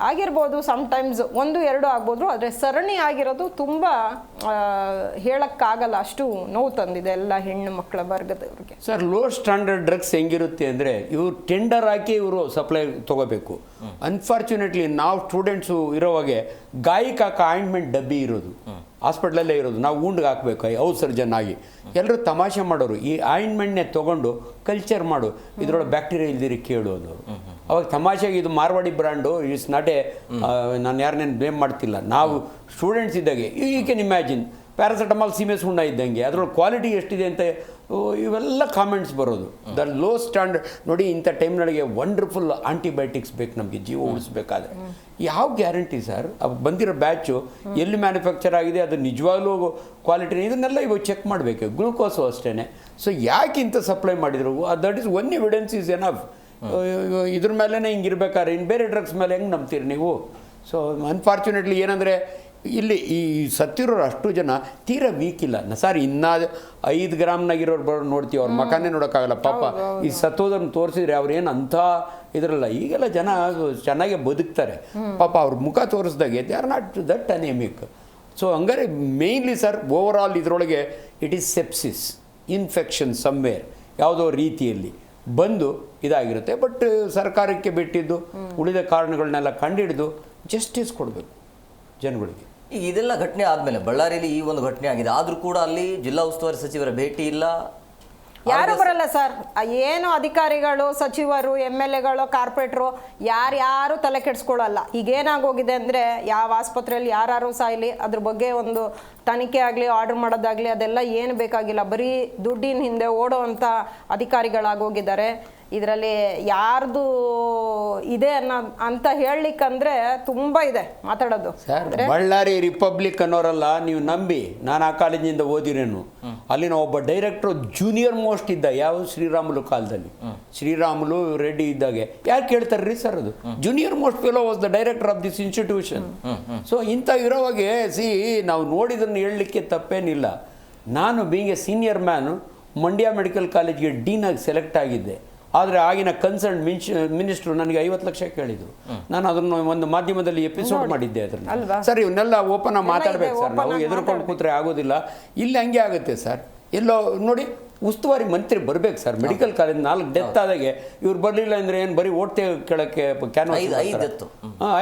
ಆಗಿರ್ಬೋದು, ಸಮ್ಟೈಮ್ಸ್ 1-2 ಆಗ್ಬೋದು, ಆದರೆ ಸರಣಿ ಆಗಿರೋದು ತುಂಬ ಹೇಳೋಕ್ಕಾಗಲ್ಲ, ಅಷ್ಟು ನೋವು ತಂದಿದೆ ಎಲ್ಲ ಹೆಣ್ಣು ಮಕ್ಕಳ ವರ್ಗದವ್ರಿಗೆ. ಸರ್, ಲೋ ಸ್ಟ್ಯಾಂಡರ್ಡ್ ಡ್ರಗ್ಸ್ ಹೆಂಗಿರುತ್ತೆ ಅಂದರೆ ಇವರು ಟೆಂಡರ್ ಹಾಕಿ ಇವರು ಸಪ್ಲೈ ತೊಗೋಬೇಕು. ಅನ್ಫಾರ್ಚುನೇಟ್ಲಿ ನಾವು ಸ್ಟೂಡೆಂಟ್ಸು ಇರೋವಾಗೆ ಗಾಯಕ್ಕೆ ಹಾಕೋ ಆಯಿಂಟ್ಮೆಂಟ್ ಡಬ್ಬಿ ಇರೋದು ಹಾಸ್ಪಿಟ್ಲಲ್ಲೇ ಇರೋದು. ನಾವು ಉಂಡ್ಗೆ ಹಾಕಬೇಕು ಔಟ್ ಸರ್ಜನ್ ಆಗಿ. ಎಲ್ಲರೂ ತಮಾಷೆ ಮಾಡೋರು, ಈ ಆಯಿಂಟ್ಮೆಂಟ್ನೇ ತೊಗೊಂಡು ಕಲ್ಚರ್ ಮಾಡು, ಇದರೊಳಗೆ ಬ್ಯಾಕ್ಟೀರಿಯಾ ಇಲ್ದಿರಿ ಕೇಳು ಅನ್ನೋರು. ಅವಾಗ ತಮಾಷೆಗೆ ಇದು Marwadi brand, it's not a, ನಾನು ಯಾರನ್ನೇನು ಬ್ಲೇಮ್ ಮಾಡ್ತಿಲ್ಲ. ನಾವು ಸ್ಟೂಡೆಂಟ್ಸ್ ಇದ್ದಾಗೆ ಯು ಕ್ಯಾನ್ ಇಮ್ಯಾಜಿನ್ ಪ್ಯಾರಾಸೆಟಮಾಲ್ ಸೀಮೆ ಸುಣ್ಣ ಇದ್ದಂಗೆ ಅದರೊಳಗೆ ಕ್ವಾಲಿಟಿ ಎಷ್ಟಿದೆ ಅಂತ ಇವೆಲ್ಲ ಕಾಮೆಂಟ್ಸ್ ಬರೋದು. ದ ಲೋ ಸ್ಟ್ಯಾಂಡರ್ಡ್ ನೋಡಿ. ಇಂಥ ಟೈಮ್ನೊಳಗೆ ವಂಡರ್ಫುಲ್ ಆಂಟಿಬಯೋಟಿಕ್ಸ್ ಬೇಕು ನಮಗೆ ಜೀವ ಉಳಿಸ್ಬೇಕಾದ್ರೆ. ಯಾವ ಗ್ಯಾರಂಟಿ ಸರ್? ಬಂದಿರೋ ಬ್ಯಾಚು ಎಲ್ಲಿ ಮ್ಯಾನುಫ್ಯಾಕ್ಚರ್ ಆಗಿದೆ, ಅದು ನಿಜವಾಗ್ಲೂ ಕ್ವಾಲಿಟಿ, ಇದನ್ನೆಲ್ಲ ಇವಾಗ ಚೆಕ್ ಮಾಡಬೇಕು. ಗ್ಲೂಕೋಸು ಅಷ್ಟೇ. ಸೊ ಯಾಕೆ ಇಂಥ ಸಪ್ಲೈ ಮಾಡಿದ್ರು? That is one evidence is enough. ಇದ್ರ ಮೇಲೇ ಹಿಂಗಿರ್ಬೇಕಾದ್ರೆ ಇನ್ನು ಬೇರೆ ಡ್ರಗ್ಸ್ ಮೇಲೆ ಹೆಂಗೆ ನಂಬ್ತೀರಿ ನೀವು? ಸೊ ಅನ್ಫಾರ್ಚುನೇಟ್ಲಿ ಏನಂದರೆ ಇಲ್ಲಿ ಈ ಸತ್ತಿರೋರು ಅಷ್ಟು ಜನ ತೀರಾ ವೀಕ್ ಇಲ್ಲ ಸರ್. ಇನ್ನೂ 5 ಗ್ರಾಮ್ನಾಗಿರೋರು ಬರೋ ನೋಡ್ತೀವಿ, ಅವ್ರ ಮಕಾನೇ ನೋಡೋಕ್ಕಾಗಲ್ಲ ಪಾಪ. ಈ ಸತ್ತೋದನ್ನು ತೋರಿಸಿದ್ರೆ ಅವ್ರೇನು ಅಂಥ ಇದರಲ್ಲ. ಈಗೆಲ್ಲ ಜನ ಚೆನ್ನಾಗೇ ಬದುಕ್ತಾರೆ ಪಾಪ. ಅವ್ರ ಮುಖ ತೋರಿಸ್ದಾಗೆ they are not that anaemic. So ಹಂಗಾರೆ ಮೇಯ್ನ್ಲಿ ಸರ್ ಓವರ್ ಆಲ್ ಇದರೊಳಗೆ it is sepsis, infection somewhere ಯಾವುದೋ ರೀತಿಯಲ್ಲಿ ಬಂದು ಇದಾಗಿರುತ್ತೆ. ಬಟ್ ಸರ್ಕಾರಕ್ಕೆ ಬಿಟ್ಟಿದ್ದು ಉಳಿದ ಕಾರಣಗಳನ್ನೆಲ್ಲ ಕಂಡುಹಿಡಿದು ಜಸ್ಟಿಸ್ ಕೊಡಬೇಕು ಜನಗಳಿಗೆ. ಈಗ ಇದೆಲ್ಲ ಘಟನೆ ಆದಮೇಲೆ ಬಳ್ಳಾರಿಯಲ್ಲಿ ಈ ಒಂದು ಘಟನೆ ಆಗಿದೆ, ಆದರೂ ಕೂಡ ಅಲ್ಲಿ ಜಿಲ್ಲಾ ಉಸ್ತುವಾರಿ ಸಚಿವರ ಭೇಟಿ ಇಲ್ಲ, ಯಾರು ಬರಲ್ಲ ಸರ್. ಏನು ಅಧಿಕಾರಿಗಳು, ಸಚಿವರು, MLAಗಳು, ಕಾರ್ಪೊರೇಟ್ರು ಯಾರು ತಲೆ ಕೆಡಿಸ್ಕೊಳ್ಳಲ್ಲ. ಈಗೇನಾಗೋಗಿದೆ ಅಂದರೆ ಯಾವ ಆಸ್ಪತ್ರೆಯಲ್ಲಿ ಯಾರು ಸಾಯಲಿ ಅದ್ರ ಬಗ್ಗೆ ಒಂದು ತನಿಖೆ ಆಗಲಿ, ಆರ್ಡರ್ ಮಾಡೋದಾಗಲಿ ಅದೆಲ್ಲ ಏನು ಬೇಕಾಗಿಲ್ಲ. ಬರೀ ದುಡ್ಡಿನ ಹಿಂದೆ ಓಡೋ ಅಂಥ ಅಧಿಕಾರಿಗಳಾಗೋಗಿದ್ದಾರೆ. ಇದರಲ್ಲಿ ಯಾರ್ದು ಇದೆ ಅಂತ ಹೇಳಲಿಕ್ಕಂದ್ರೆ ತುಂಬ ಇದೆ ಮಾತಾಡೋದು. ಸರ್ ಬಳ್ಳಾರಿ ರಿಪಬ್ಲಿಕ್ ಅನ್ನೋರಲ್ಲ ನೀವು ನಂಬಿ. ನಾನು ಆ ಕಾಲೇಜಿನಿಂದ ಓದಿರೇನು. ಅಲ್ಲಿನ ಒಬ್ಬ ಡೈರೆಕ್ಟ್ರು ಜೂನಿಯರ್ ಮೋಸ್ಟ್ ಇದ್ದ, ಯಾವ ಶ್ರೀರಾಮುಲು ಕಾಲದಲ್ಲಿ, ಶ್ರೀರಾಮುಲು ರೆಡ್ಡಿ ಇದ್ದಾಗೆ. ಯಾರು ಕೇಳ್ತಾರ್ರಿ ಸರ್? ಅದು junior most fellow was the director of this institution. So ಇಂಥ ಇರೋವಾಗೆ ನಾವು ನೋಡಿದನ್ನು ಹೇಳಲಿಕ್ಕೆ ತಪ್ಪೇನಿಲ್ಲ. ನಾನು being A senior man Mandya medical ಕಾಲೇಜ್ಗೆ ಡೀನಾಗಿ ಸೆಲೆಕ್ಟ್ ಆಗಿದ್ದೆ. ಆದರೆ ಆಗಿನ ಕನ್ಸರ್ನ್ ಮಿನಿಸ್ಟ್ರು ನನಗೆ 50 ಲಕ್ಷ ಕೇಳಿದರು. ನಾನು ಅದನ್ನು ಒಂದು ಮಾಧ್ಯಮದಲ್ಲಿ ಎಪಿಸೋಡ್ ಮಾಡಿದ್ದೆ ಅದನ್ನು. ಸರ್ ಇವನ್ನೆಲ್ಲ ಓಪನ್ ಆಗಿ ಮಾತಾಡ್ಬೇಕು ಸರ್. ನಾವು ಎದುರ್ಕೊಂಡು ಕೂತ್ರೆ ಆಗೋದಿಲ್ಲ. ಇಲ್ಲಿ ಹಂಗೆ ಆಗುತ್ತೆ ಸರ್. ಎಲ್ಲೋ ನೋಡಿ ಉಸ್ತುವಾರಿ ಮಂತ್ರಿ ಬರ್ಬೇಕು ಸರ್. ಮೆಡಿಕಲ್ ಕಾಲೇಜ್ 4 ಡೆತ್ ಆದಾಗೆ ಇವ್ರು ಬರಲಿಲ್ಲ ಅಂದರೆ ಏನು ಬರೀ ಓಟ್ ಕೇಳೋಕ್ಕೆ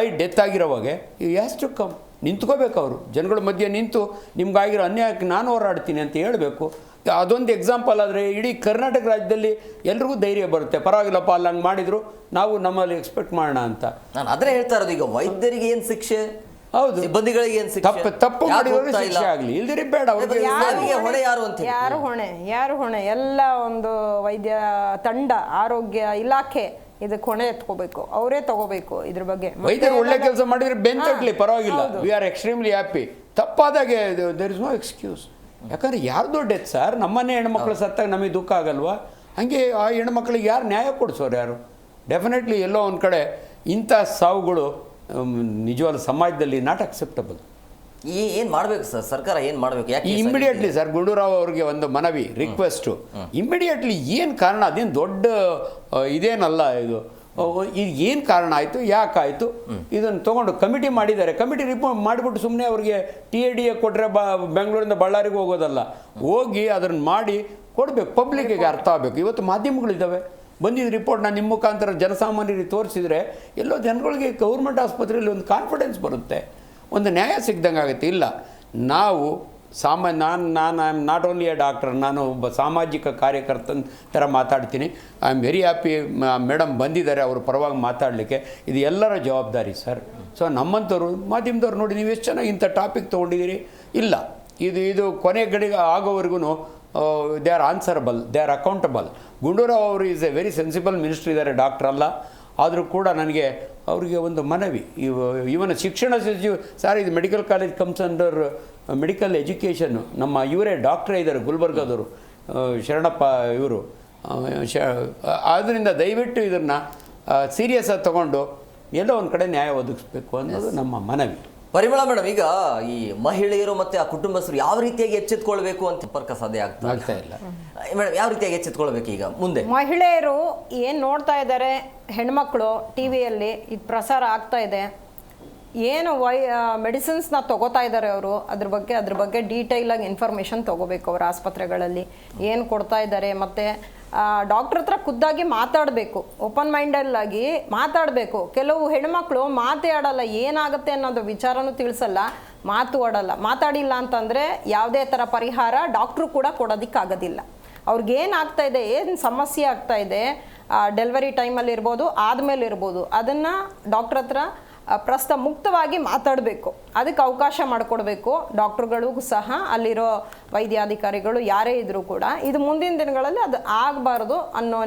ಐದು ಡೆತ್ ಆಗಿರೋವಾಗೆ ಯು ಹ್ಯಾಸ್ ಟು ಕಮ್, ನಿಂತ್ಕೋಬೇಕು ಅವರು. ಜನಗಳ ಮಧ್ಯೆ ನಿಂತು ನಿಮ್ಗಾಗಿರೋ ಅನ್ಯಾಯಕ್ಕೆ ನಾನು ಹೋರಾಡ್ತೀನಿ ಅಂತ ಹೇಳಬೇಕು. ಅದೊಂದು ಎಕ್ಸಾಂಪಲ್ ಆದರೆ ಇಡೀ ಕರ್ನಾಟಕ ರಾಜ್ಯದಲ್ಲಿ ಎಲ್ರಿಗೂ ಧೈರ್ಯ ಬರುತ್ತೆ. ಪರವಾಗಿಲ್ಲಪ್ಪ ಅಲ್ಲಿ ಹಂಗೆ ಮಾಡಿದ್ರು, ನಾವು ನಮ್ಮಲ್ಲಿ ಎಕ್ಸ್ಪೆಕ್ಟ್ ಮಾಡೋಣ ಅಂತ. ನಾನು ಅದನ್ನೇ ಹೇಳ್ತಾ ಇರೋದು. ಈಗ ವೈದ್ಯರಿಗೆ ಏನು ಶಿಕ್ಷೆ, ಹೌದು, ಸಿಬ್ಬಂದಿಗಳಿಗೆ ಏನು ಶಿಕ್ಷೆ, ತಪ್ಪು ಮಾಡಿದ್ರೆ ಶಿಕ್ಷೆ ಆಗಲಿ, ಇಲ್ದಿರಿ ಬೇಡ. ಹೊಣೆ ಯಾರು ಅಂತ ಯಾರು ಹೊಣೆ? ಎಲ್ಲ ಒಂದು ವೈದ್ಯ ತಂಡ, ಆರೋಗ್ಯ ಇಲಾಖೆ ಇದಕ್ಕೆ ಹೊಣೆ ಎತ್ಕೋಬೇಕು, ಅವರೇ ತಗೋಬೇಕು ಇದ್ರ ಬಗ್ಗೆ. ವೈದ್ಯರು ಒಳ್ಳೆ ಕೆಲಸ ಮಾಡಿದ್ರೆ ಬೆಂತಟ್ಲಿ ಪರವಾಗಿಲ್ಲ, ವಿ ಆರ್ ಎಕ್ಸ್ಟ್ರೀಮ್ಲಿ ಹ್ಯಾಪಿ. ತಪ್ಪಾದಾಗೆ ದೇರ್ ಇಸ್ ನೋ ಎಕ್ಸ್ಕ್ಯೂಸ್. ಯಾಕಂದ್ರೆ ಯಾರ್ದೋ ಡೆತ್ ಸರ್. ನಮ್ಮನ್ನೇ ಹೆಣ್ಮಕ್ಳು ಸತ್ತಾಗ ನಮಗೆ ದುಃಖ ಆಗಲ್ವಾ? ಹಾಗೆ ಆ ಹೆಣ್ಮಕ್ಳಿಗೆ ಯಾರು ನ್ಯಾಯ ಕೊಡಿಸೋರು ಯಾರು? ಡೆಫಿನೆಟ್ಲಿ ಎಲ್ಲೋ ಒಂದು ಕಡೆ ಇಂಥ ಸಾವುಗಳು ನಿಜವಾದ ಸಮಾಜದಲ್ಲಿ ನಾಟ್ ಅಕ್ಸೆಪ್ಟಬಲ್. ಏನು ಮಾಡಬೇಕು ಸರ್? ಸರ್ಕಾರ ಏನು ಮಾಡಬೇಕು? ಯಾಕೆ ಇಮಿಡಿಯೇಟ್ಲಿ ಸರ್ ಗುಂಡೂರಾವ್ ಅವ್ರಿಗೆ ಒಂದು ಮನವಿ, ರಿಕ್ವೆಸ್ಟು. ಇಮಿಡಿಯೇಟ್ಲಿ ಏನು ಕಾರಣ, ಅದೇನು ದೊಡ್ಡ ಇದೇನಲ್ಲ ಇದು. ಇದು ಏನು ಕಾರಣ ಆಯಿತು, ಯಾಕಾಯಿತು, ಇದನ್ನು ತೊಗೊಂಡು ಕಮಿಟಿ ಮಾಡಿದ್ದಾರೆ. ಕಮಿಟಿ ರಿಪೋರ್ಟ್ ಮಾಡಿಬಿಟ್ಟು ಸುಮ್ಮನೆ ಅವ್ರಿಗೆ TAD ಕೊಟ್ಟರೆ ಬೆಂಗಳೂರಿಂದ ಬಳ್ಳಾರಿಗೆ ಹೋಗೋದಲ್ಲ, ಹೋಗಿ ಅದನ್ನು ಮಾಡಿ ಕೊಡಬೇಕು, ಪಬ್ಲಿಕ್ಕಿಗೆ ಅರ್ಥ ಆಗಬೇಕು. ಇವತ್ತು ಮಾಧ್ಯಮಗಳಿದ್ದಾವೆ, ಬಂದಿದ್ದ ರಿಪೋರ್ಟ್ ನಾನು ನಿಮ್ಮ ಮುಖಾಂತರ ಜನಸಾಮಾನ್ಯರಿಗೆ ತೋರಿಸಿದರೆ ಎಲ್ಲೋ ಜನಗಳಿಗೆ ಗೌರ್ಮೆಂಟ್ ಆಸ್ಪತ್ರೆಯಲ್ಲಿ ಒಂದು ಕಾನ್ಫಿಡೆನ್ಸ್ ಬರುತ್ತೆ, ಒಂದು ನ್ಯಾಯ ಸಿಗ್ದಂಗೆ ಆಗುತ್ತೆ. ಇಲ್ಲ, ನಾವು ನಾನು I am not only A doctor, ನಾನು ಒಬ್ಬ ಸಾಮಾಜಿಕ ಕಾರ್ಯಕರ್ತನ ಥರ ಮಾತಾಡ್ತೀನಿ. I am very happy madam ಬಂದಿದ್ದಾರೆ ಅವ್ರ ಪರವಾಗಿ ಮಾತಾಡಲಿಕ್ಕೆ. ಇದು ಎಲ್ಲರ ಜವಾಬ್ದಾರಿ ಸರ್. ಸೊ ನಮ್ಮಂಥವ್ರು ಮಾಧ್ಯಮದವ್ರು ನೋಡಿ, ನೀವು ಎಷ್ಟು ಚೆನ್ನಾಗಿ ಇಂಥ ಟಾಪಿಕ್ ತೊಗೊಂಡಿದ್ದೀರಿ. ಇಲ್ಲ, ಇದು ಕೊನೆ ಗಡಿಗೆ ಆಗೋವರೆಗೂ they are answerable, they are accountable. Gundu Rao ಅವರು is a very sensible minister ಇದ್ದಾರೆ, ಡಾಕ್ಟರ್ ಅಲ್ಲ. ಆದರೂ ಕೂಡ ನನಗೆ ಅವರಿಗೆ ಒಂದು ಮನವಿ, ಇವನ ಶಿಕ್ಷಣ ಸಚಿವ ಸರ್, ಇದು medical college comes under medical education. ನಮ್ಮ ಇವರೇ ಡಾಕ್ಟ್ರೇ ಇದ್ದಾರೆ ಗುಲ್ಬರ್ಗದವರು, ಶರಣಪ್ಪ ಇವರು. ಆದ್ದರಿಂದ ದಯವಿಟ್ಟು ಇದನ್ನು ಸೀರಿಯಸ್ ಆಗಿ ತೊಗೊಂಡು ಎಲ್ಲೋ ಒಂದು ಕಡೆ ನ್ಯಾಯ ಒದಗಿಸ್ಬೇಕು ಅನ್ನೋದು ನಮ್ಮ ಮನವಿ. ಪರಿಮಳ ಮೇಡಮ್, ಈಗ ಈ ಮಹಿಳೆಯರು ಮತ್ತೆ ಆ ಕುಟುಂಬಸ್ಥರು ಯಾವ ರೀತಿಯಾಗಿ ಎಚ್ಚೆತ್ಕೊಳ್ಬೇಕು ಅಂತ ಸಂಪರ್ಕ ಸಾಧ್ಯ ಆಗ್ತಾ ಇಲ್ಲ ಮೇಡಮ್? ಯಾವ ರೀತಿಯಾಗಿ ಎಚ್ಚೆತ್ಕೊಳ್ಬೇಕು ಈಗ ಮುಂದೆ? ಮಹಿಳೆಯರು ಏನು ನೋಡ್ತಾ ಇದ್ದಾರೆ, ಹೆಣ್ಮಕ್ಳು ಟಿವಿಯಲ್ಲಿ ಇದು ಪ್ರಸಾರ ಆಗ್ತಾ ಇದೆ, ಏನು ಮೆಡಿಸಿನ್ಸ್ನ ತಗೋತಾ ಇದ್ದಾರೆ ಅವರು, ಅದ್ರ ಬಗ್ಗೆ ಡೀಟೈಲಾಗಿ ಇನ್ಫಾರ್ಮೇಷನ್ ತೊಗೋಬೇಕು. ಅವ್ರ ಆಸ್ಪತ್ರೆಗಳಲ್ಲಿ ಏನು ಕೊಡ್ತಾ ಇದ್ದಾರೆ, ಮತ್ತು ಡಾಕ್ಟ್ರ್ ಹತ್ರ ಖುದ್ದಾಗಿ ಮಾತಾಡಬೇಕು, ಓಪನ್ ಮೈಂಡಲ್ಲಾಗಿ ಮಾತಾಡಬೇಕು. ಕೆಲವು ಹೆಣ್ಮಕ್ಳು ಮಾತೇ ಆಡಲ್ಲ, ಏನಾಗುತ್ತೆ ಅನ್ನೋದು ವಿಚಾರನೂ ತಿಳಿಸಲ್ಲ, ಮಾತಾಡಿಲ್ಲ ಅಂತಂದರೆ ಯಾವುದೇ ಥರ ಪರಿಹಾರ ಡಾಕ್ಟ್ರು ಕೂಡ ಕೊಡೋದಕ್ಕಾಗೋದಿಲ್ಲ. ಅವ್ರಿಗೇನಾಗ್ತಾ ಇದೆ, ಏನು ಸಮಸ್ಯೆ ಆಗ್ತಾ ಇದೆ, ಡೆಲಿವರಿ ಟೈಮಲ್ಲಿ ಇರ್ಬೋದು, ಆದಮೇಲೆ ಇರ್ಬೋದು, ಅದನ್ನು ಡಾಕ್ಟ್ರ್ ಹತ್ರ ಪ್ರಸ್ತ ಮುಕ್ತವಾಗಿ ಮಾತಾಡಬೇಕು. ಅದಕ್ಕೆ ಅವಕಾಶ ಮಾಡಿಕೊಡ್ಬೇಕು ಡಾಕ್ಟ್ರುಗಳಿಗೂ ಸಹ, ಅಲ್ಲಿರೋ ವೈದ್ಯಾಧಿಕಾರಿಗಳು ಯಾರೇ ಇದ್ದರೂ ಕೂಡ. ಇದು ಮುಂದಿನ ದಿನಗಳಲ್ಲಿ ಅದು ಆಗಬಾರ್ದು ಅನ್ನೋ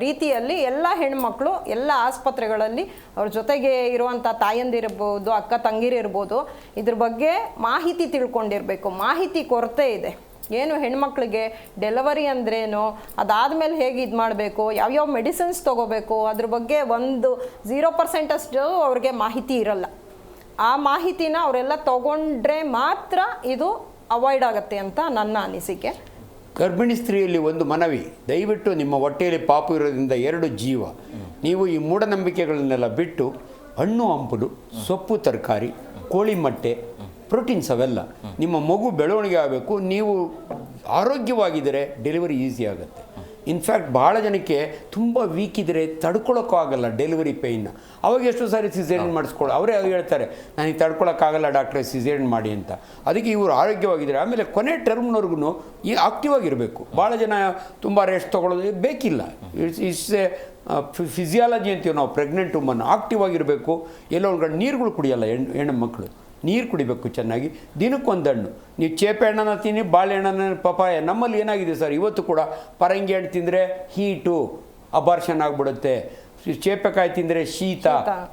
ರೀತಿಯಲ್ಲಿ ಎಲ್ಲ ಹೆಣ್ಮಕ್ಳು ಎಲ್ಲ ಆಸ್ಪತ್ರೆಗಳಲ್ಲಿ ಅವ್ರ ಜೊತೆಗೆ ಇರುವಂಥ ತಾಯಂದಿರ್ಬೋದು, ಅಕ್ಕ ತಂಗಿರಿರ್ಬೋದು, ಇದ್ರ ಬಗ್ಗೆ ಮಾಹಿತಿ ತಿಳ್ಕೊಂಡಿರಬೇಕು. ಮಾಹಿತಿ ಕೊರತೆ ಇದೆ. ಏನು ಹೆಣ್ಮಕ್ಳಿಗೆ ಡೆಲಿವರಿ ಅಂದ್ರೇನು, ಅದಾದಮೇಲೆ ಹೇಗೆ ಇದು ಮಾಡಬೇಕು, ಯಾವ್ಯಾವ ಮೆಡಿಸಿನ್ಸ್ ತೊಗೋಬೇಕು, ಅದ್ರ ಬಗ್ಗೆ ಒಂದು 0% ಅವ್ರಿಗೆ ಮಾಹಿತಿ ಇರಲ್ಲ. ಆ ಮಾಹಿತಿನ ಅವರೆಲ್ಲ ತಗೊಂಡ್ರೆ ಮಾತ್ರ ಇದು ಅವಾಯ್ಡ್ ಆಗುತ್ತೆ ಅಂತ ನನ್ನ ಅನಿಸಿಕೆ. ಗರ್ಭಿಣಿ ಸ್ತ್ರೀಯಲ್ಲಿ ಒಂದು ಮನವಿ, ದಯವಿಟ್ಟು ನಿಮ್ಮ ಹೊಟ್ಟೆಯಲ್ಲಿ ಪಾಪು ಇರೋದ್ರಿಂದ 2 ಜೀವ, ನೀವು ಈ ಮೂಢನಂಬಿಕೆಗಳನ್ನೆಲ್ಲ ಬಿಟ್ಟು ಹಣ್ಣು ಹಂಪಲು, ಸೊಪ್ಪು ತರಕಾರಿ, ಕೋಳಿ ಮೊಟ್ಟೆ, ಪ್ರೋಟೀನ್ಸ್ ಅವೆಲ್ಲ ನಿಮ್ಮ ಮಗು ಬೆಳವಣಿಗೆ ಆಗಬೇಕು. ನೀವು ಆರೋಗ್ಯವಾಗಿದ್ದರೆ ಡೆಲಿವರಿ ಈಸಿ ಆಗುತ್ತೆ. ಇನ್ಫ್ಯಾಕ್ಟ್ ಭಾಳ ಜನಕ್ಕೆ ತುಂಬ ವೀಕ್ ಇದ್ದರೆ ತಡ್ಕೊಳಕ್ಕೂ ಆಗಲ್ಲ ಡೆಲಿವರಿ ಪೇಯ್ನ. ಅವಾಗ ಎಷ್ಟು ಸಾರಿ ಸಿಸೇರಿಯನ್ ಮಾಡಿಸ್ಕೊಳ್ಳೋ ಅವರೇ ಹೇಳ್ತಾರೆ, ನನಗೆ ತಡ್ಕೊಳಕ್ಕಾಗಲ್ಲ ಡಾಕ್ಟ್ರೆ ಸಿಸೇರಿಯನ್ ಮಾಡಿ ಅಂತ. ಅದಕ್ಕೆ ಇವರು ಆರೋಗ್ಯವಾಗಿದ್ದಾರೆ. ಆಮೇಲೆ ಕೊನೆ ಟರ್ಮ್ನವ್ರಿಗೂ ಈ ಆಕ್ಟಿವ್ ಆಗಿರಬೇಕು. ಭಾಳ ಜನ ತುಂಬ ರೆಸ್ಟ್ ತೊಗೊಳ್ಳೋದು ಬೇಕಿಲ್ಲ. ಇಟ್ಸ್ ಎ ಫಿಸಿಯಾಲಜಿ ಅಂತೀವಿ ನಾವು. ಪ್ರೆಗ್ನೆಂಟ್ ವುಮನ್ ಆಕ್ಟಿವ್ ಆಗಿರಬೇಕು. ಎಲ್ಲೋ ಒಂದು ನೀರುಗಳು ಕುಡಿಯಲ್ಲ ಹೆಣ್ಣು ಮಕ್ಕಳು, ನೀರು ಕುಡಿಬೇಕು ಚೆನ್ನಾಗಿ. ದಿನಕ್ಕೊಂದು ಹಣ್ಣು, ನೀವು ಚೇಪೆ ಹಣ್ಣನ್ನು ತಿನ್ನಿ, ಬಾಳೆಹಣ್ಣನ್ನು, ಪಪಾಯ. ನಮ್ಮಲ್ಲಿ ಏನಾಗಿದೆ ಸರ್, ಇವತ್ತು ಕೂಡ ಪರಂಗಿ ಹಣ್ಣು ತಿಂದರೆ ಹೀಟು, ಅಬಾರ್ಷನ್ ಆಗಿಬಿಡುತ್ತೆ. ಚೇಪೆಕಾಯಿ ತಿಂದರೆ ಶೀತ,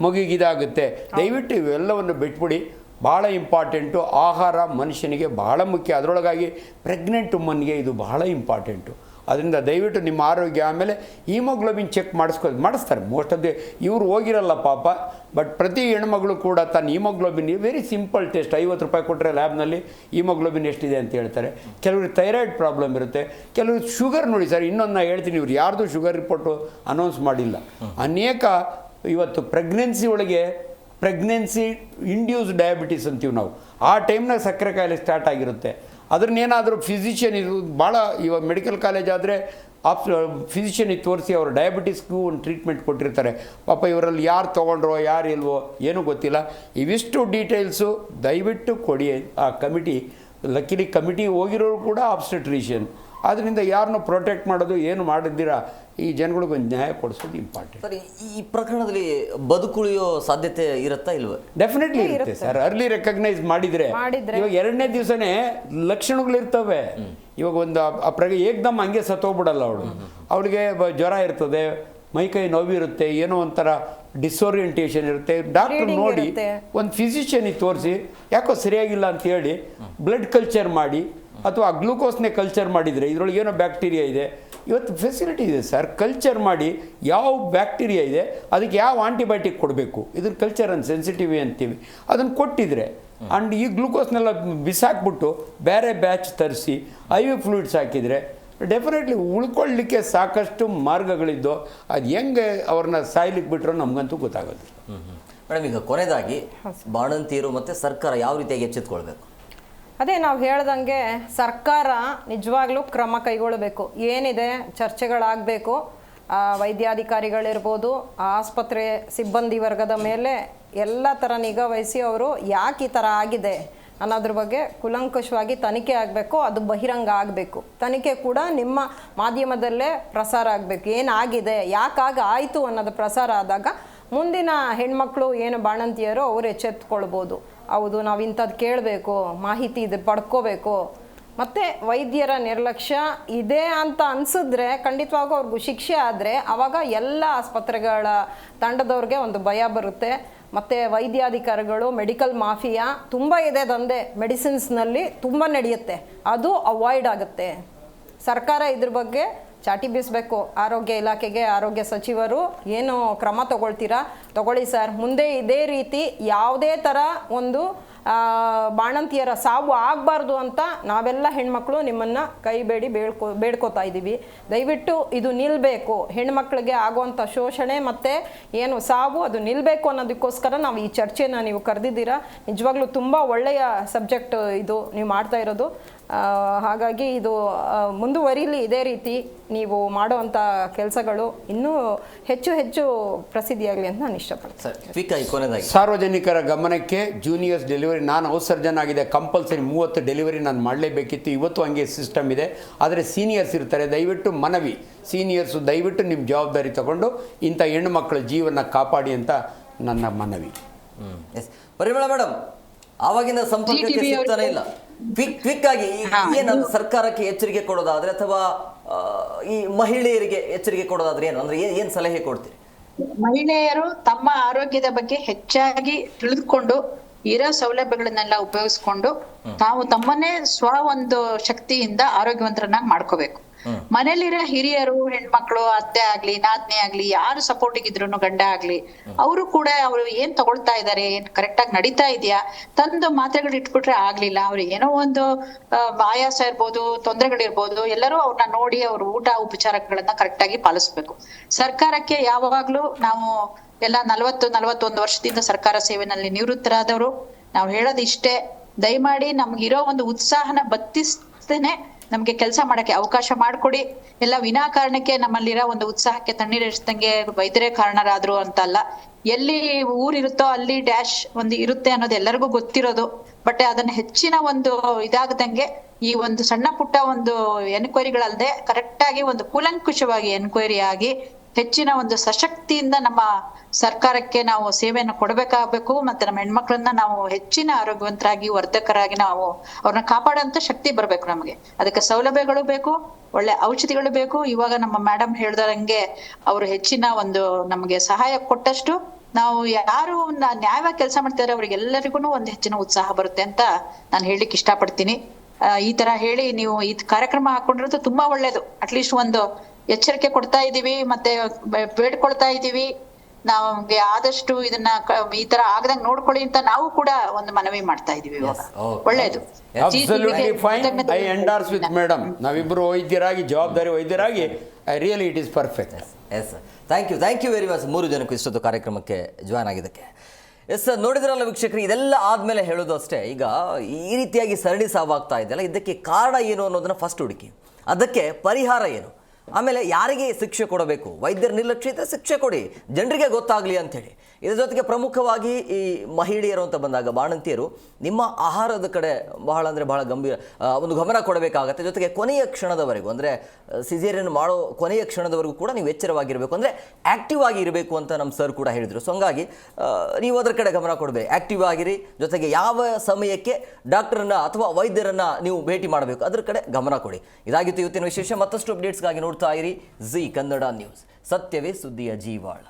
ಮಗುಗಿದಾಗುತ್ತೆ. ದಯವಿಟ್ಟು ಇವೆಲ್ಲವನ್ನು ಬಿಟ್ಬಿಡಿ. ಭಾಳ ಇಂಪಾರ್ಟೆಂಟು. ಆಹಾರ ಮನುಷ್ಯನಿಗೆ ಭಾಳ ಮುಖ್ಯ. ಅದರೊಳಗಾಗಿ ಪ್ರೆಗ್ನೆಂಟ್ ವುಮನ್ಗೆ ಇದು ಬಹಳ ಇಂಪಾರ್ಟೆಂಟು. ಅದರಿಂದ ದಯವಿಟ್ಟು ನಿಮ್ಮ ಆರೋಗ್ಯ. ಆಮೇಲೆ ಹಿಮೋಗ್ಲೋಬಿನ್ ಚೆಕ್ ಮಾಡಿಸ್ತಾರೆ ಮೋಸ್ಟ್ ಆಫ್ ದಿ. ಇವರು ಹೋಗಿರಲ್ಲ ಪಾಪ, ಬಟ್ ಪ್ರತಿ ಹೆಣ್ಮಗಳು ಕೂಡ ತನ್ನ ಹಿಮೋಗ್ಲೋಬಿನ್ ವೆರಿ ಸಿಂಪಲ್ ಟೆಸ್ಟ್, 50 ರೂಪಾಯಿ ಕೊಟ್ಟರೆ ಲ್ಯಾಬ್ನಲ್ಲಿ ಹಿಮೋಗ್ಲೋಬಿನ್ ಎಷ್ಟಿದೆ ಅಂತ ಹೇಳ್ತಾರೆ. ಕೆಲವರು ಥೈರಾಯ್ಡ್ ಪ್ರಾಬ್ಲಮ್ ಇರುತ್ತೆ, ಕೆಲವರು ಶುಗರ್. ನೋಡಿ ಸರ್, ಇನ್ನೊಂದು ನಾನು ಹೇಳ್ತೀನಿ, ಇವ್ರು ಯಾರ್ದು ಶುಗರ್ ರಿಪೋರ್ಟು ಅನೌನ್ಸ್ ಮಾಡಿಲ್ಲ. ಅನೇಕ ಇವತ್ತು ಪ್ರೆಗ್ನೆನ್ಸಿ ಒಳಗೆ ಪ್ರೆಗ್ನೆನ್ಸಿ ಇಂಡ್ಯೂಸ್ ಡಯಾಬಿಟಿಸ್ ಅಂತೀವಿ ನಾವು. ಆ ಟೈಮ್ನಾಗ ಸಕ್ಕರೆ ಕಾಯಿಲೆ ಸ್ಟಾರ್ಟ್ ಆಗಿರುತ್ತೆ. ಅದನ್ನೇನಾದರೂ ಫಿಸಿಷಿಯನ್ ಇದು ಭಾಳ, ಇವಾಗ ಮೆಡಿಕಲ್ ಕಾಲೇಜ್ ಆದರೆ ಫಿಸಿಷಿಯನಿಗೆ ತೋರಿಸಿ ಅವರು ಡಯಾಬಿಟಿಸ್ಗೂ ಒಂದು ಟ್ರೀಟ್ಮೆಂಟ್ ಕೊಟ್ಟಿರ್ತಾರೆ. ಪಾಪ ಇವರಲ್ಲಿ ಯಾರು ತೊಗೊಂಡ್ರೋ ಯಾರು ಇಲ್ವೋ ಏನೂ ಗೊತ್ತಿಲ್ಲ. ಇವಿಷ್ಟು ಡೀಟೇಲ್ಸು ದಯವಿಟ್ಟು ಕೊಡಿ ಆ ಕಮಿಟಿ. ಲಕ್ಕಿಲಿ ಕಮಿಟಿ ಹೋಗಿರೋರು ಕೂಡ ಆಬ್ಸ್ಟೆಟ್ರಿಷಿಯನ್. ಆದ್ದರಿಂದ ಯಾರನ್ನೂ ಪ್ರೊಟೆಕ್ಟ್ ಮಾಡೋದು ಏನು ಮಾಡಿದ್ದೀರಾ ಈ ಜನಗಳಿಗೊಂದು ನ್ಯಾಯ ಕೊಡಿಸೋದು ಇಂಪಾರ್ಟೆಂಟ್. ಸರ್, ಈ ಪ್ರಕರಣದಲ್ಲಿ ಬದುಕುಳಿಯೋ ಸಾಧ್ಯತೆ ಇರುತ್ತಾ ಇಲ್ವೇ? ಡೆಫಿನೆಟ್ಲಿ ಇರುತ್ತೆ ಸರ್. ಅರ್ಲಿ ರೆಕಗ್ನೈಸ್ ಮಾಡಿದರೆ. ಇವಾಗ 2ನೇ ದಿವಸನೇ ಲಕ್ಷಣಗಳಿರ್ತವೆ. ಇವಾಗ ಒಂದು ಏಕ್ದಮ್ ಹಂಗೆ ಸತ್ತೋಗ್ಬಿಡಲ್ಲ ಅವಳು. ಅವಳಿಗೆ ಜ್ವರ ಇರ್ತದೆ, ಮೈಕೈ ನೋವಿರುತ್ತೆ, ಏನೋ ಒಂಥರ ಡಿಸೋರಿಯೆಂಟೇಷನ್ ಇರುತ್ತೆ. ಡಾಕ್ಟರ್ ನೋಡಿ ಒಂದು ಫಿಸಿಷಿಯನಿಗೆ ತೋರಿಸಿ ಯಾಕೋ ಸರಿಯಾಗಿಲ್ಲ ಅಂತ ಹೇಳಿ ಬ್ಲಡ್ ಕಲ್ಚರ್ ಮಾಡಿ ಅಥವಾ ಗ್ಲೂಕೋಸ್ನೇ ಕಲ್ಚರ್ ಮಾಡಿದರೆ ಇದರೊಳಗೆ ಏನೋ ಬ್ಯಾಕ್ಟೀರಿಯಾ ಇದೆ. ಇವತ್ತು ಫೆಸಿಲಿಟಿ ಇದೆ ಸರ್. ಕಲ್ಚರ್ ಮಾಡಿ ಯಾವ ಬ್ಯಾಕ್ಟೀರಿಯಾ ಇದೆ, ಅದಕ್ಕೆ ಯಾವ ಆಂಟಿಬಯೋಟಿಕ್ ಕೊಡಬೇಕು, ಇದ್ರ ಕಲ್ಚರ್ ಅಂಡ್ ಸೆನ್ಸಿಟಿವಿ ಅಂತೀವಿ, ಅದನ್ನು ಕೊಟ್ಟಿದ್ರೆ ಆ್ಯಂಡ್ ಈ ಗ್ಲೂಕೋಸ್ನೆಲ್ಲ ಬಿಸಾಕ್ಬಿಟ್ಟು ಬೇರೆ ಬ್ಯಾಚ್ ತರಿಸಿ IV ಫ್ಲೂಯಿಡ್ಸ್ ಹಾಕಿದರೆ ಡೆಫಿನೆಟ್ಲಿ ಉಳ್ಕೊಳ್ಳಿಕ್ಕೆ ಸಾಕಷ್ಟು ಮಾರ್ಗಗಳಿದ್ದು. ಅದು ಹೆಂಗೆ ಅವ್ರನ್ನ ಸಾಯ್ಲಿಕ್ಕೆ ಬಿಟ್ಟರು ನಮಗಂತೂ ಗೊತ್ತಾಗೋದು. ಮೇಡಮ್, ಈಗ ಕೊನೆಯದಾಗಿ ಬಾಣಂತಿಯರು ಮತ್ತು ಸರ್ಕಾರ ಯಾವ ರೀತಿಯಾಗಿ ಎಚ್ಚೆತ್ಕೊಳ್ಬೇಕು? ಅದೇ ನಾವು ಹೇಳ್ದಂಗೆ ಸರ್ಕಾರ ನಿಜವಾಗ್ಲೂ ಕ್ರಮ ಕೈಗೊಳ್ಳಬೇಕು. ಏನಿದೆ ಚರ್ಚೆಗಳಾಗಬೇಕು. ವೈದ್ಯಾಧಿಕಾರಿಗಳಿರ್ಬೋದು, ಆಸ್ಪತ್ರೆ ಸಿಬ್ಬಂದಿ ವರ್ಗದ ಮೇಲೆ ಎಲ್ಲ ಥರ ನಿಗಾ ವಹಿಸಿ ಅವರು ಯಾಕೆ ಈ ಥರ ಆಗಿದೆ ಅನ್ನೋದ್ರ ಬಗ್ಗೆ ಕೂಲಂಕಷವಾಗಿ ತನಿಖೆ ಆಗಬೇಕು. ಅದು ಬಹಿರಂಗ ಆಗಬೇಕು. ತನಿಖೆ ಕೂಡ ನಿಮ್ಮ ಮಾಧ್ಯಮದಲ್ಲೇ ಪ್ರಸಾರ ಆಗಬೇಕು. ಏನಾಗಿದೆ, ಯಾಕಾಗ ಆಯಿತು ಅನ್ನೋದು ಪ್ರಸಾರ ಆದಾಗ ಮುಂದಿನ ಹೆಣ್ಮಕ್ಳು ಏನು ಬಾಣಂತಿಯರು ಅವರು ಎಚ್ಚೆತ್ಕೊಳ್ಬೋದು. ಹೌದು, ನಾವು ಇಂಥದ್ದು ಕೇಳಬೇಕು, ಮಾಹಿತಿ ಇದು ಪಡ್ಕೋಬೇಕು. ಮತ್ತು ವೈದ್ಯರ ನಿರ್ಲಕ್ಷ್ಯ ಇದೆ ಅಂತ ಅನಿಸಿದ್ರೆ ಖಂಡಿತವಾಗೂ ಅವ್ರಿಗೂ ಶಿಕ್ಷೆ ಆದರೆ ಆವಾಗ ಎಲ್ಲ ಆಸ್ಪತ್ರೆಗಳ ತಂಡದವ್ರಿಗೆ ಒಂದು ಭಯ ಬರುತ್ತೆ. ಮತ್ತು ವೈದ್ಯಾಧಿಕಾರಿಗಳು, ಮೆಡಿಕಲ್ ಮಾಫಿಯಾ ತುಂಬ ಇದೆ ದಂಧೆ, ಮೆಡಿಸಿನ್ಸ್ನಲ್ಲಿ ತುಂಬ ನಡೆಯುತ್ತೆ, ಅದು ಅವಾಯ್ಡ್ ಆಗುತ್ತೆ. ಸರ್ಕಾರ ಇದ್ರ ಬಗ್ಗೆ ಚಾಟಿ ಬೀಸಬೇಕು. ಆರೋಗ್ಯ ಇಲಾಖೆಗೆ ಆರೋಗ್ಯ ಸಚಿವರು ಏನು ಕ್ರಮ ತಗೊಳ್ತೀರಾ ತಗೊಳ್ಳಿ ಸರ್. ಮುಂದೆ ಇದೇ ರೀತಿ ಯಾವುದೇ ಥರ ಒಂದು ಬಾಣಂತಿಯರ ಸಾವು ಆಗಬಾರ್ದು ಅಂತ ನಾವೆಲ್ಲ ಹೆಣ್ಮಕ್ಳು ನಿಮ್ಮನ್ನು ಕೈ ಬೇಡ್ಕೋತಾ ಇದ್ದೀವಿ. ದಯವಿಟ್ಟು ಇದು ನಿಲ್ಲಬೇಕು. ಹೆಣ್ಮಕ್ಳಿಗೆ ಆಗುವಂಥ ಶೋಷಣೆ ಮತ್ತು ಏನು ಸಾವು ಅದು ನಿಲ್ಲಬೇಕು ಅನ್ನೋದಕ್ಕೋಸ್ಕರ ನಾವು ಈ ಚರ್ಚೆನ ನೀವು ಕರೆದಿದ್ದೀರಾ. ನಿಜವಾಗ್ಲೂ ತುಂಬ ಒಳ್ಳೆಯ ಸಬ್ಜೆಕ್ಟ್ ಇದು ನೀವು ಮಾಡ್ತಾ ಇರೋದು. ಹಾಗಾಗಿ ಇದು ಮುಂದುವರಿಲಿ. ಇದೇ ರೀತಿ ನೀವು ಮಾಡುವಂಥ ಕೆಲಸಗಳು ಇನ್ನೂ ಹೆಚ್ಚು ಹೆಚ್ಚು ಪ್ರಸಿದ್ಧಿಯಾಗಲಿ ಅಂತ ನಾನು ಇಷ್ಟಪಡ್ತೀನಿ. ಸಾರ್ವಜನಿಕರ ಗಮನಕ್ಕೆ ಜೂನಿಯರ್ಸ್ ಡೆಲಿವರಿ, ನಾನು ಹೌಸ್ ಸರ್ಜನ್ ಆಗಿದೆ, ಕಂಪಲ್ಸರಿ 30 ಡೆಲಿವರಿ ನಾನು ಮಾಡಲೇಬೇಕಿತ್ತು. ಇವತ್ತು ಹಂಗೆ ಸಿಸ್ಟಮ್ ಇದೆ. ಆದರೆ ಸೀನಿಯರ್ಸ್ ಇರ್ತಾರೆ. ದಯವಿಟ್ಟು ಮನವಿ, ಸೀನಿಯರ್ಸು ದಯವಿಟ್ಟು ನಿಮ್ಮ ಜವಾಬ್ದಾರಿ ತಗೊಂಡು ಇಂಥ ಹೆಣ್ಣು ಮಕ್ಕಳ ಜೀವನ ಕಾಪಾಡಿ ಅಂತ ನನ್ನ ಮನವಿ. ಪರಿಮಳ ಮೇಡಮ್, ಆವಾಗಿನ ಸಂಪರ್ಕಕ್ಕೆ ಸಿಗ್ತಾನೆ ಇಲ್ಲ. ಕ್ವಿಕ್ ಆಗಿ ಏನಂದ್ರೆ ಸರ್ಕಾರಕ್ಕೆ ಎಚ್ಚರಿಕೆ ಕೊಡೋದಾದ್ರೆ ಅಥವಾ ಈ ಮಹಿಳೆಯರಿಗೆ ಎಚ್ಚರಿಕೆ ಕೊಡೋದಾದ್ರೆ ಏನು ಅಂದ್ರೆ ಏನ್ ಸಲಹೆ ಕೊಡ್ತೀರಿ? ಮಹಿಳೆಯರು ತಮ್ಮ ಆರೋಗ್ಯದ ಬಗ್ಗೆ ಹೆಚ್ಚಾಗಿ ತಿಳಿದುಕೊಂಡು ಇರೋ ಸೌಲಭ್ಯಗಳನ್ನೆಲ್ಲ ಉಪಯೋಗಿಸ್ಕೊಂಡು ತಾವು ತಮ್ಮನ್ನೇ ಒಂದು ಶಕ್ತಿಯಿಂದ ಆರೋಗ್ಯವಂತರನ್ನಾಗಿ ಮಾಡ್ಕೋಬೇಕು. ಮನೇಲಿರೋ ಹಿರಿಯರು, ಹೆಣ್ಮಕ್ಳು, ಅತ್ತೆ ಆಗ್ಲಿ, ನಾದ್ನೆ ಆಗ್ಲಿ, ಯಾರು ಸಪೋರ್ಟಿಗೆ ಇದ್ರು, ಗಂಡ ಆಗ್ಲಿ, ಅವರು ಕೂಡ ಅವ್ರು ಏನ್ ತಗೊಳ್ತಾ ಇದಾರೆ, ಏನ್ ಕರೆಕ್ಟ್ ಆಗಿ ನಡೀತಾ ಇದೆಯಾ, ತಂದು ಮಾತ್ರೆಗಳು ಇಟ್ಬಿಟ್ರೆ ಆಗ್ಲಿಲ್ಲ, ಅವ್ರಿಗೆ ಏನೋ ಒಂದು ಆಯಾಸ ಇರ್ಬೋದು, ತೊಂದರೆಗಳಿರ್ಬೋದು, ಎಲ್ಲರೂ ಅವ್ರನ್ನ ನೋಡಿ ಅವ್ರ ಊಟ ಉಪಚಾರಗಳನ್ನ ಕರೆಕ್ಟ್ ಆಗಿ ಪಾಲಿಸ್ಬೇಕು. ಸರ್ಕಾರಕ್ಕೆ ಯಾವಾಗ್ಲೂ ನಾವು ಎಲ್ಲ 41 ವರ್ಷದಿಂದ ಸರ್ಕಾರ ಸೇವೆನಲ್ಲಿ ನಿವೃತ್ತರಾದವರು ನಾವು ಹೇಳೋದು ಇಷ್ಟೇ, ದಯಮಾಡಿ ನಮ್ಗಿರೋ ಒಂದು ಉತ್ಸಾಹನ ಬತ್ತಿಸ್ತೇನೆ ನಮ್ಗೆ ಕೆಲಸ ಮಾಡಕ್ಕೆ ಅವಕಾಶ ಮಾಡ್ಕೊಡಿ. ಎಲ್ಲ ವಿನಾಕಾರಣಕ್ಕೆ ನಮ್ಮಲ್ಲಿರೋ ಒಂದು ಉತ್ಸಾಹಕ್ಕೆ ತಣ್ಣೀರಿಡ್ದಂಗೆ ವೈದ್ಯರೇ ಕಾರಣರಾದ್ರು ಅಂತ ಅಲ್ಲ. ಎಲ್ಲಿ ಊರಿರುತ್ತೋ ಅಲ್ಲಿ ಡ್ಯಾಶ್ ಒಂದು ಇರುತ್ತೆ ಅನ್ನೋದು ಎಲ್ಲರಿಗೂ ಗೊತ್ತಿರೋದು. ಬಟ್ ಅದನ್ನ ಹೆಚ್ಚಿನ ಒಂದು ಇದಾಗದಂಗೆ ಈ ಒಂದು ಸಣ್ಣ ಪುಟ್ಟ ಒಂದು ಎನ್ಕ್ವೈರಿಗಳಲ್ಲದೆ ಕರೆಕ್ಟ್ ಆಗಿ ಒಂದು ಕೂಲಂಕುಷವಾಗಿ ಎನ್ಕ್ವೈರಿ ಆಗಿ ಹೆಚ್ಚಿನ ಒಂದು ಸಶಕ್ತಿಯಿಂದ ನಮ್ಮ ಸರ್ಕಾರಕ್ಕೆ ನಾವು ಸೇವೆಯನ್ನು ಕೊಡಬೇಕಾಗಬೇಕು. ಮತ್ತೆ ನಮ್ಮ ಹೆಣ್ಮಕ್ಳನ್ನ ನಾವು ಹೆಚ್ಚಿನ ಆರೋಗ್ಯವಂತರಾಗಿ, ವರ್ಧಕರಾಗಿ ನಾವು ಅವ್ರನ್ನ ಕಾಪಾಡೋಂತ ಶಕ್ತಿ ಬರ್ಬೇಕು ನಮಗೆ. ಅದಕ್ಕೆ ಸೌಲಭ್ಯಗಳು ಬೇಕು, ಒಳ್ಳೆ ಔಷಧಿಗಳು ಬೇಕು. ಇವಾಗ ನಮ್ಮ ಮೇಡಮ್ ಹೇಳ್ದಂಗೆ ಅವರು ಹೆಚ್ಚಿನ ಒಂದು ನಮಗೆ ಸಹಾಯ ಕೊಟ್ಟಷ್ಟು ನಾವು ಯಾರು ನ್ಯಾಯವಾಗಿ ಕೆಲಸ ಮಾಡ್ತಾರೆ ಅವ್ರಿಗೆಲ್ಲರಿಗೂ ಒಂದು ಹೆಚ್ಚಿನ ಉತ್ಸಾಹ ಬರುತ್ತೆ ಅಂತ ನಾನು ಹೇಳಲಿಕ್ಕೆ ಇಷ್ಟಪಡ್ತೀನಿ. ಈ ತರ ಹೇಳಿ ನೀವು ಈ ಕಾರ್ಯಕ್ರಮ ಹಾಕೊಂಡಿರೋದು ತುಂಬಾ ಒಳ್ಳೇದು. ಅಟ್ಲೀಸ್ಟ್ ಒಂದು ಎಚ್ಚರಿಕೆ ಕೊಡ್ತಾ ಇದೀವಿ, ಮತ್ತೆ ಬೇಡ್ಕೊಳ್ತಾ ಇದೀವಿ, ನಮ್ಗೆ ಆದಷ್ಟು ಇದನ್ನ ಈ ತರ ಆಗದಂಗ್ ನೋಡ್ಕೊಳ್ಳಿ ಅಂತ ನಾವು ಕೂಡ ಒಂದು ಮನವಿ ಮಾಡ್ತಾ ಇದೀವಿ. ಇವಾಗ ಒಳ್ಳೇದು. Absolutely fine. I endorse with madam. ನಾವಿಬ್ಬರು ವೈದ್ಯರಾಗಿ, ಜವಾಬ್ದಾರಿ ವೈದ್ಯರಾಗಿ, really it is perfect. Yes sir, thank you very much 3 ಜನಕ್ಕೂ ಇಷ್ಟೊತ್ತು ಕಾರ್ಯಕ್ರಮಕ್ಕೆ ಜಾಯ್ನ್ ಆಗಿದ್ದಕ್ಕೆ. ಎಸ್ ಸರ್, ನೋಡಿದ್ರಲ್ಲ ವೀಕ್ಷಕರು, ಇದೆಲ್ಲ ಆದಮೇಲೆ ಹೇಳೋದು ಅಷ್ಟೇ. ಈಗ ಈ ರೀತಿಯಾಗಿ ಸರಣಿ ಸಾವಾಗ್ತಾ ಇದೆಯಲ್ಲ, ಇದಕ್ಕೆ ಕಾರಣ ಏನು ಅನ್ನೋದನ್ನ ಫಸ್ಟ್ ಹುಡುಕಿ, ಅದಕ್ಕೆ ಪರಿಹಾರ ಏನು, ಆಮೇಲೆ ಯಾರಿಗೆ ಶಿಕ್ಷೆ ಕೊಡಬೇಕು, ವೈದ್ಯರ ನಿರ್ಲಕ್ಷ್ಯ ಇದ್ದರೆ ಶಿಕ್ಷೆ ಕೊಡಿ, ಜನರಿಗೆ ಗೊತ್ತಾಗಲಿ ಅಂಥೇಳಿ. ಇದರ ಜೊತೆಗೆ ಪ್ರಮುಖವಾಗಿ ಈ ಮಹಿಳೆಯರು ಅಂತ ಬಂದಾಗ, ಬಾಣಂತಿಯರು, ನಿಮ್ಮ ಆಹಾರದ ಕಡೆ ಬಹಳ ಅಂದರೆ ಬಹಳ ಒಂದು ಗಮನ ಕೊಡಬೇಕಾಗತ್ತೆ. ಜೊತೆಗೆ ಕೊನೆಯ ಕ್ಷಣದವರೆಗೂ, ಅಂದರೆ ಸಿಸೇರಿಯನ್ ಮಾಡೋ ಕೊನೆಯ ಕ್ಷಣದವರೆಗೂ ಕೂಡ ನೀವು ಎಚ್ಚರವಾಗಿರಬೇಕು, ಅಂದರೆ ಆ್ಯಕ್ಟಿವ್ ಆಗಿ ಇರಬೇಕು ಅಂತ ನಮ್ಮ ಸರ್ ಕೂಡ ಹೇಳಿದರು. ಸೊ ಹಂಗಾಗಿ ನೀವು ಅದರ ಕಡೆ ಗಮನ ಕೊಡಬೇಕು, ಆ್ಯಕ್ಟಿವ್ ಆಗಿರಿ. ಜೊತೆಗೆ ಯಾವ ಸಮಯಕ್ಕೆ ಡಾಕ್ಟರನ್ನು ಅಥವಾ ವೈದ್ಯರನ್ನು ನೀವು ಭೇಟಿ ಮಾಡಬೇಕು ಅದರ ಕಡೆ ಗಮನ ಕೊಡಿ. ಇದಾಗಿತ್ತು ಇವತ್ತಿನ ವಿಶೇಷ. ಮತ್ತಷ್ಟು ಅಪ್ಡೇಟ್ಸ್ಗಾಗಿ ನೋಡ್ತಾ ಇರಿ ಜಿ ಕನ್ನಡ ನ್ಯೂಸ್. ಸತ್ಯವೇ ಸುದ್ದಿಯ ಜೀವಾಳ.